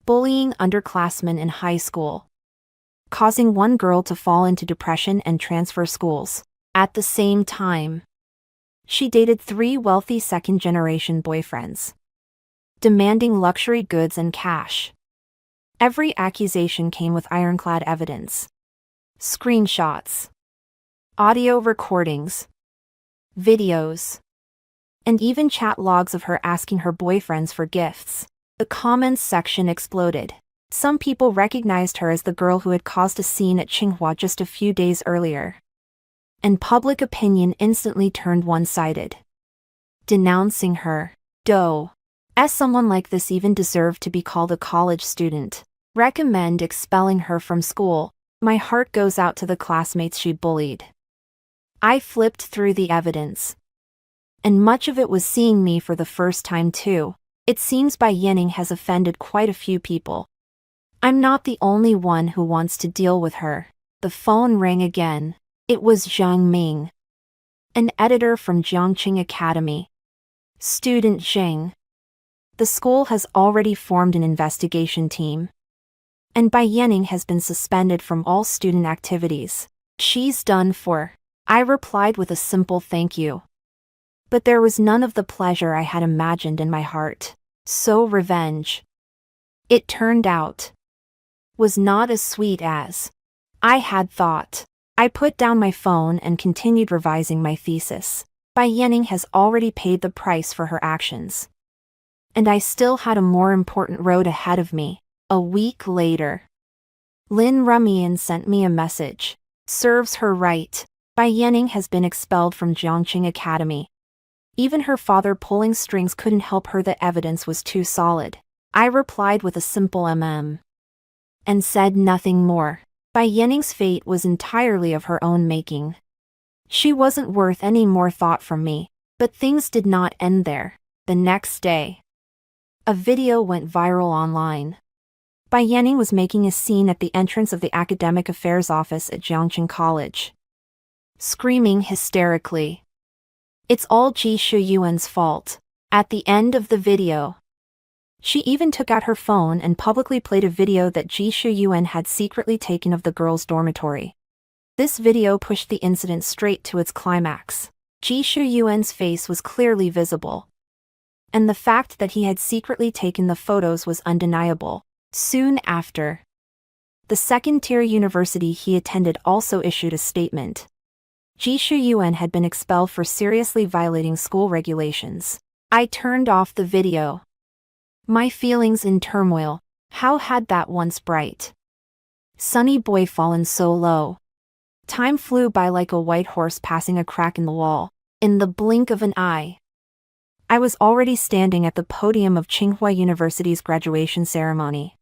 Speaker 1: Bullying underclassmen in high school. Causing one girl to fall into depression and transfer schools. At the same time, she dated 3 wealthy second-generation boyfriends, demanding luxury goods and cash. Every accusation came with ironclad evidence. Screenshots, audio recordings, videos, and even chat logs of her asking her boyfriends for gifts. The comments section exploded. Some people recognized her as the girl who had caused a scene at Tsinghua just a few days earlier. And public opinion instantly turned one-sided, denouncing her. As someone like this even deserved to be called a college student? Recommend expelling her from school. My heart goes out to the classmates she bullied. I flipped through the evidence. And much of it was seeing me for the first time too. It seems Bai Yanning has offended quite a few people. I'm not the only one who wants to deal with her. The phone rang again. It was Zhang Ming, an editor from Jiangqing Academy. Student Zhang. The school has already formed an investigation team. And Bai Yanning has been suspended from all student activities. She's done for. I replied with a simple thank you. But there was none of the pleasure I had imagined in my heart. So revenge, it turned out, was not as sweet as I had thought. I put down my phone and continued revising my thesis. Bai Yanning has already paid the price for her actions. And I still had a more important road ahead of me. A week later, Lin Rumian sent me a message. Serves her right. Bai Yanning has been expelled from Jiangqing Academy. Even her father pulling strings couldn't help her, the evidence was too solid. I replied with a simple and said nothing more. Bai Yanning's fate was entirely of her own making. She wasn't worth any more thought from me. But things did not end there. The next day, a video went viral online. Bai Yanning was making a scene at the entrance of the Academic Affairs office at Jiangqing College, screaming hysterically, "It's all Ji Shuyuan's fault." At the end of the video, she even took out her phone and publicly played a video that Ji Shuyuan had secretly taken of the girls' dormitory. This video pushed the incident straight to its climax. Ji Shuyuan's face was clearly visible, and the fact that he had secretly taken the photos was undeniable. Soon after, the second-tier university he attended also issued a statement. Ji Shuyuan had been expelled for seriously violating school regulations. I turned off the video, my feelings in turmoil. How had that once bright, sunny boy fallen so low? Time flew by like a white horse passing a crack in the wall. In the blink of an eye, I was already standing at the podium of Tsinghua University's graduation ceremony,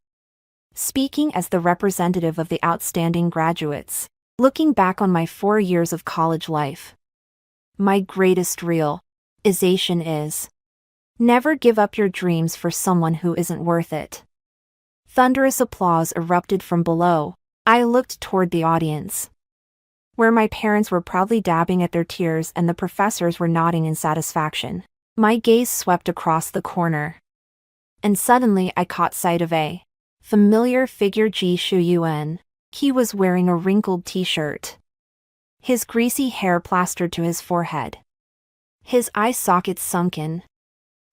Speaker 1: speaking as the representative of the outstanding graduates. Looking back on my 4 years of college life, my greatest realization is, never give up your dreams for someone who isn't worth it. Thunderous applause erupted from below. I looked toward the audience, where my parents were proudly dabbing at their tears and the professors were nodding in satisfaction. My gaze swept across the corner, and suddenly I caught sight of a familiar figure, Ji Shuyuan. He was wearing a wrinkled t-shirt, his greasy hair plastered to his forehead, his eye sockets sunken.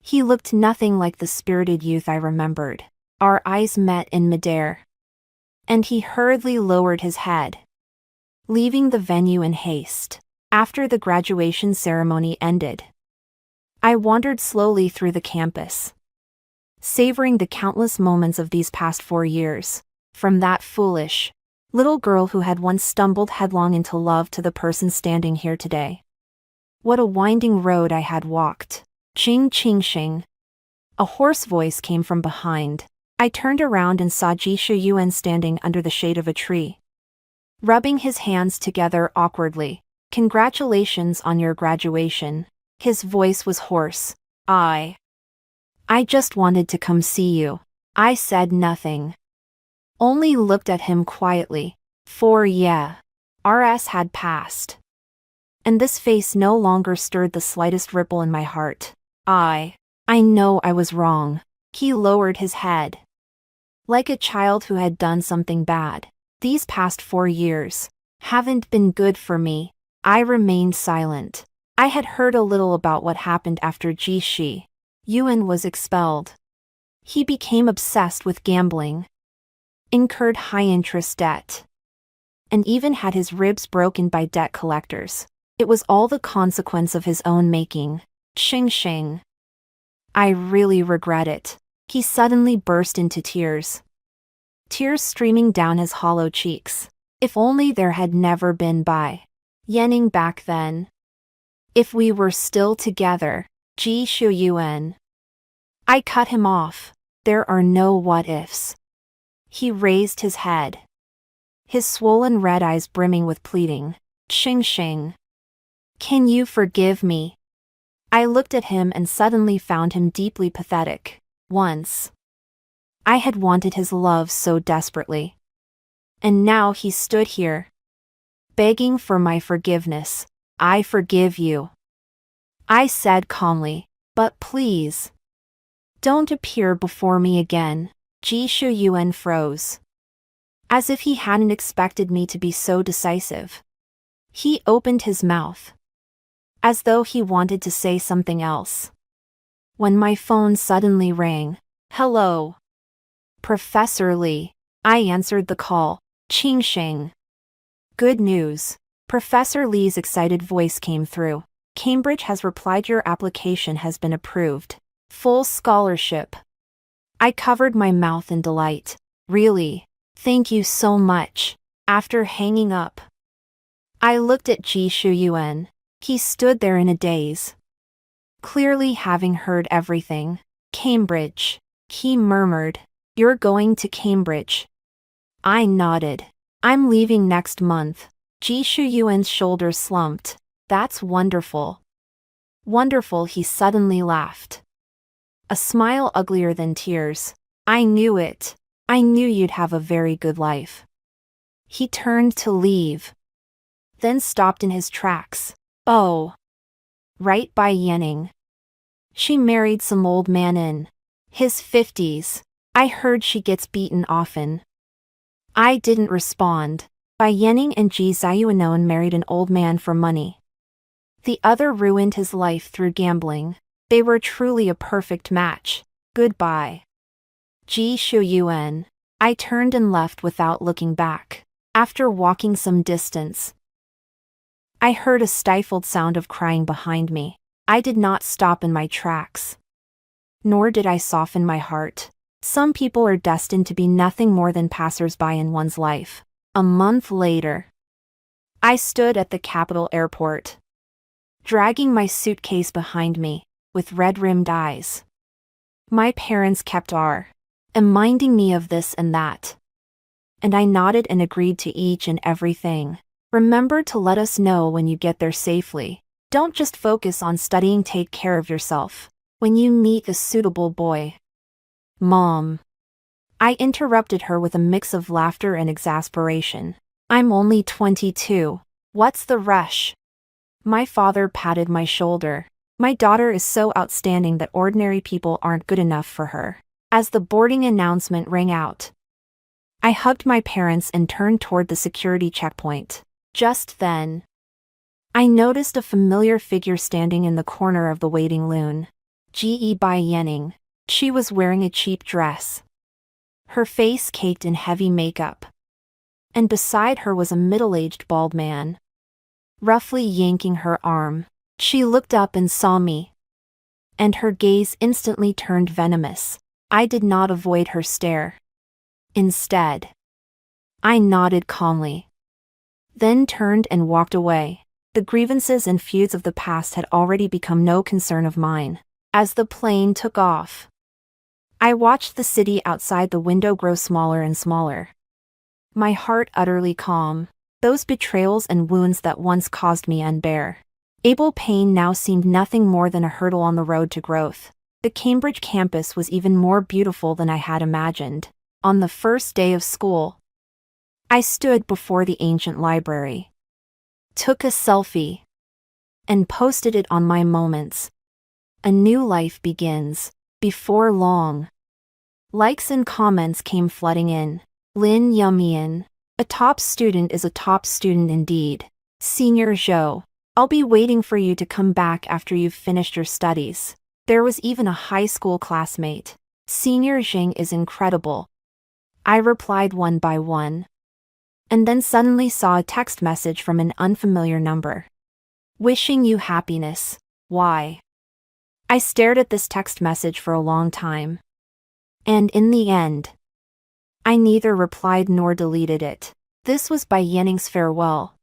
Speaker 1: He looked nothing like the spirited youth I remembered. Our eyes met in midair, and he hurriedly lowered his head, leaving the venue in haste. After the graduation ceremony ended, I wandered slowly through the campus, savoring the countless moments of these past 4 years. From that foolish little girl who had once stumbled headlong into love to the person standing here today. What a winding road I had walked. Ching ching shing. A hoarse voice came from behind. I turned around and saw Ji Shuyuan standing under the shade of a tree, rubbing his hands together awkwardly. "Congratulations on your graduation." His voice was hoarse. I just wanted to come see you." I said nothing, only looked at him quietly. 4 years had passed, and this face no longer stirred the slightest ripple in my heart. I know I was wrong. He lowered his head, like a child who had done something bad. These past 4 years haven't been good for me. I remained silent. I had heard a little about what happened after Ji Shuyuan was expelled. He became obsessed with gambling, incurred high-interest debt, and even had his ribs broken by debt collectors. It was all the consequence of his own making. Xing Xing. I really regret it. He suddenly burst into tears. tears streaming down his hollow cheeks. If only there had never been Bai Yanning back then. If we were still together, Ji Shuyuan. I cut him off. There are no what-ifs. He raised his head, his swollen red eyes brimming with pleading. Xing Xing. Can you forgive me? I looked at him and suddenly found him deeply pathetic. Once I had wanted his love so desperately. And now he stood here, begging for my forgiveness. I forgive you, I said calmly, but please, don't appear before me again. Ji Shuyuan froze, as if he hadn't expected me to be so decisive. He opened his mouth, as though he wanted to say something else, when my phone suddenly rang. Hello, Professor Li. I answered the call. Qing Shing. Good news. Professor Li's excited voice came through. Cambridge has replied, your application has been approved. Full scholarship. I covered my mouth in delight. Really? Thank you so much. After hanging up, I looked at Ji Shuyuan. He stood there in a daze, clearly having heard everything. Cambridge, he murmured. You're going to Cambridge? I nodded. I'm leaving next month. Ji Shuyuan's shoulders slumped. That's wonderful. Wonderful, he suddenly laughed. A smile uglier than tears. I knew it. I knew you'd have a very good life. He turned to leave, then stopped in his tracks. Oh. Right, by Yanning. She married some old man in his 50s. I heard she gets beaten often. I didn't respond. Bai Yanning and Ji Ziyuanon married an old man for money. The other ruined his life through gambling. They were truly a perfect match. Goodbye, Ji Shuyuan. I turned and left without looking back. After walking some distance, I heard a stifled sound of crying behind me. I did not stop in my tracks, nor did I soften my heart. Some people are destined to be nothing more than passers-by in one's life. A month later, I stood at the capital airport, dragging my suitcase behind me, with red-rimmed eyes. My parents kept reminding me of this and that, and I nodded and agreed to each and everything. Remember to let us know when you get there safely. Don't just focus on studying, take care of yourself. When you meet a suitable boy. Mom. I interrupted her with a mix of laughter and exasperation. I'm only 22. What's the rush? My father patted my shoulder. My daughter is so outstanding that ordinary people aren't good enough for her. As the boarding announcement rang out, I hugged my parents and turned toward the security checkpoint. Just then, I noticed a familiar figure standing in the corner of the waiting loon. Ge Bai Yanning. She was wearing a cheap dress, her face caked in heavy makeup, and beside her was a middle-aged bald man, roughly yanking her arm. She looked up and saw me, and her gaze instantly turned venomous. I did not avoid her stare. Instead, I nodded calmly, then turned and walked away. The grievances and feuds of the past had already become no concern of mine. As the plane took off, I watched the city outside the window grow smaller and smaller, my heart utterly calm. Those betrayals and wounds that once caused me unbearable pain now seemed nothing more than a hurdle on the road to growth. The Cambridge campus was even more beautiful than I had imagined. On the first day of school, I stood before the ancient library, took a selfie, and posted it on my Moments. A new life begins. Before long, likes and comments came flooding in. Lin Yumian. A top student is a top student indeed. Senior Zhou. I'll be waiting for you to come back after you've finished your studies. There was even a high school classmate. Senior Zheng is incredible. I replied one by one, and then suddenly saw a text message from an unfamiliar number. Wishing you happiness. Why? I stared at this text message for a long time, and in the end, I neither replied nor deleted it. This was by Yenning's farewell.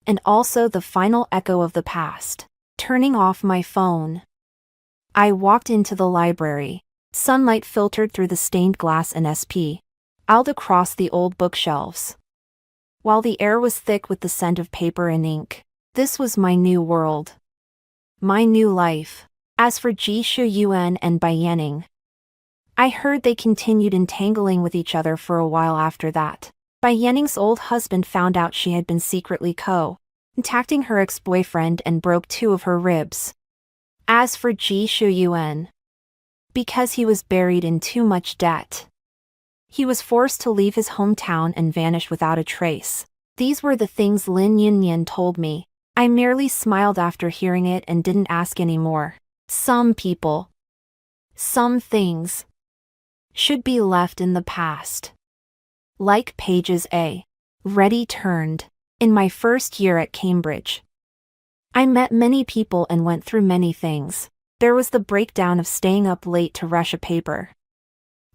Speaker 1: And also the final echo of the past. Turning off my phone. I walked into the library. Sunlight filtered through the stained glass and sp'd across the old bookshelves. While the air was thick with the scent of paper and ink, this was my new world. My new life. As for Ji Shuyuan and Bai Yanning, I heard they continued entangling with each other for a while after that. Bai Yanning's old husband found out she had been secretly contacting her ex-boyfriend and broke 2 of her ribs. As for Ji Shuyuan, because he was buried in too much debt, he was forced to leave his hometown and vanish without a trace. These were the things Lin Yunyan told me. I merely smiled after hearing it and didn't ask any more. Some people, some things, should be left in the past. Like pages already turned. In my first year at Cambridge, I met many people and went through many things. There was the breakdown of staying up late to rush a paper,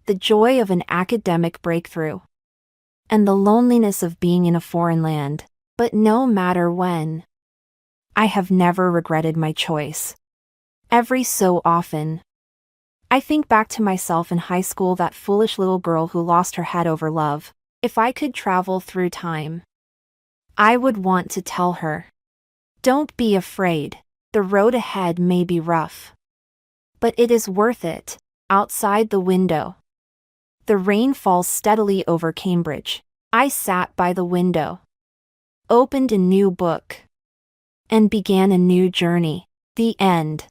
Speaker 1: the joy of an academic breakthrough, and the loneliness of being in a foreign land. But no matter when, I have never regretted my choice. Every so often, I think back to myself in high school, that foolish little girl who lost her head over love. If I could travel through time, I would want to tell her, don't be afraid. The road ahead may be rough, but it is worth it. Outside the window, the rain falls steadily over Cambridge. I sat by the window, opened a new book, and began a new journey. The end.